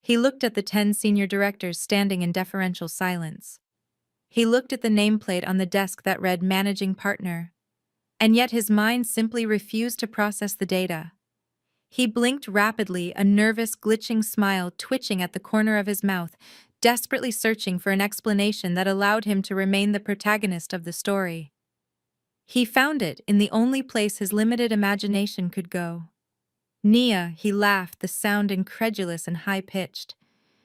He looked at the 10 senior directors standing in deferential silence. He looked at the nameplate on the desk that read Managing Partner. And yet his mind simply refused to process the data. He blinked rapidly, a nervous, glitching smile twitching at the corner of his mouth, desperately searching for an explanation that allowed him to remain the protagonist of the story. He found it in the only place his limited imagination could go. "Nia," he laughed, the sound incredulous and high-pitched.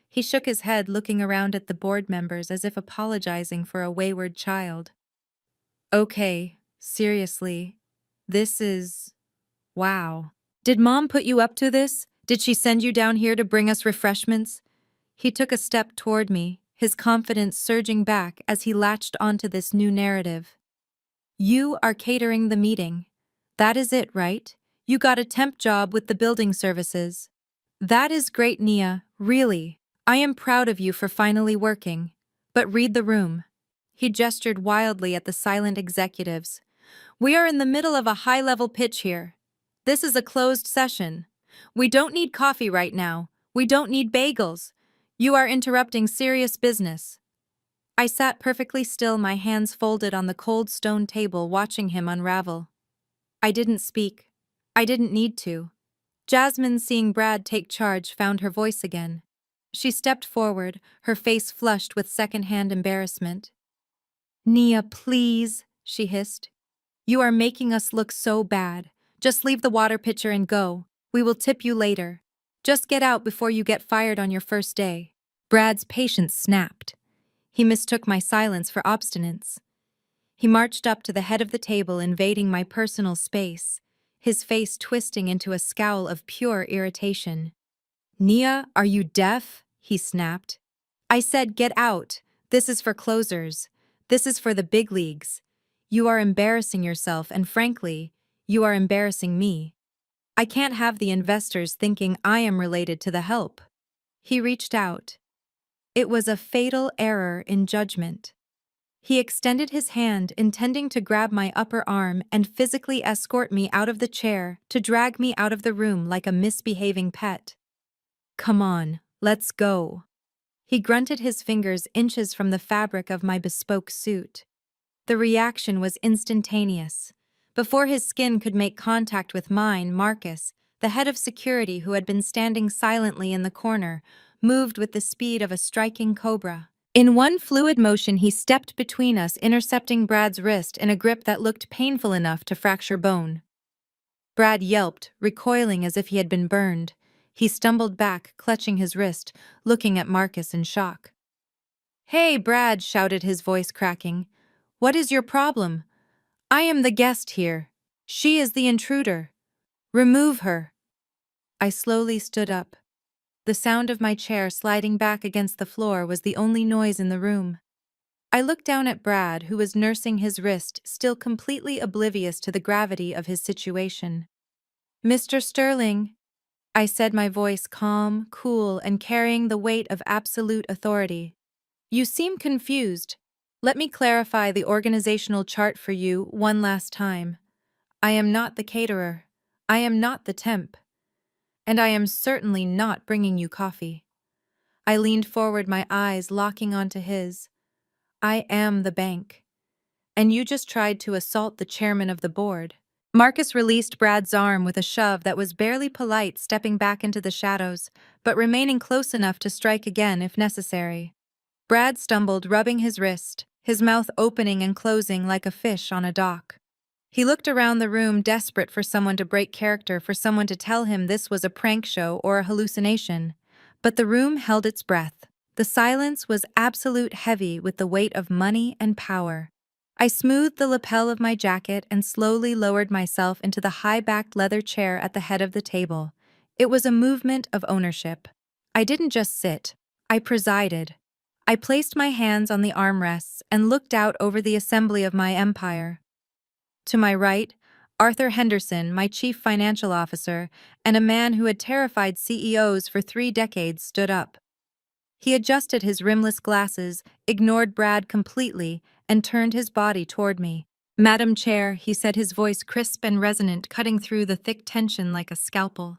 He shook his head, looking around at the board members as if apologizing for a wayward child. "Okay, seriously, this is... wow. Did Mom put you up to this? Did she send you down here to bring us refreshments?" He took a step toward me, his confidence surging back as he latched onto this new narrative. "You are catering the meeting. That is it, right? You got a temp job with the building services. That is great, Nia, really. I am proud of you for finally working. But read the room. He gestured wildly at the silent executives. We are in the middle of a high-level pitch here. This is a closed session. We don't need coffee right now. We don't need bagels. You are interrupting serious business. I sat perfectly still, my hands folded on the cold stone table, watching him unravel. I didn't speak. I didn't need to. Jasmine, seeing Brad take charge, found her voice again. She stepped forward, her face flushed with secondhand embarrassment. Nia, please, she hissed. You are making us look so bad. Just leave the water pitcher and go. We will tip you later. Just get out before you get fired on your first day. Brad's patience snapped. He mistook my silence for obstinance. He marched up to the head of the table, invading my personal space, his face twisting into a scowl of pure irritation. Nia, are you deaf? He snapped. I said get out. This is for closers. This is for the big leagues. You are embarrassing yourself, and frankly, you are embarrassing me. I can't have the investors thinking I am related to the help. He reached out. It was a fatal error in judgment. He extended his hand, intending to grab my upper arm and physically escort me out of the chair, to drag me out of the room like a misbehaving pet. Come on, let's go. He grunted, his fingers inches from the fabric of my bespoke suit. The reaction was instantaneous. Before his skin could make contact with mine, Marcus, the head of security who had been standing silently in the corner, moved with the speed of a striking cobra. In one fluid motion, he stepped between us, intercepting Brad's wrist in a grip that looked painful enough to fracture bone. Brad yelped, recoiling as if he had been burned. He stumbled back, clutching his wrist, looking at Marcus in shock. Hey, Brad, shouted, his voice cracking. What is your problem? I am the guest here. She is the intruder. Remove her. I slowly stood up. The sound of my chair sliding back against the floor was the only noise in the room. I looked down at Brad, who was nursing his wrist, still completely oblivious to the gravity of his situation. Mr. Sterling, I said, my voice calm, cool, and carrying the weight of absolute authority. You seem confused. Let me clarify the organizational chart for you one last time. I am not the caterer. I am not the temp. And I am certainly not bringing you coffee. I leaned forward, my eyes locking onto his. I am the bank. And you just tried to assault the chairman of the board. Marcus released Brad's arm with a shove that was barely polite, stepping back into the shadows, but remaining close enough to strike again if necessary. Brad stumbled, rubbing his wrist, his mouth opening and closing like a fish on a dock. He looked around the room, desperate for someone to break character, for someone to tell him this was a prank show or a hallucination. But the room held its breath. The silence was absolute, heavy with the weight of money and power. I smoothed the lapel of my jacket and slowly lowered myself into the high-backed leather chair at the head of the table. It was a movement of ownership. I didn't just sit. I presided. I placed my hands on the armrests and looked out over the assembly of my empire. To my right, Arthur Henderson, my chief financial officer, and a man who had terrified CEOs for 3 decades, stood up. He adjusted his rimless glasses, ignored Brad completely, and turned his body toward me. Madam Chair, he said, his voice crisp and resonant, cutting through the thick tension like a scalpel.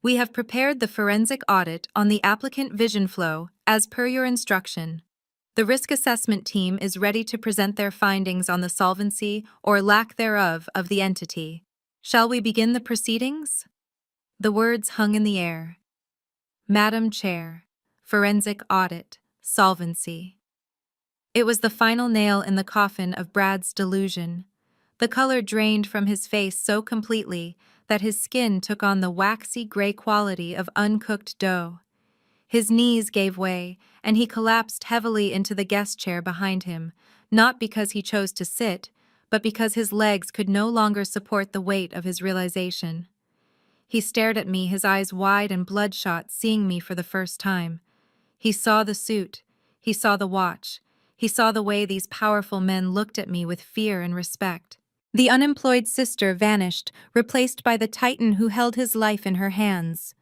We have prepared the forensic audit on the applicant vision flow, as per your instruction. The risk assessment team is ready to present their findings on the solvency or lack thereof of the entity. Shall we begin the proceedings? The words hung in the air. Madam Chair, forensic audit, solvency. It was the final nail in the coffin of Brad's delusion. The color drained from his face so completely that his skin took on the waxy gray quality of uncooked dough. His knees gave way, and he collapsed heavily into the guest chair behind him, not because he chose to sit, but because his legs could no longer support the weight of his realization. He stared at me, his eyes wide and bloodshot, seeing me for the first time. He saw the suit. He saw the watch. He saw the way these powerful men looked at me with fear and respect. The unemployed sister vanished, replaced by the titan who held his life in her hands.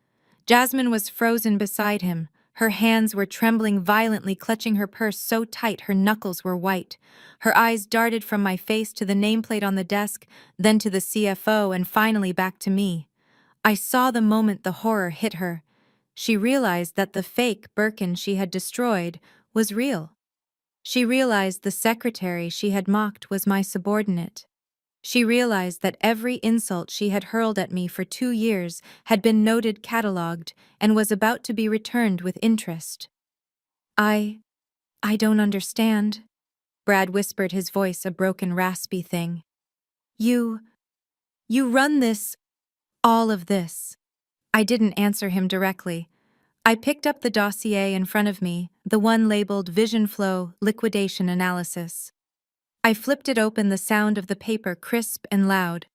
Jasmine was frozen beside him. Her hands were trembling violently, clutching her purse so tight her knuckles were white. Her eyes darted from my face to the nameplate on the desk, then to the CFO, and finally back to me. I saw the moment the horror hit her. She realized that the fake Birkin she had destroyed was real. She realized the secretary she had mocked was my subordinate. She realized that every insult she had hurled at me for 2 years had been noted, catalogued, and was about to be returned with interest. I don't understand, Brad whispered, his voice a broken, raspy thing. You run this, all of this. I didn't answer him directly. I picked up the dossier in front of me, the one labeled Vision Flow Liquidation Analysis. I flipped it open, the sound of the paper crisp and loud.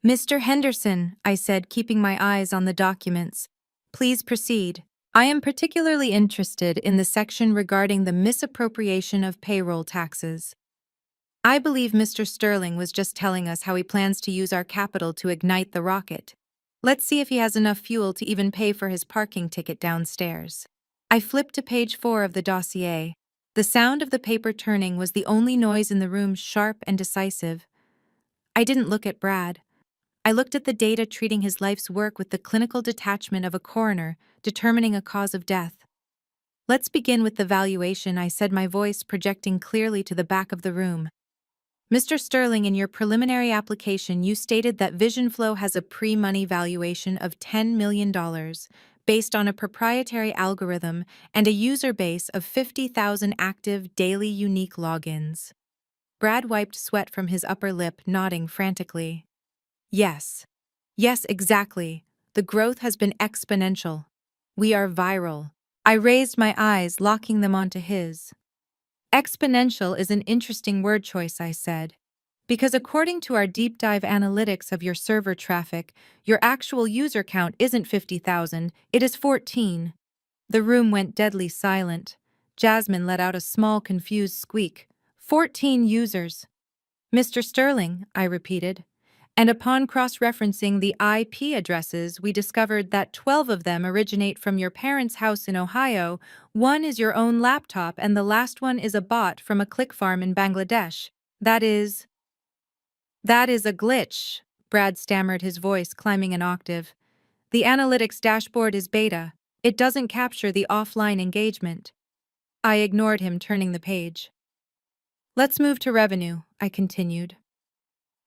Mr. Henderson, I said, keeping my eyes on the documents. Please proceed. I am particularly interested in the section regarding the misappropriation of payroll taxes. I believe Mr. Sterling was just telling us how he plans to use our capital to ignite the rocket. Let's see if he has enough fuel to even pay for his parking ticket downstairs. I flipped to page 4 of the dossier. The sound of the paper turning was the only noise in the room, sharp and decisive. I didn't look at Brad. I looked at the data, treating his life's work with the clinical detachment of a coroner, determining a cause of death. Let's begin with the valuation, I said, my voice projecting clearly to the back of the room. Mr. Sterling, in your preliminary application, you stated that Vision Flow has a pre-money valuation of $10 million, based on a proprietary algorithm and a user base of 50,000 active daily unique logins. Brad wiped sweat from his upper lip, nodding frantically. Yes, exactly. The growth has been exponential. We are viral. I raised my eyes, locking them onto his. Exponential is an interesting word choice, I said, because according to our deep dive analytics of your server traffic, your actual user count isn't 50,000, it is 14. The room went deadly silent. Jasmine let out a small, confused squeak. 14 users. Mr. Sterling, I repeated. And upon cross-referencing the IP addresses, we discovered that 12 of them originate from your parents' house in Ohio, 1 is your own laptop, and the last one is a bot from a click farm in Bangladesh. That is a glitch, Brad stammered, his voice climbing an octave. The analytics dashboard is beta. It doesn't capture the offline engagement. I ignored him, turning the page. Let's move to revenue, I continued.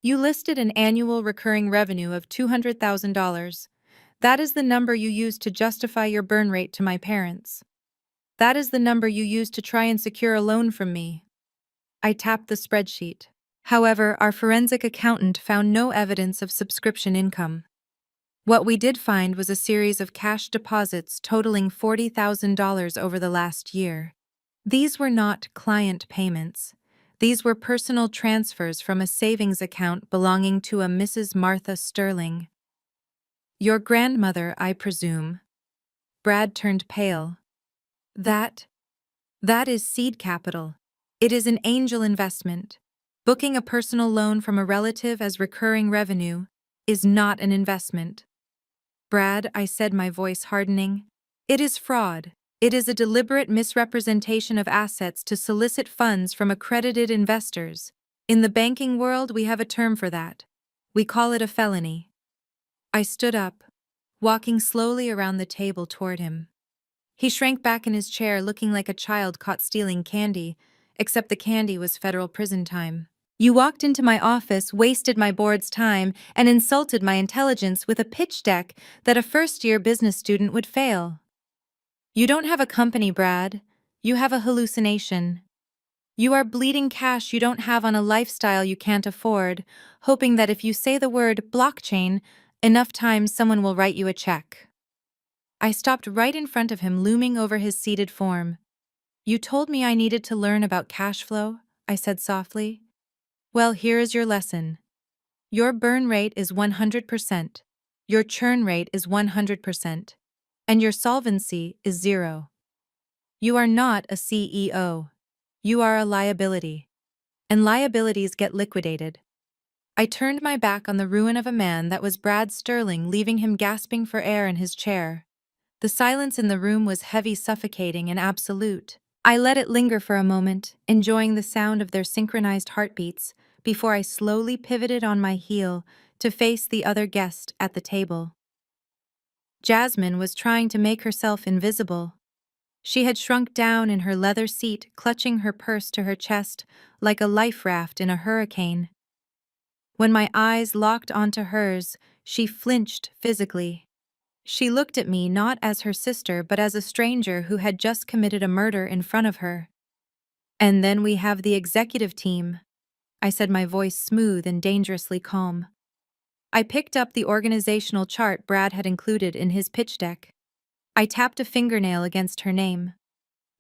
You listed an annual recurring revenue of $200,000. That is the number you used to justify your burn rate to my parents. That is the number you used to try and secure a loan from me. I tapped the spreadsheet. However, our forensic accountant found no evidence of subscription income. What we did find was a series of cash deposits totaling $40,000 over the last year. These were not client payments. These were personal transfers from a savings account belonging to a Mrs. Martha Sterling. Your grandmother, I presume. Brad turned pale. That is seed capital. It is an angel investment. Booking a personal loan from a relative as recurring revenue is not an investment. Brad, I said, my voice hardening. It is fraud. It is a deliberate misrepresentation of assets to solicit funds from accredited investors. In the banking world, we have a term for that. We call it a felony. I stood up, walking slowly around the table toward him. He shrank back in his chair, looking like a child caught stealing candy, except the candy was federal prison time. You walked into my office, wasted my board's time, and insulted my intelligence with a pitch deck that a first-year business student would fail. You don't have a company, Brad. You have a hallucination. You are bleeding cash you don't have on a lifestyle you can't afford, hoping that if you say the word blockchain, enough times someone will write you a check. I stopped right in front of him, looming over his seated form. You told me I needed to learn about cash flow, I said softly. Well, here is your lesson. Your burn rate is 100%. Your churn rate is 100%. And your solvency is 0. You are not a CEO. You are a liability. And liabilities get liquidated. I turned my back on the ruin of a man that was Brad Sterling, leaving him gasping for air in his chair. The silence in the room was heavy, suffocating, and absolute. I let it linger for a moment, enjoying the sound of their synchronized heartbeats, before I slowly pivoted on my heel to face the other guest at the table. Jasmine was trying to make herself invisible. She had shrunk down in her leather seat, clutching her purse to her chest like a life raft in a hurricane. When my eyes locked onto hers, she flinched physically. She looked at me not as her sister but as a stranger who had just committed a murder in front of her. "And then we have the executive team," I said, my voice smooth and dangerously calm. I picked up the organizational chart Brad had included in his pitch deck. I tapped a fingernail against her name.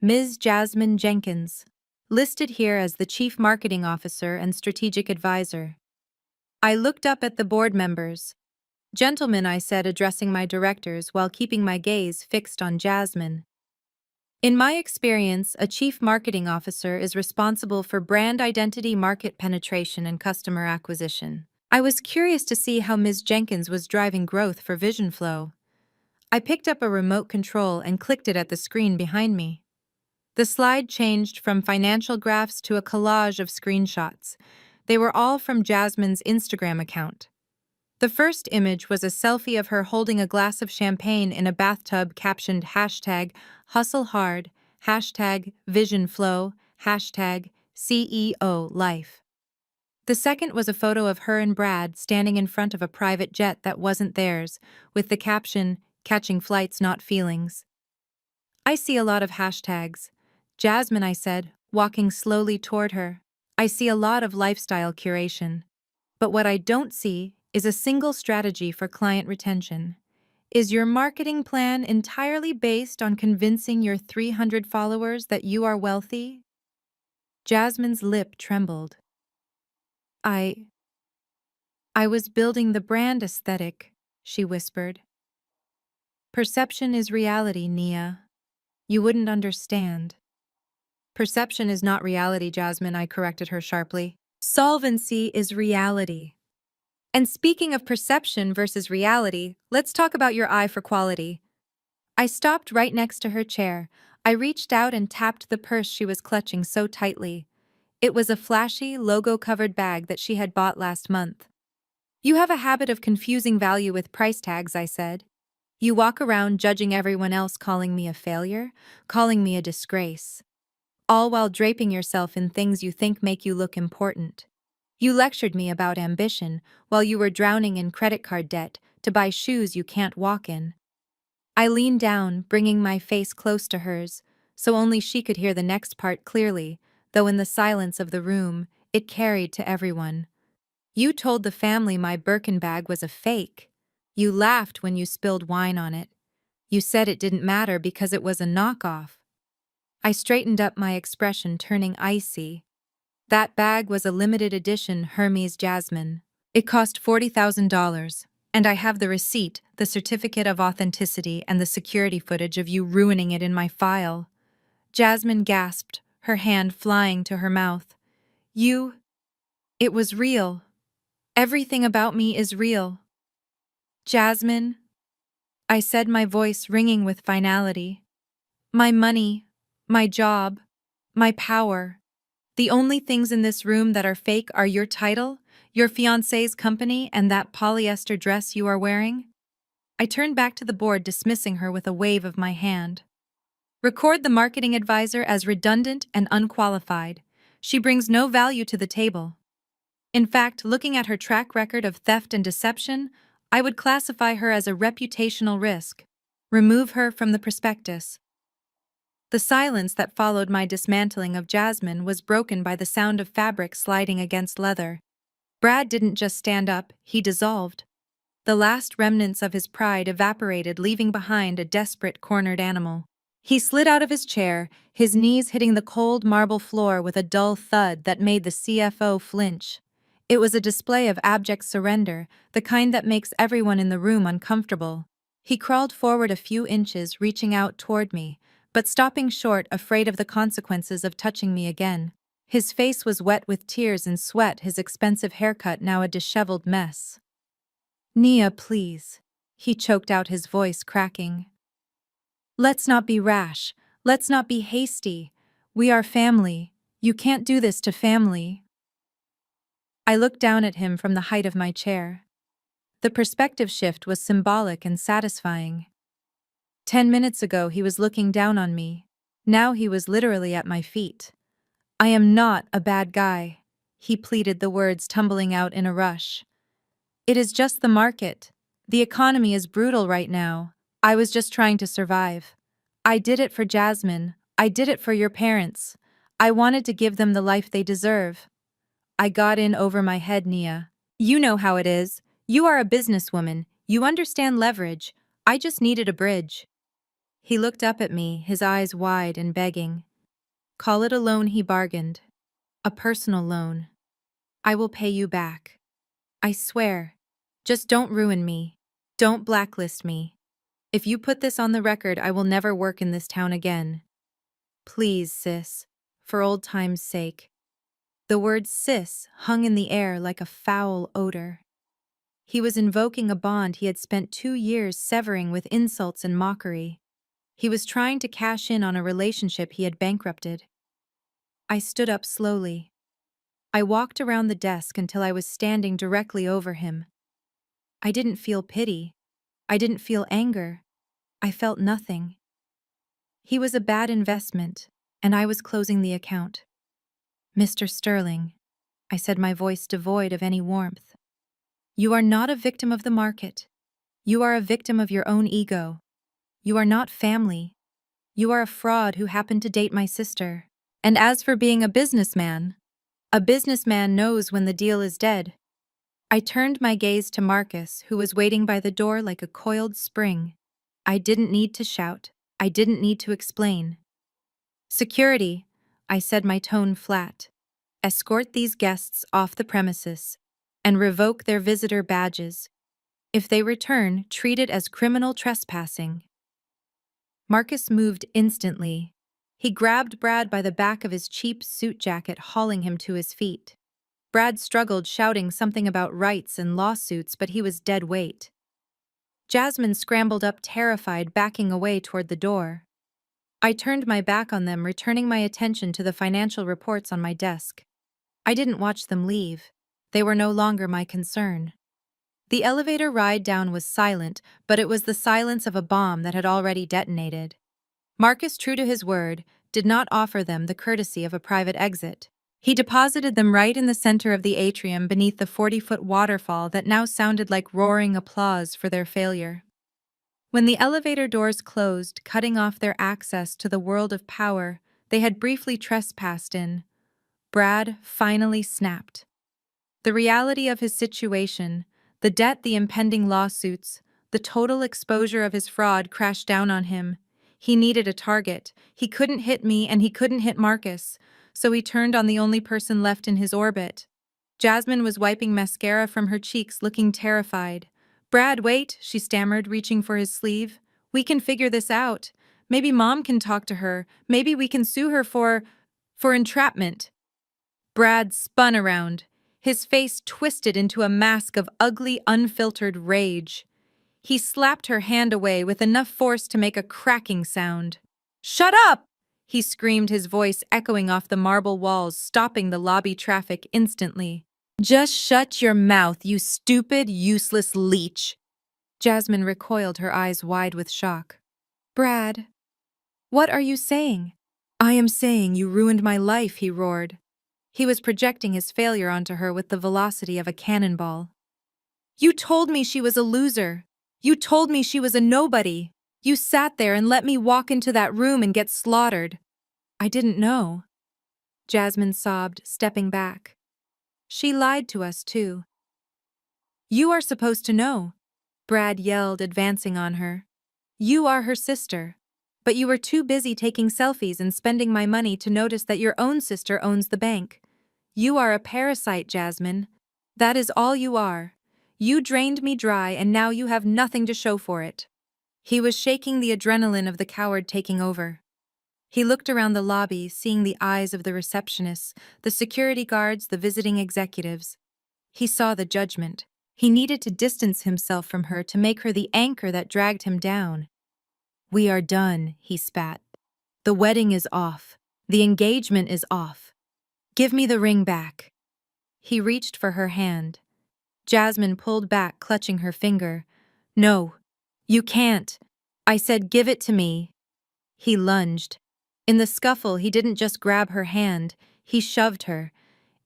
Ms. Jasmine Jenkins, listed here as the Chief Marketing Officer and Strategic Advisor. I looked up at the board members. "Gentlemen," I said, addressing my directors while keeping my gaze fixed on Jasmine. "In my experience, a Chief Marketing Officer is responsible for brand identity, market penetration, and customer acquisition." I was curious to see how Ms. Jenkins was driving growth for Vision Flow. I picked up a remote control and clicked it at the screen behind me. The slide changed from financial graphs to a collage of screenshots. They were all from Jasmine's Instagram account. The first image was a selfie of her holding a glass of champagne in a bathtub captioned #HustleHard, #VisionFlow, #CEO Life. The second was a photo of her and Brad standing in front of a private jet that wasn't theirs, with the caption, "Catching flights, not feelings." "I see a lot of hashtags." "Jasmine," I said, walking slowly toward her. "I see a lot of lifestyle curation. But what I don't see is a single strategy for client retention. Is your marketing plan entirely based on convincing your 300 followers that you are wealthy?" Jasmine's lip trembled. I was building the brand aesthetic," she whispered. "Perception is reality, Nia. You wouldn't understand." "Perception is not reality, Jasmine," I corrected her sharply. "Solvency is reality. And speaking of perception versus reality, let's talk about your eye for quality." I stopped right next to her chair. I reached out and tapped the purse she was clutching so tightly. It was a flashy, logo-covered bag that she had bought last month. "You have a habit of confusing value with price tags," I said. "You walk around judging everyone else, calling me a failure, calling me a disgrace, all while draping yourself in things you think make you look important. You lectured me about ambition while you were drowning in credit card debt to buy shoes you can't walk in." I leaned down, bringing my face close to hers, so only she could hear the next part clearly, though in the silence of the room, it carried to everyone. "You told the family my Birkin bag was a fake. You laughed when you spilled wine on it. You said it didn't matter because it was a knockoff." I straightened up, my expression turning icy. "That bag was a limited edition Hermes Jasmine. It cost $40,000, and I have the receipt, the certificate of authenticity, and the security footage of you ruining it in my file." Jasmine gasped, her hand flying to her mouth. "You... It was real. Everything about me is real." "Jasmine," I said, my voice ringing with finality. "My money, my job, my power. The only things in this room that are fake are your title, your fiancé's company, and that polyester dress you are wearing." I turned back to the board, dismissing her with a wave of my hand. "Record the marketing advisor as redundant and unqualified. She brings no value to the table. In fact, looking at her track record of theft and deception, I would classify her as a reputational risk. Remove her from the prospectus." The silence that followed my dismantling of Jasmine was broken by the sound of fabric sliding against leather. Brad didn't just stand up, he dissolved. The last remnants of his pride evaporated, leaving behind a desperate, cornered animal. He slid out of his chair, his knees hitting the cold marble floor with a dull thud that made the CFO flinch. It was a display of abject surrender, the kind that makes everyone in the room uncomfortable. He crawled forward a few inches, reaching out toward me, but stopping short, afraid of the consequences of touching me again. His face was wet with tears and sweat, his expensive haircut now a disheveled mess. "Nia, please," he choked out, his voice cracking. "Let's not be rash. Let's not be hasty. We are family. You can't do this to family." I looked down at him from the height of my chair. The perspective shift was symbolic and satisfying. 10 minutes ago he was looking down on me. Now he was literally at my feet. "I am not a bad guy," he pleaded, the words tumbling out in a rush. "It is just the market. The economy is brutal right now. I was just trying to survive. I did it for Jasmine. I did it for your parents. I wanted to give them the life they deserve." I got in over my head, "Nia. You know how it is. You are a businesswoman. You understand leverage. I just needed a bridge." He looked up at me, his eyes wide and begging. "Call it a loan," he bargained. "A personal loan. I will pay you back. I swear. Just don't ruin me. Don't blacklist me. If you put this on the record, I will never work in this town again. Please, sis. For old time's sake." The word "sis" hung in the air like a foul odor. He was invoking a bond he had spent 2 years severing with insults and mockery. He was trying to cash in on a relationship he had bankrupted. I stood up slowly. I walked around the desk until I was standing directly over him. I didn't feel pity. I didn't feel anger. I felt nothing. He was a bad investment, and I was closing the account. "Mr. Sterling," I said, my voice devoid of any warmth, "you are not a victim of the market. You are a victim of your own ego. You are not family. You are a fraud who happened to date my sister. And as for being a businessman knows when the deal is dead." I turned my gaze to Marcus, who was waiting by the door like a coiled spring. I didn't need to shout. I didn't need to explain. "Security," I said, my tone flat. "Escort these guests off the premises and revoke their visitor badges. If they return, treat it as criminal trespassing." Marcus moved instantly. He grabbed Brad by the back of his cheap suit jacket, hauling him to his feet. Brad struggled, shouting something about rights and lawsuits, but he was dead weight. Jasmine scrambled up, terrified, backing away toward the door. I turned my back on them, returning my attention to the financial reports on my desk. I didn't watch them leave. They were no longer my concern. The elevator ride down was silent, but it was the silence of a bomb that had already detonated. Marcus, true to his word, did not offer them the courtesy of a private exit. He deposited them right in the center of the atrium beneath the 40-foot waterfall that now sounded like roaring applause for their failure. When the elevator doors closed, cutting off their access to the world of power they had briefly trespassed in, Brad finally snapped. The reality of his situation, the debt, the impending lawsuits, the total exposure of his fraud crashed down on him. He needed a target. He couldn't hit me and he couldn't hit Marcus, so he turned on the only person left in his orbit. Jasmine was wiping mascara from her cheeks, looking terrified. "Brad, wait," she stammered, reaching for his sleeve. "We can figure this out. Maybe Mom can talk to her. Maybe we can sue her for entrapment." Brad spun around, his face twisted into a mask of ugly, unfiltered rage. He slapped her hand away with enough force to make a cracking sound. "Shut up!" he screamed, his voice echoing off the marble walls, stopping the lobby traffic instantly. "Just shut your mouth, you stupid, useless leech!" Jasmine recoiled, her eyes wide with shock. "Brad, what are you saying?" "I am saying you ruined my life," he roared. He was projecting his failure onto her with the velocity of a cannonball. "You told me she was a loser. You told me she was a nobody. You sat there and let me walk into that room and get slaughtered." "I didn't know," Jasmine sobbed, stepping back. "She lied to us, too." "You are supposed to know," Brad yelled, advancing on her. "You are her sister. But you were too busy taking selfies and spending my money to notice that your own sister owns the bank. You are a parasite, Jasmine. That is all you are. You drained me dry and now you have nothing to show for it." He was shaking, the adrenaline of the coward taking over. He looked around the lobby, seeing the eyes of the receptionists, the security guards, the visiting executives. He saw the judgment. He needed to distance himself from her to make her the anchor that dragged him down. "We are done," he spat. "The wedding is off. The engagement is off. Give me the ring back." He reached for her hand. Jasmine pulled back, clutching her finger. "No, you can't. I said give it to me." He lunged. In the scuffle, he didn't just grab her hand, he shoved her.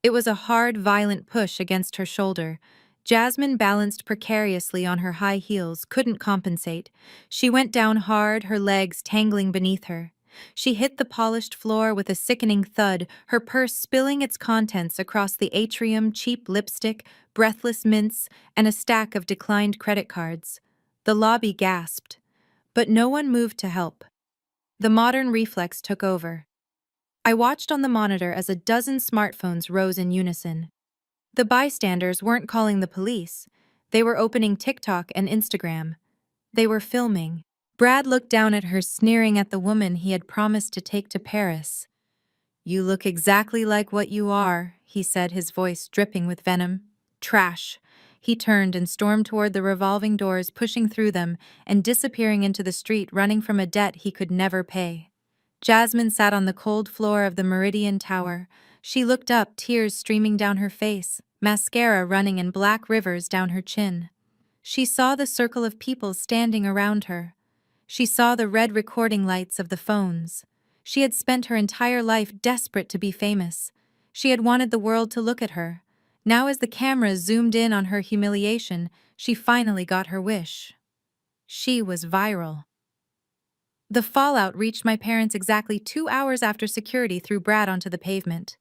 It was a hard, violent push against her shoulder. Jasmine balanced precariously on her high heels, couldn't compensate. She went down hard, her legs tangling beneath her. She hit the polished floor with a sickening thud, her purse spilling its contents across the atrium, cheap lipstick, breathless mints, and a stack of declined credit cards. The lobby gasped. But no one moved to help. The modern reflex took over. I watched on the monitor as a dozen smartphones rose in unison. The bystanders weren't calling the police. They were opening TikTok and Instagram. They were filming. Brad looked down at her, sneering at the woman he had promised to take to Paris. "You look exactly like what you are," he said, his voice dripping with venom. "Trash." He turned and stormed toward the revolving doors, pushing through them and disappearing into the street, running from a debt he could never pay. Jasmine sat on the cold floor of the Meridian Tower. She looked up, tears streaming down her face, mascara running in black rivers down her chin. She saw the circle of people standing around her. She saw the red recording lights of the phones. She had spent her entire life desperate to be famous. She had wanted the world to look at her. Now, as the cameras zoomed in on her humiliation, she finally got her wish. She was viral. The fallout reached my parents exactly 2 hours after security threw Brad onto the pavement.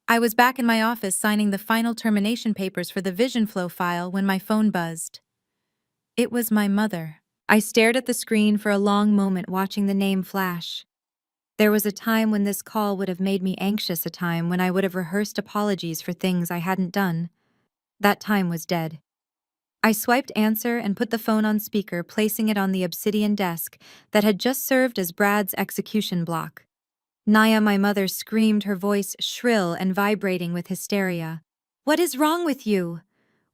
I was back in my office signing the final termination papers for the Vision Flow file when my phone buzzed. It was my mother. I stared at the screen for a long moment, watching the name flash. There was a time when this call would have made me anxious, a time when I would have rehearsed apologies for things I hadn't done. That time was dead. I swiped answer and put the phone on speaker, placing it on the obsidian desk that had just served as Brad's execution block. Naya, my mother, screamed, her voice shrill and vibrating with hysteria. "What is wrong with you?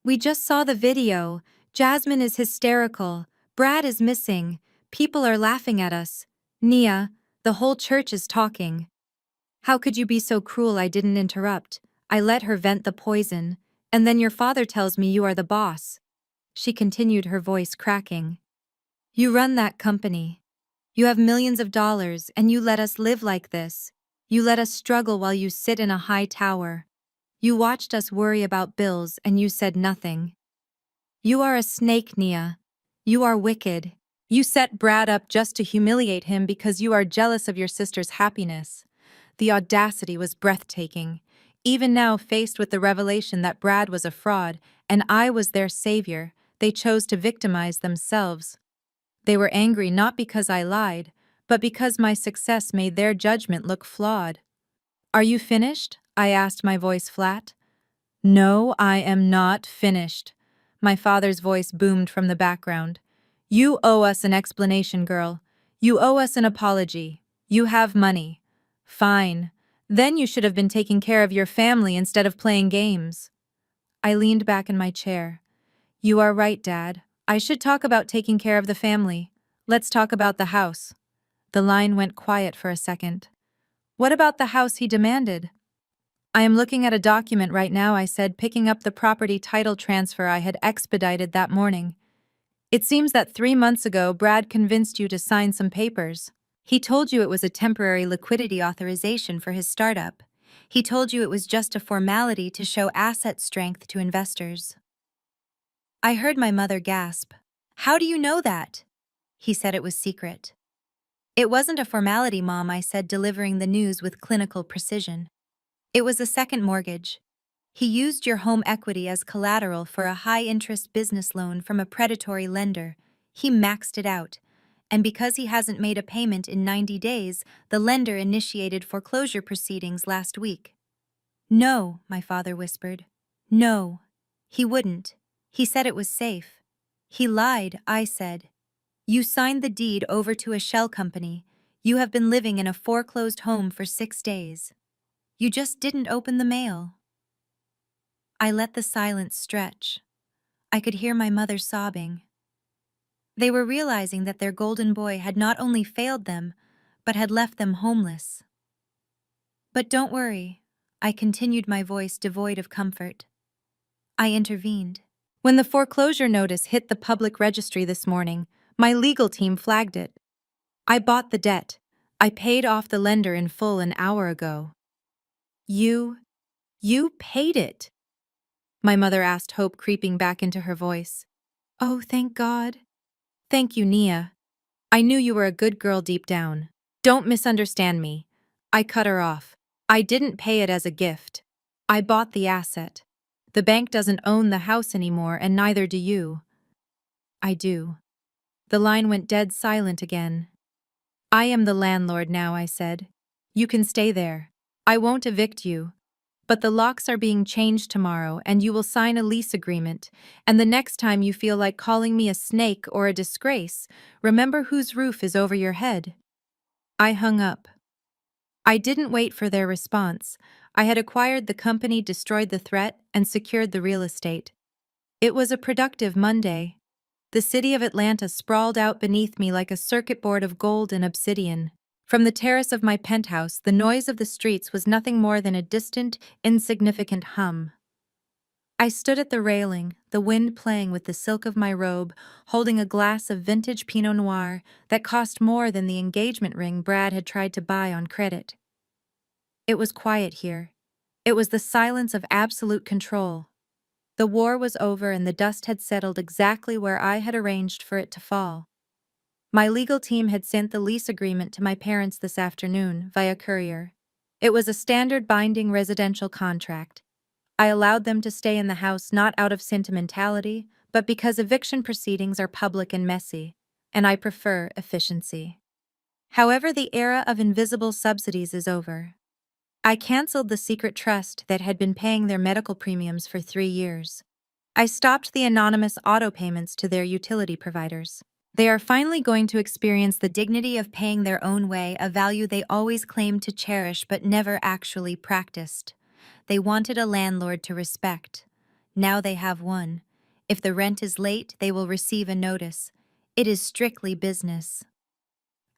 We just saw the video. Jasmine is hysterical. Brad is missing. People are laughing at us. Nia, the whole church is talking." "How could you be so cruel?" I didn't interrupt. I let her vent the poison. "And then your father tells me you are the boss." She continued, her voice cracking. "You run that company. You have millions of dollars, and you let us live like this. You let us struggle while you sit in a high tower. You watched us worry about bills, and you said nothing. You are a snake, Nia. You are wicked. You set Brad up just to humiliate him because you are jealous of your sister's happiness." The audacity was breathtaking. Even now, faced with the revelation that Brad was a fraud and I was their savior, they chose to victimize themselves. They were angry not because I lied, but because my success made their judgment look flawed. "Are you finished?" I asked, my voice flat. "No, I am not finished." My father's voice boomed from the background. "You owe us an explanation, girl. You owe us an apology. You have money. Fine. Then you should have been taking care of your family instead of playing games." I leaned back in my chair. "You are right, Dad. I should talk about taking care of the family. Let's talk about the house." The line went quiet for a second. "What about the house?" he demanded. "I am looking at a document right now," I said, picking up the property title transfer I had expedited that morning. "It seems that 3 months ago Brad convinced you to sign some papers. He told you it was a temporary liquidity authorization for his startup. He told you it was just a formality to show asset strength to investors." I heard my mother gasp. "How do you know that?" He said it was secret. "It wasn't a formality, Mom," I said, delivering the news with clinical precision. "It was a second mortgage. He used your home equity as collateral for a high-interest business loan from a predatory lender. He maxed it out. And because he hasn't made a payment in 90 days, the lender initiated foreclosure proceedings last week." "No," my father whispered. "No. He wouldn't. He said it was safe." "He lied," I said. "You signed the deed over to a shell company. You have been living in a foreclosed home for 6 days. You just didn't open the mail." I let the silence stretch. I could hear my mother sobbing. They were realizing that their golden boy had not only failed them, but had left them homeless. "But don't worry," I continued, my voice devoid of comfort. I intervened. When the foreclosure notice hit the public registry this morning, my legal team flagged it. I bought the debt. I paid off the lender in full an hour ago. You paid it? My mother asked, hope creeping back into her voice. Oh, thank God. Thank you, Nia. I knew you were a good girl deep down. Don't misunderstand me. I cut her off. I didn't pay it as a gift. I bought the asset. The bank doesn't own the house anymore, and neither do you. I do. The line went dead silent again. I am the landlord now, I said. You can stay there. I won't evict you. But the locks are being changed tomorrow, and you will sign a lease agreement, and the next time you feel like calling me a snake or a disgrace, remember whose roof is over your head. I hung up. I didn't wait for their response. I had acquired the company, destroyed the threat, and secured the real estate. It was a productive Monday. The city of Atlanta sprawled out beneath me like a circuit board of gold and obsidian. From the terrace of my penthouse, the noise of the streets was nothing more than a distant, insignificant hum. I stood at the railing, the wind playing with the silk of my robe, holding a glass of vintage Pinot Noir that cost more than the engagement ring Brad had tried to buy on credit. It was quiet here. It was the silence of absolute control. The war was over and the dust had settled exactly where I had arranged for it to fall. My legal team had sent the lease agreement to my parents this afternoon via courier. It was a standard binding residential contract. I allowed them to stay in the house not out of sentimentality, but because eviction proceedings are public and messy, and I prefer efficiency. However, the era of invisible subsidies is over. I canceled the secret trust that had been paying their medical premiums for 3 years. I stopped the anonymous auto payments to their utility providers. They are finally going to experience the dignity of paying their own way, a value they always claimed to cherish but never actually practiced. They wanted a landlord to respect. Now they have one. If the rent is late, they will receive a notice. It is strictly business.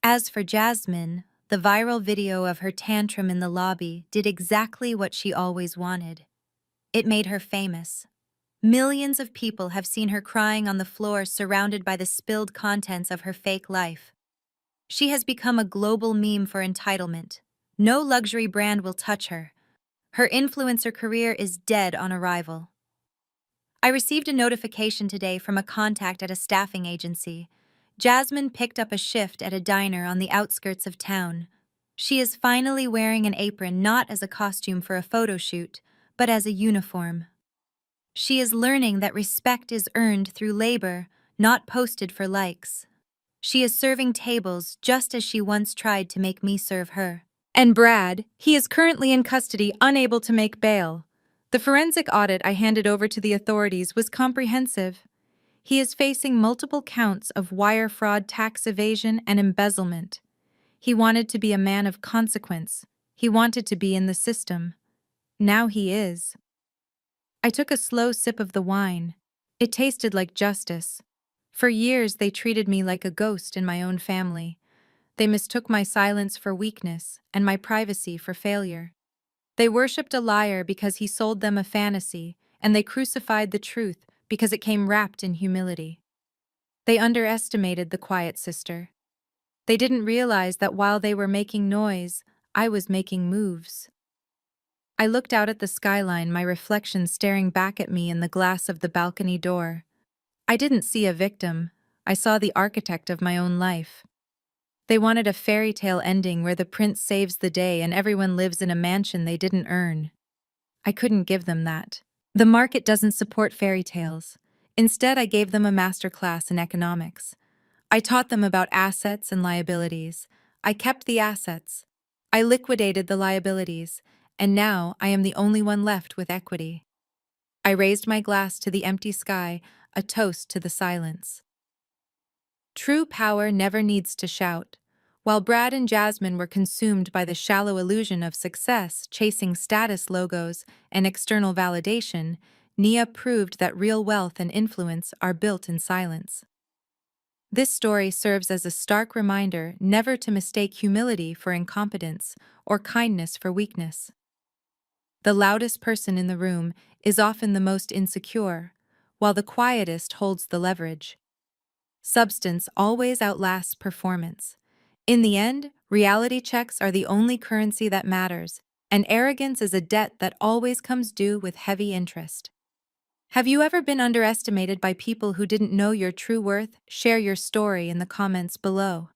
As for Jasmine, the viral video of her tantrum in the lobby did exactly what she always wanted. It made her famous. Millions of people have seen her crying on the floor, surrounded by the spilled contents of her fake life. She has become a global meme for entitlement. No luxury brand will touch her. Her influencer career is dead on arrival. I received a notification today from a contact at a staffing agency. Jasmine picked up a shift at a diner on the outskirts of town. She is finally wearing an apron, not as a costume for a photo shoot, but as a uniform. She is learning that respect is earned through labor, not posted for likes. She is serving tables just as she once tried to make me serve her. And Brad, he is currently in custody, unable to make bail. The forensic audit I handed over to the authorities was comprehensive. He is facing multiple counts of wire fraud, tax evasion, and embezzlement. He wanted to be a man of consequence. He wanted to be in the system. Now he is. I took a slow sip of the wine. It tasted like justice. For years, they treated me like a ghost in my own family. They mistook my silence for weakness and my privacy for failure. They worshipped a liar because he sold them a fantasy, and they crucified the truth because it came wrapped in humility. They underestimated the quiet sister. They didn't realize that while they were making noise, I was making moves. I looked out at the skyline, my reflection staring back at me in the glass of the balcony door. I didn't see a victim. I saw the architect of my own life. They wanted a fairy tale ending where the prince saves the day and everyone lives in a mansion they didn't earn. I couldn't give them that. The market doesn't support fairy tales. Instead, I gave them a masterclass in economics. I taught them about assets and liabilities. I kept the assets. I liquidated the liabilities, and now I am the only one left with equity. I raised my glass to the empty sky, a toast to the silence. True power never needs to shout. While Brad and Jasmine were consumed by the shallow illusion of success, chasing status logos and external validation, Nia proved that real wealth and influence are built in silence. This story serves as a stark reminder never to mistake humility for incompetence or kindness for weakness. The loudest person in the room is often the most insecure, while the quietest holds the leverage. Substance always outlasts performance. In the end, reality checks are the only currency that matters, and arrogance is a debt that always comes due with heavy interest. Have you ever been underestimated by people who didn't know your true worth? Share your story in the comments below.